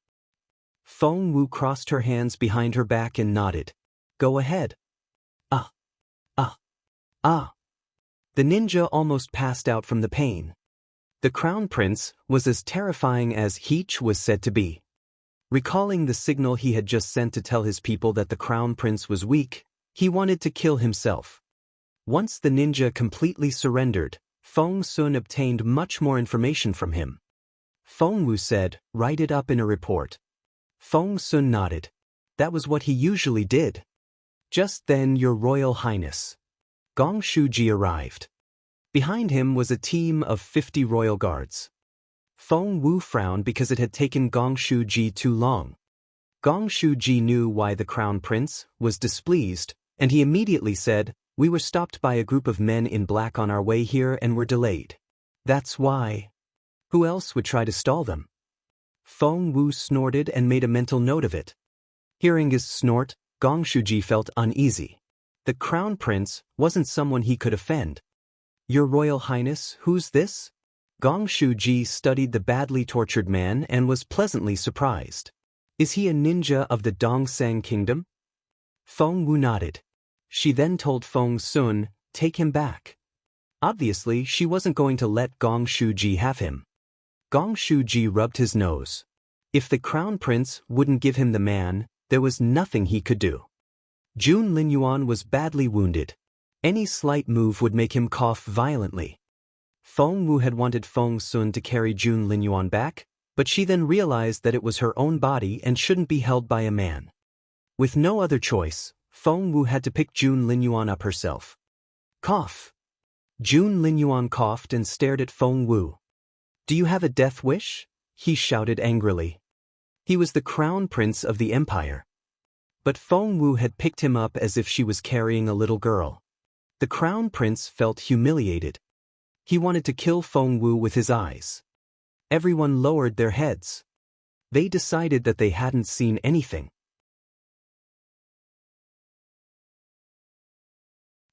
Feng Wu crossed her hands behind her back and nodded. Go ahead. Ah. Ah. Ah. The ninja almost passed out from the pain. The Crown Prince was as terrifying as Heech was said to be. Recalling the signal he had just sent to tell his people that the Crown Prince was weak, he wanted to kill himself. Once the ninja completely surrendered, Feng Sun obtained much more information from him. Feng Wu said, write it up in a report. Feng Sun nodded. That was what he usually did. Just then, Your Royal Highness. Gong Shuji arrived. Behind him was a team of 50 royal guards. Feng Wu frowned because it had taken Gong Shuji too long. Gong Shuji knew why the Crown Prince was displeased, and he immediately said, we were stopped by a group of men in black on our way here and were delayed. That's why. Who else would try to stall them? Feng Wu snorted and made a mental note of it. Hearing his snort, Gong Shuji felt uneasy. The Crown Prince wasn't someone he could offend. Your Royal Highness, who's this? Gong Shuji studied the badly tortured man and was pleasantly surprised. Is he a ninja of the Dongsang Kingdom? Feng Wu nodded. She then told Feng Sun, take him back. Obviously, she wasn't going to let Gong Shuji have him. Gong Shuji rubbed his nose. If the Crown Prince wouldn't give him the man, there was nothing he could do. Jun Linyuan was badly wounded. Any slight move would make him cough violently. Feng Wu had wanted Feng Sun to carry Jun Linyuan back, but she then realized that it was her own body and shouldn't be held by a man. With no other choice, Feng Wu had to pick Jun Linyuan up herself. Cough. Jun Linyuan coughed and stared at Feng Wu. Do you have a death wish? He shouted angrily. He was the Crown Prince of the Empire. But Feng Wu had picked him up as if she was carrying a little girl. The Crown Prince felt humiliated. He wanted to kill Feng Wu with his eyes. Everyone lowered their heads. They decided that they hadn't seen anything.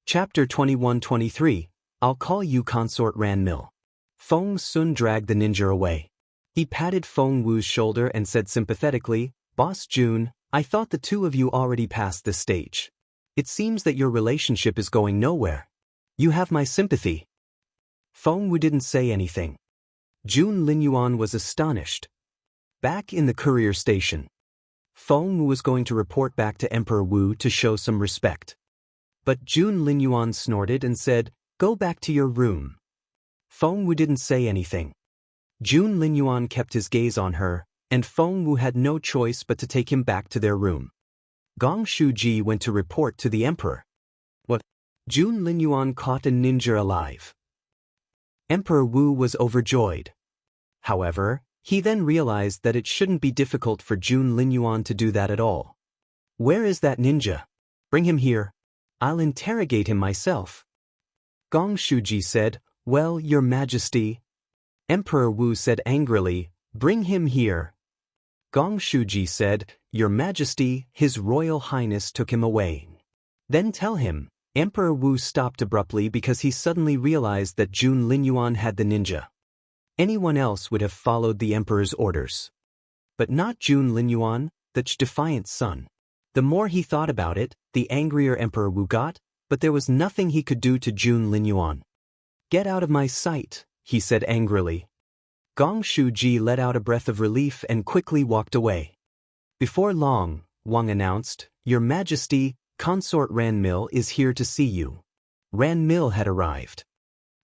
Chapter 21-23. I'll call you Consort Ranmil. Feng Sun dragged the ninja away. He patted Feng Wu's shoulder and said sympathetically, Boss Jun, I thought the 2 of you already passed this stage. It seems that your relationship is going nowhere. You have my sympathy. Feng Wu didn't say anything. Jun Linyuan was astonished. Back in the courier station, Feng Wu was going to report back to Emperor Wu to show some respect. But Jun Linyuan snorted and said, go back to your room. Feng Wu didn't say anything. Jun Linyuan kept his gaze on her, and Feng Wu had no choice but to take him back to their room. Gong Shuji went to report to the emperor. What? Jun Linyuan caught a ninja alive. Emperor Wu was overjoyed. However, he then realized that it shouldn't be difficult for Jun Linyuan to do that at all. Where is that ninja? Bring him here. I'll interrogate him myself. Gong Shuji said, well, Your Majesty. Emperor Wu said angrily, bring him here. Gong Shuji said, Your Majesty, His Royal Highness took him away. Then tell him. Emperor Wu stopped abruptly because he suddenly realized that Jun Linyuan had the ninja. Anyone else would have followed the emperor's orders. but not Jun Linyuan, the defiant son. The more he thought about it, the angrier Emperor Wu got, but there was nothing he could do to Jun Linyuan. "Get out of my sight," he said angrily. Gong Shuji let out a breath of relief and quickly walked away. Before long, Wang announced, "Your Majesty, Consort Ranmil is here to see you." Ranmil had arrived.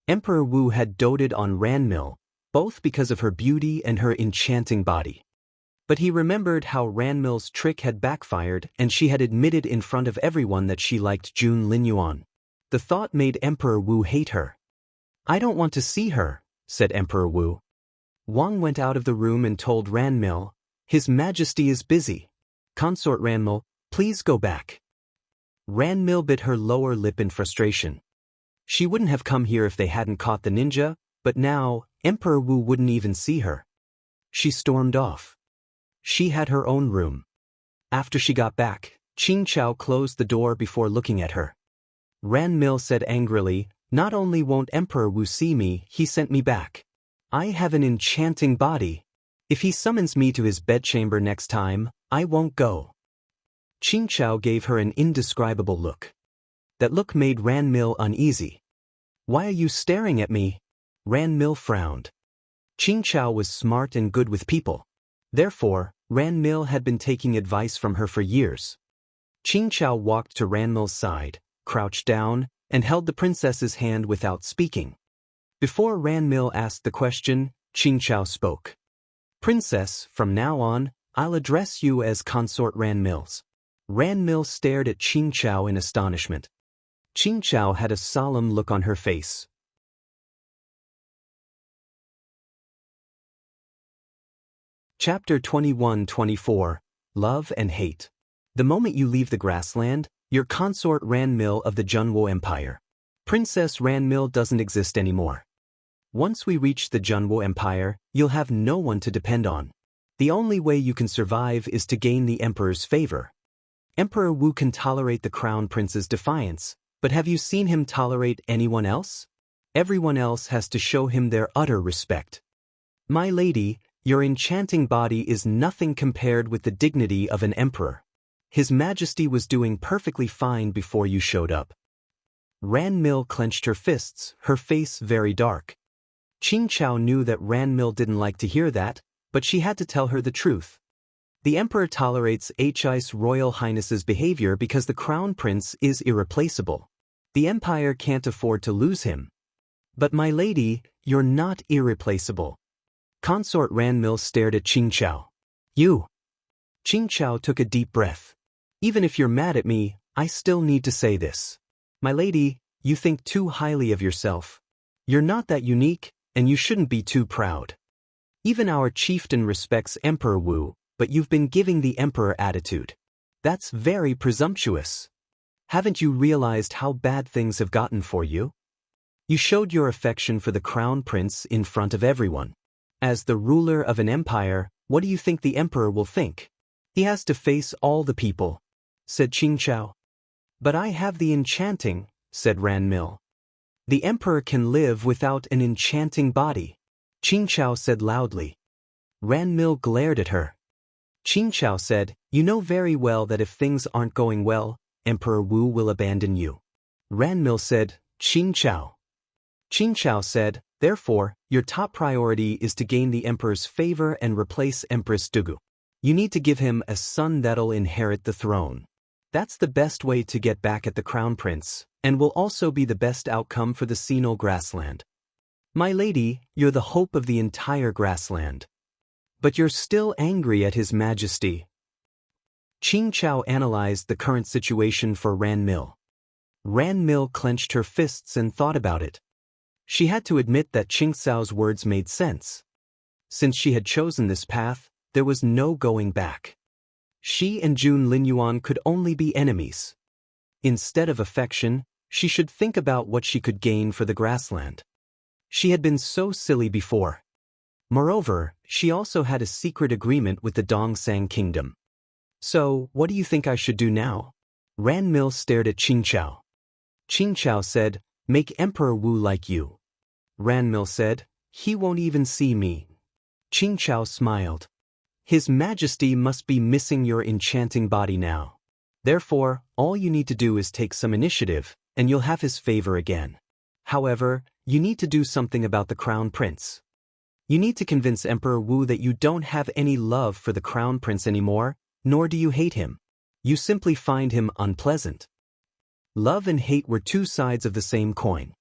Emperor Wu had doted on Ranmil, both because of her beauty and her enchanting body. But he remembered how Ranmil's trick had backfired and she had admitted in front of everyone that she liked Jun Linyuan. The thought made Emperor Wu hate her. "I don't want to see her," said Emperor Wu. Wang went out of the room and told Ranmil, "His Majesty is busy. Consort Ranmil, please go back." Ranmil bit her lower lip in frustration. She wouldn't have come here if they hadn't caught the ninja, but now, Emperor Wu wouldn't even see her. She stormed off. She had her own room. After she got back, Qing Chao closed the door before looking at her. Ranmil said angrily, "Not only won't Emperor Wu see me, he sent me back. I have an enchanting body. If he summons me to his bedchamber next time, I won't go." Qing Chao gave her an indescribable look. That look made Ranmil uneasy. "Why are you staring at me?" Ranmil frowned. Qing Chao was smart and good with people. Therefore, Ranmil had been taking advice from her for years. Qing Chao walked to Ranmil's side, crouched down, and held the princess's hand without speaking. Before Ranmil asked the question, Qing Chao spoke. "Princess, from now on, I'll address you as Consort Ranmils." Ranmil stared at Qing Chao in astonishment. Qing Chao had a solemn look on her face. Chapter 21-24, Love and Hate. The moment you leave the grassland, you're Consort Ranmil of the Junwo Empire. Princess Ranmil doesn't exist anymore. Once we reach the Junwo Empire, you'll have no one to depend on. The only way you can survive is to gain the Emperor's favor. Emperor Wu can tolerate the Crown Prince's defiance, but have you seen him tolerate anyone else? Everyone else has to show him their utter respect. My lady, your enchanting body is nothing compared with the dignity of an emperor. His Majesty was doing perfectly fine before you showed up. Ranmil clenched her fists, her face very dark. Qing Chao knew that Ranmil didn't like to hear that, but she had to tell her the truth. The Emperor tolerates His Royal Highness's behavior because the Crown Prince is irreplaceable. The Empire can't afford to lose him. But my lady, you're not irreplaceable. Consort Ranmil stared at Qing Chao. "You." Qing Chao took a deep breath. "Even if you're mad at me, I still need to say this. My lady, you think too highly of yourself. You're not that unique, and you shouldn't be too proud. Even our chieftain respects Emperor Wu, but you've been giving the Emperor attitude. That's very presumptuous. Haven't you realized how bad things have gotten for you? You showed your affection for the Crown Prince in front of everyone. As the ruler of an empire, what do you think the Emperor will think? He has to face all the people," said Qing Chao. "But I have the enchanting," said Ranmil. "The Emperor can live without an enchanting body," Qing Chao said loudly. Ranmil glared at her. Qing Chao said, "You know very well that if things aren't going well, Emperor Wu will abandon you." Ranmil said, "Qing Chao." Qing Chao said, "Therefore, your top priority is to gain the Emperor's favor and replace Empress Dugu. You need to give him a son that'll inherit the throne. That's the best way to get back at the Crown Prince, and will also be the best outcome for the Sinal grassland. My lady, you're the hope of the entire grassland. But you're still angry at His Majesty." Qing Chao analyzed the current situation for Ranmil. Ranmil clenched her fists and thought about it. She had to admit that Qing Cao's words made sense. Since she had chosen this path, there was no going back. She and Jun Linyuan could only be enemies. Instead of affection, she should think about what she could gain for the grassland. She had been so silly before. Moreover, she also had a secret agreement with the Dongsang Kingdom. "So, what do you think I should do now?" Ranmil stared at Qing Chao. Qing Chao said, "Make Emperor Wu like you." Ranmil said, "He won't even see me." Qing Chao smiled. His Majesty must be missing your enchanting body now. Therefore, all you need to do is take some initiative, and you'll have his favor again. However, you need to do something about the Crown Prince. You need to convince Emperor Wu that you don't have any love for the Crown Prince anymore, nor do you hate him. You simply find him unpleasant. Love and hate were two sides of the same coin.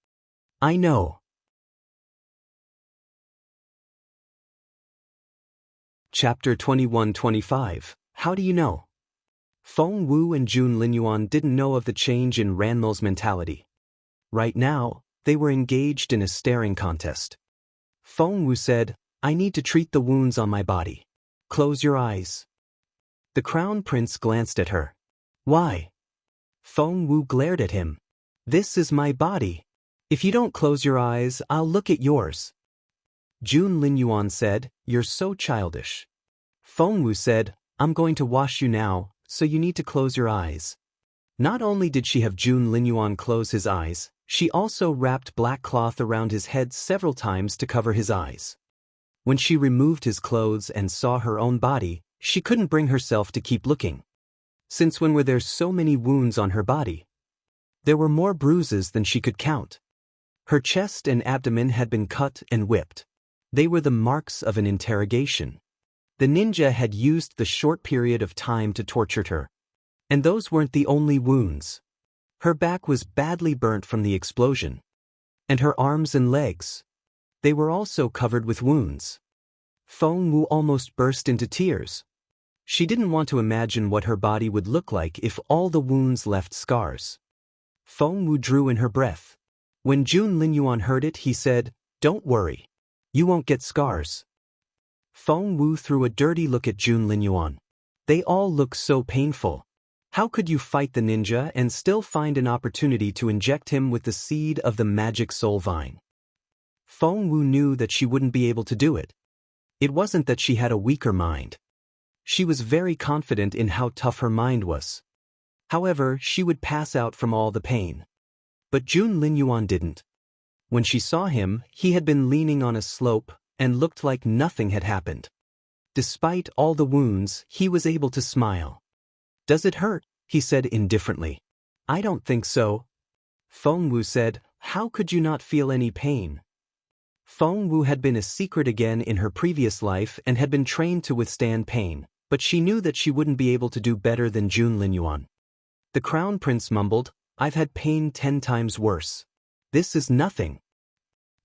I know. Chapter 21-25. How do you know? Feng Wu and Jun Linyuan didn't know of the change in Ranmo's mentality. Right now, they were engaged in a staring contest. Feng Wu said, I need to treat the wounds on my body. Close your eyes. The Crown Prince glanced at her. Why? Feng Wu glared at him. This is my body. If you don't close your eyes, I'll look at yours. Jun Linyuan said, You're so childish. Feng Wu said, I'm going to wash you now, so you need to close your eyes. Not only did she have Jun Linyuan close his eyes, she also wrapped black cloth around his head several times to cover his eyes. When she removed his clothes and saw her own body, she couldn't bring herself to keep looking. Since when were there so many wounds on her body? There were more bruises than she could count. Her chest and abdomen had been cut and whipped. They were the marks of an interrogation. The ninja had used the short period of time to torture her. And those weren't the only wounds. Her back was badly burnt from the explosion. And her arms and legs. They were also covered with wounds. Feng Wu almost burst into tears. She didn't want to imagine what her body would look like if all the wounds left scars. Feng Wu drew in her breath. When Jun Linyuan heard it, he said, Don't worry. You won't get scars. Feng Wu threw a dirty look at Jun Linyuan. They all look so painful. How could you fight the ninja and still find an opportunity to inject him with the seed of the magic soul vine? Feng Wu knew that she wouldn't be able to do it. It wasn't that she had a weaker mind. She was very confident in how tough her mind was. However, she would pass out from all the pain. But Jun Linyuan didn't. When she saw him, he had been leaning on a slope and looked like nothing had happened. Despite all the wounds, he was able to smile. Does it hurt? He said indifferently. I don't think so. Feng Wu said, How could you not feel any pain? Feng Wu had been a secret again in her previous life and had been trained to withstand pain, but she knew that she wouldn't be able to do better than Jun Linyuan. The Crown Prince mumbled, I've had pain 10 times worse. This is nothing.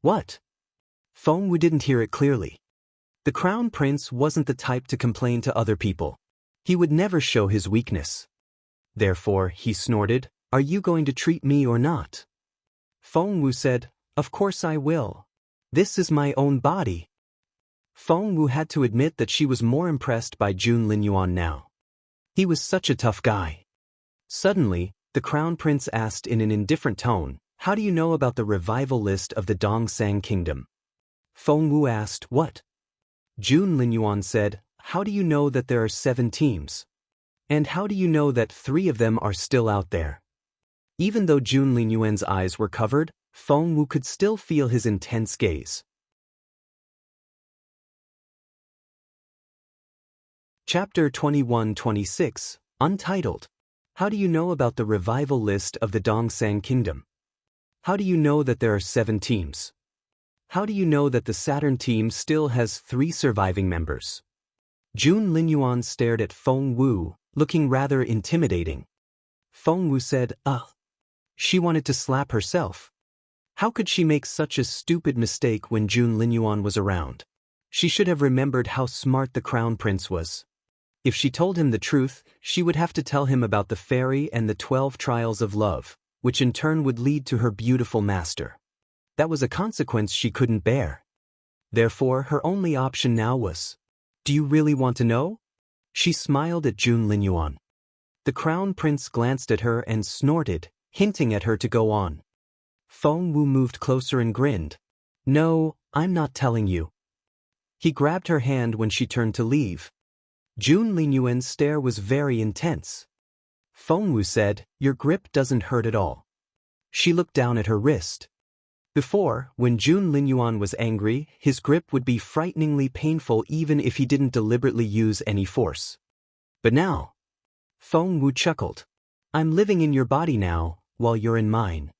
What? Feng Wu didn't hear it clearly. The Crown Prince wasn't the type to complain to other people. He would never show his weakness. Therefore, he snorted, Are you going to treat me or not? Feng Wu said, Of course I will. This is my own body. Feng Wu had to admit that she was more impressed by Jun Linyuan now. He was such a tough guy. Suddenly, the Crown Prince asked in an indifferent tone, How do you know about the revival list of the Dongsang Kingdom? Feng Wu asked, What? Jun Linyuan said, How do you know that there are 7 teams? And how do you know that 3 of them are still out there? Even though Jun Linyuan's eyes were covered, Feng Wu could still feel his intense gaze. Chapter 21-26, Untitled. How do you know about the revival list of the Dongsang Kingdom? How do you know that there are 7 teams? How do you know that the Saturn team still has 3 surviving members? Jun Linyuan stared at Feng Wu, looking rather intimidating. Feng Wu said, She wanted to slap herself. How could she make such a stupid mistake when Jun Linyuan was around? She should have remembered how smart the Crown Prince was. If she told him the truth, she would have to tell him about the fairy and the 12 trials of love, which in turn would lead to her beautiful master. That was a consequence she couldn't bear. Therefore, her only option now was, Do you really want to know? She smiled at Jun Linyuan. The Crown Prince glanced at her and snorted, hinting at her to go on. Feng Wu moved closer and grinned. No, I'm not telling you. He grabbed her hand when she turned to leave. Jun Linyuan's stare was very intense. Feng Wu said, Your grip doesn't hurt at all. She looked down at her wrist. Before, when Jun Linyuan was angry, his grip would be frighteningly painful even if he didn't deliberately use any force. But now, Feng Wu chuckled. I'm living in your body now, while you're in mine.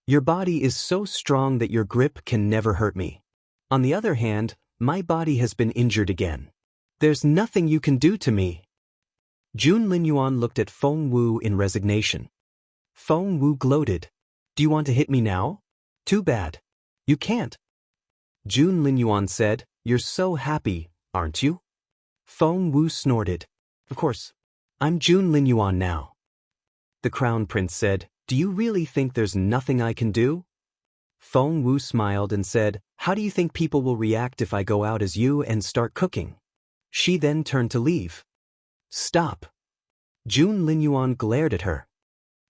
Your body is so strong that your grip can never hurt me. On the other hand, my body has been injured again. There's nothing you can do to me. Jun Linyuan looked at Feng Wu in resignation. Feng Wu gloated. Do you want to hit me now? Too bad. You can't. Jun Linyuan said, You're so happy, aren't you? Feng Wu snorted. Of course. I'm Jun Linyuan now. The Crown Prince said, Do you really think there's nothing I can do? Feng Wu smiled and said, How do you think people will react if I go out as you and start cooking? She then turned to leave. Stop. Jun Linyuan glared at her.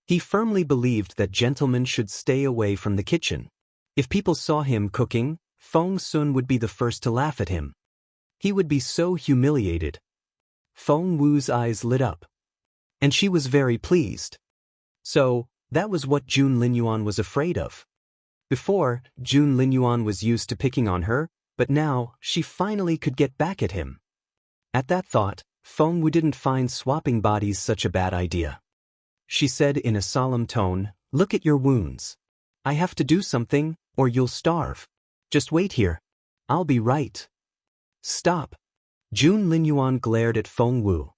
He firmly believed that gentlemen should stay away from the kitchen. If people saw him cooking, Feng Sun would be the first to laugh at him. He would be so humiliated. Feng Wu's eyes lit up. And she was very pleased. So, that was what Jun Linyuan was afraid of. Before, Jun Linyuan was used to picking on her, but now, she finally could get back at him. At that thought, Feng Wu didn't find swapping bodies such a bad idea. She said in a solemn tone, Look at your wounds. I have to do something, or you'll starve. Just wait here. I'll be right. Stop. Jun Linyuan glared at Feng Wu.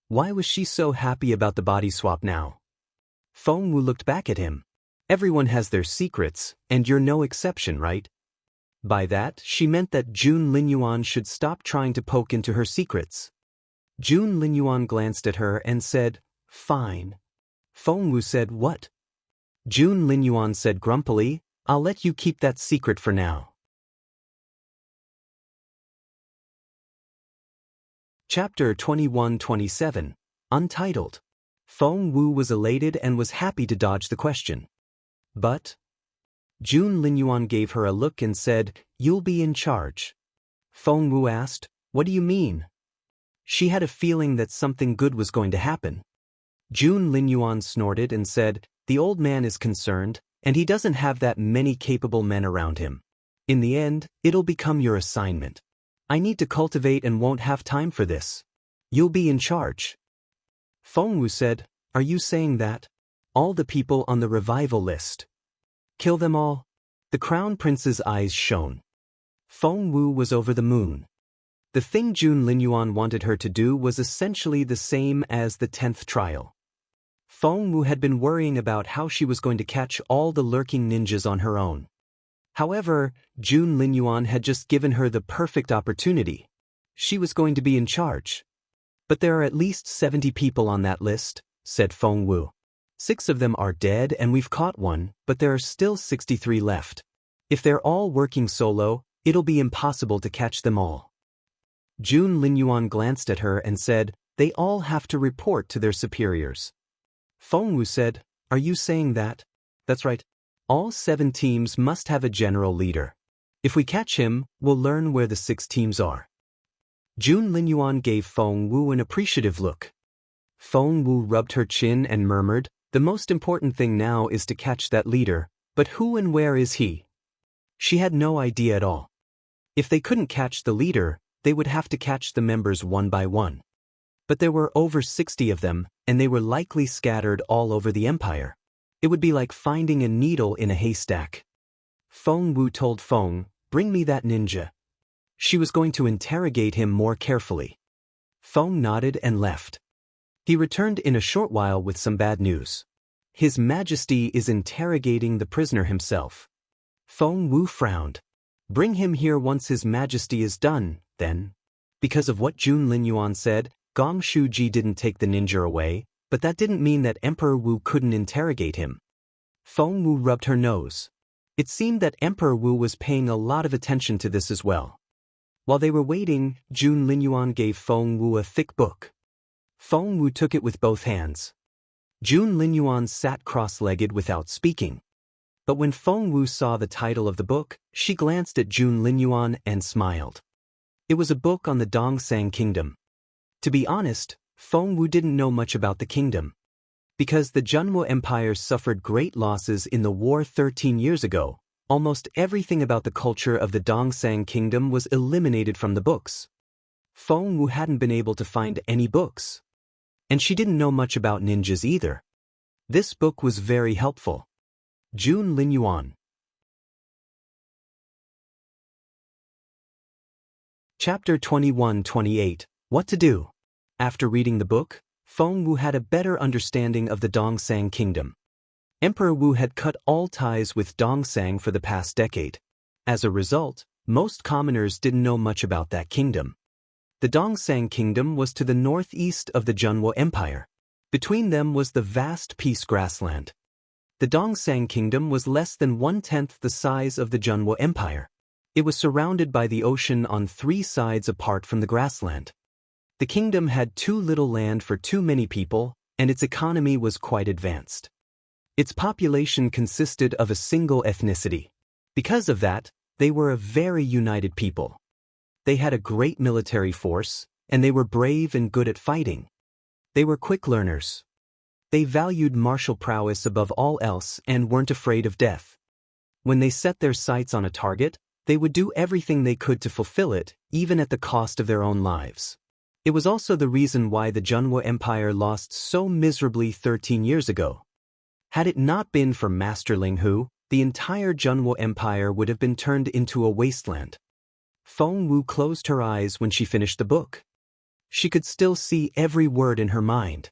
Why was she so happy about the body swap now? Feng Wu looked back at him. Everyone has their secrets, and you're no exception, right? By that, she meant that Jun Linyuan should stop trying to poke into her secrets. Jun Linyuan glanced at her and said, Fine. Feng Wu said, What? Jun Linyuan said grumpily, I'll let you keep that secret for now. Chapter 21-27, Untitled. Feng Wu was elated and was happy to dodge the question. But Jun Linyuan gave her a look and said, You'll be in charge. Feng Wu asked, What do you mean? She had a feeling that something good was going to happen. Jun Linyuan snorted and said, The old man is concerned, and he doesn't have that many capable men around him. In the end, it'll become your assignment. I need to cultivate and won't have time for this. You'll be in charge. Feng Wu said, Are you saying that? All the people on the revival list. Kill them all? The Crown Prince's eyes shone. Feng Wu was over the moon. The thing Jun Linyuan wanted her to do was essentially the same as the 10th trial. Feng Wu had been worrying about how she was going to catch all the lurking ninjas on her own. However, Jun Linyuan had just given her the perfect opportunity. She was going to be in charge. But there are at least 70 people on that list, said Feng Wu. 6 of them are dead and we've caught one, but there are still 63 left. If they're all working solo, it'll be impossible to catch them all. Jun Linyuan glanced at her and said, They all have to report to their superiors. Feng Wu said, Are you saying that? That's right. All 7 teams must have a general leader. If we catch him, we'll learn where the 6 teams are. Jun Linyuan gave Feng Wu an appreciative look. Feng Wu rubbed her chin and murmured, The most important thing now is to catch that leader, but who and where is he? She had no idea at all. If they couldn't catch the leader, they would have to catch the members one by one. But there were over 60 of them, and they were likely scattered all over the empire. It would be like finding a needle in a haystack. Feng Wu told Feng, Bring me that ninja. She was going to interrogate him more carefully. Feng nodded and left. He returned in a short while with some bad news. His Majesty is interrogating the prisoner himself. Feng Wu frowned. Bring him here once His Majesty is done, then. Because of what Jun Linyuan said, Gong Shuji didn't take the ninja away, but that didn't mean that Emperor Wu couldn't interrogate him. Feng Wu rubbed her nose. It seemed that Emperor Wu was paying a lot of attention to this as well. While they were waiting, Jun Linyuan gave Feng Wu a thick book. Feng Wu took it with both hands. Jun Linyuan sat cross-legged without speaking. But when Feng Wu saw the title of the book, she glanced at Jun Linyuan and smiled. It was a book on the Dongsang Kingdom. To be honest, Feng Wu didn't know much about the kingdom. Because the Junwo Empire suffered great losses in the war 13 years ago, Almost everything about the culture of the Dongsang kingdom was eliminated from the books. Feng Wu hadn't been able to find any books. And she didn't know much about ninjas either. This book was very helpful. Jun Linyuan. Chapter 21-28, What to Do? After reading the book, Feng Wu had a better understanding of the Dongsang kingdom. Emperor Wu had cut all ties with Dongsang for the past decade. As a result, most commoners didn't know much about that kingdom. The Dongsang kingdom was to the northeast of the Junwo Empire. Between them was the vast peace grassland. The Dongsang kingdom was less than 1/10 the size of the Junwo Empire. It was surrounded by the ocean on 3 sides apart from the grassland. The kingdom had too little land for too many people, and its economy was quite advanced. Its population consisted of a single ethnicity. Because of that, they were a very united people. They had a great military force, and they were brave and good at fighting. They were quick learners. They valued martial prowess above all else and weren't afraid of death. When they set their sights on a target, they would do everything they could to fulfill it, even at the cost of their own lives. It was also the reason why the Junwo Empire lost so miserably 13 years ago. Had it not been for Master Ling Hu, the entire Junwo Empire would have been turned into a wasteland. Feng Wu closed her eyes when she finished the book. She could still see every word in her mind.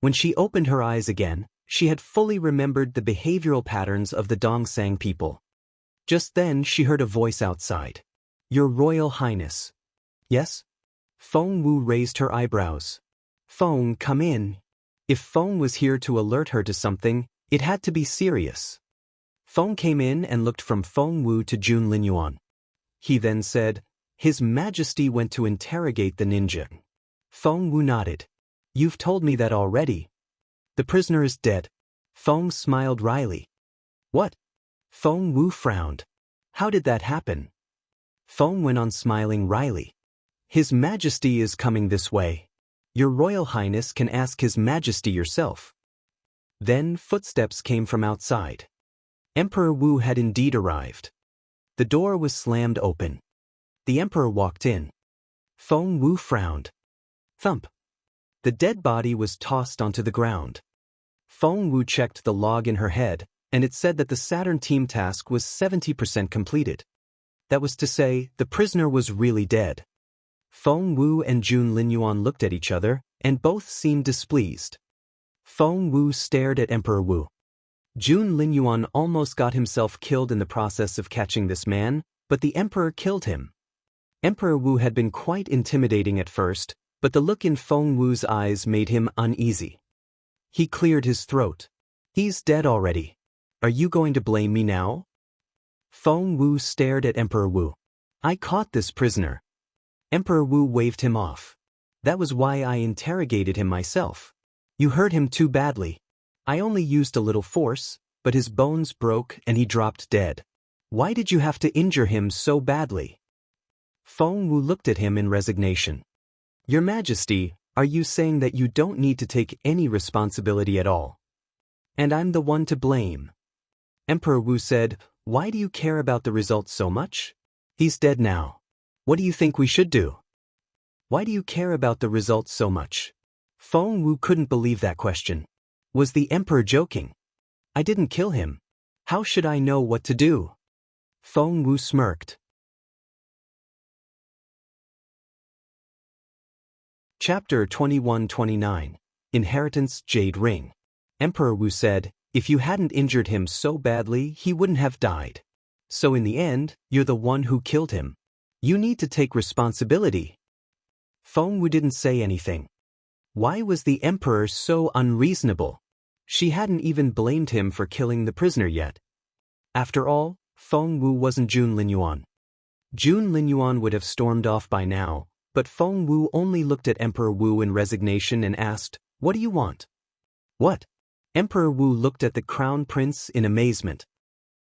When she opened her eyes again, she had fully remembered the behavioral patterns of the Dongsang people. Just then she heard a voice outside. "Your Royal Highness." "Yes?" Feng Wu raised her eyebrows. "Feng, come in." If Feng was here to alert her to something, it had to be serious. Feng came in and looked from Feng Wu to Jun Linyuan. He then said, "His Majesty went to interrogate the ninja." Feng Wu nodded. "You've told me that already." "The prisoner is dead." Feng smiled wryly. "What?" Feng Wu frowned. "How did that happen?" Feng went on smiling wryly. "His Majesty is coming this way. Your Royal Highness can ask His Majesty yourself." Then footsteps came from outside. Emperor Wu had indeed arrived. The door was slammed open. The Emperor walked in. Feng Wu frowned. Thump. The dead body was tossed onto the ground. Feng Wu checked the log in her head, and it said that the Saturn team task was 70% completed. That was to say, the prisoner was really dead. Feng Wu and Jun Linyuan looked at each other, and both seemed displeased. Feng Wu stared at Emperor Wu. Jun Linyuan almost got himself killed in the process of catching this man, but the Emperor killed him. Emperor Wu had been quite intimidating at first, but the look in Feng Wu's eyes made him uneasy. He cleared his throat. "He's dead already. Are you going to blame me now?" Feng Wu stared at Emperor Wu. "I caught this prisoner." Emperor Wu waved him off. "That was why I interrogated him myself. You hurt him too badly. I only used a little force, but his bones broke and he dropped dead. Why did you have to injure him so badly?" Feng Wu looked at him in resignation. "Your Majesty, are you saying that you don't need to take any responsibility at all? And I'm the one to blame?" Emperor Wu said, "Why do you care about the results so much? He's dead now. What do you think we should do? Why do you care about the results so much?" Feng Wu couldn't believe that question. Was the Emperor joking? "I didn't kill him. How should I know what to do?" Feng Wu smirked. Chapter 21-29, Inheritance Jade Ring. Emperor Wu said, "If you hadn't injured him so badly, he wouldn't have died. So in the end, you're the one who killed him. You need to take responsibility." Feng Wu didn't say anything. Why was the Emperor so unreasonable? She hadn't even blamed him for killing the prisoner yet. After all, Feng Wu wasn't Jun Linyuan. Jun Linyuan would have stormed off by now, but Feng Wu only looked at Emperor Wu in resignation and asked, "What do you want?" "What?" Emperor Wu looked at the Crown Prince in amazement.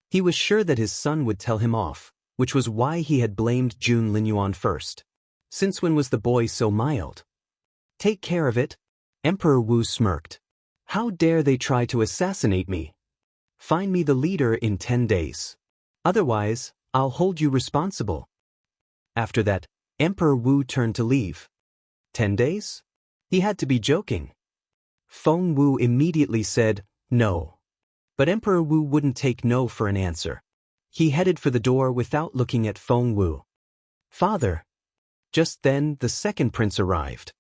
He was sure that his son would tell him off, which was why he had blamed Jun Linyuan first. Since when was the boy so mild? "Take care of it." Emperor Wu smirked. "How dare they try to assassinate me? Find me the leader in 10 days. Otherwise, I'll hold you responsible. After that, Emperor Wu turned to leave. 10 days? He had to be joking. Feng Wu immediately said, no. But Emperor Wu wouldn't take no for an answer. He headed for the door without looking at Feng Wu. Father. Just then, the second prince arrived.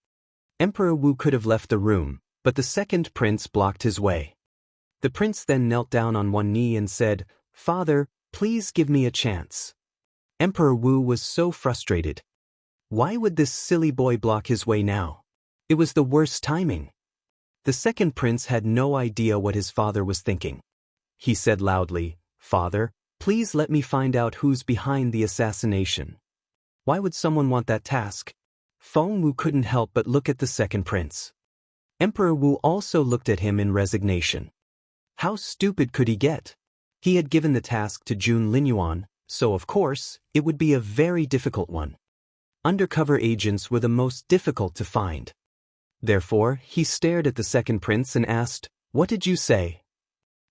Emperor Wu could have left the room, but the second prince blocked his way. The prince then knelt down on one knee and said, Father, please give me a chance. Emperor Wu was so frustrated. Why would this silly boy block his way now? It was the worst timing. The second prince had no idea what his father was thinking. He said loudly, Father, please let me find out who's behind the assassination. Why would someone want that task? Feng Wu couldn't help but look at the second prince. Emperor Wu also looked at him in resignation. How stupid could he get? He had given the task to Jun Linyuan, so of course, it would be a very difficult one. Undercover agents were the most difficult to find. Therefore, he stared at the second prince and asked, What did you say?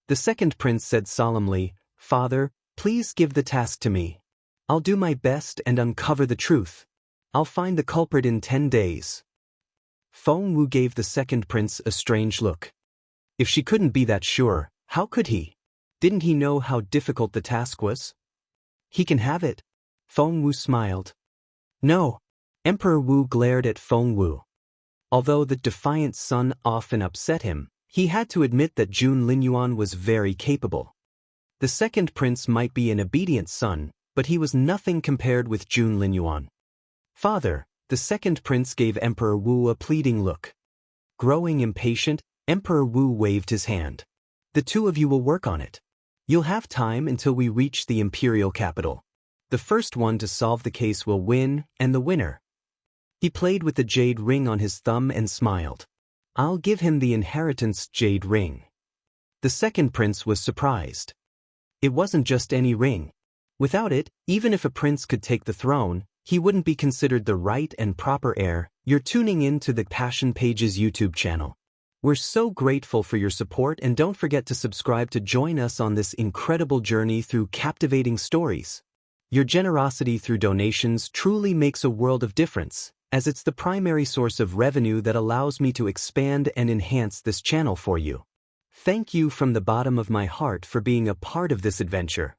The second prince said solemnly, Father, please give the task to me. I'll do my best and uncover the truth. I'll find the culprit in 10 days. Feng Wu gave the second prince a strange look. If she couldn't be that sure, how could he? Didn't he know how difficult the task was? He can have it. Feng Wu smiled. No. Emperor Wu glared at Feng Wu. Although the defiant son often upset him, he had to admit that Jun Linyuan was very capable. The second prince might be an obedient son, but he was nothing compared with Jun Linyuan. Father, the second prince gave Emperor Wu a pleading look. Growing impatient, Emperor Wu waved his hand. The two of you will work on it. You'll have time until we reach the imperial capital. The first one to solve the case will win, and the winner. He played with the jade ring on his thumb and smiled. I'll give him the inheritance jade ring. The second prince was surprised. It wasn't just any ring. Without it, even if a prince could take the throne, he wouldn't be considered the right and proper heir. You're tuning in to the Passion Pages YouTube channel. We're so grateful for your support, and don't forget to subscribe to join us on this incredible journey through captivating stories. Your generosity through donations truly makes a world of difference, as it's the primary source of revenue that allows me to expand and enhance this channel for you. Thank you from the bottom of my heart for being a part of this adventure.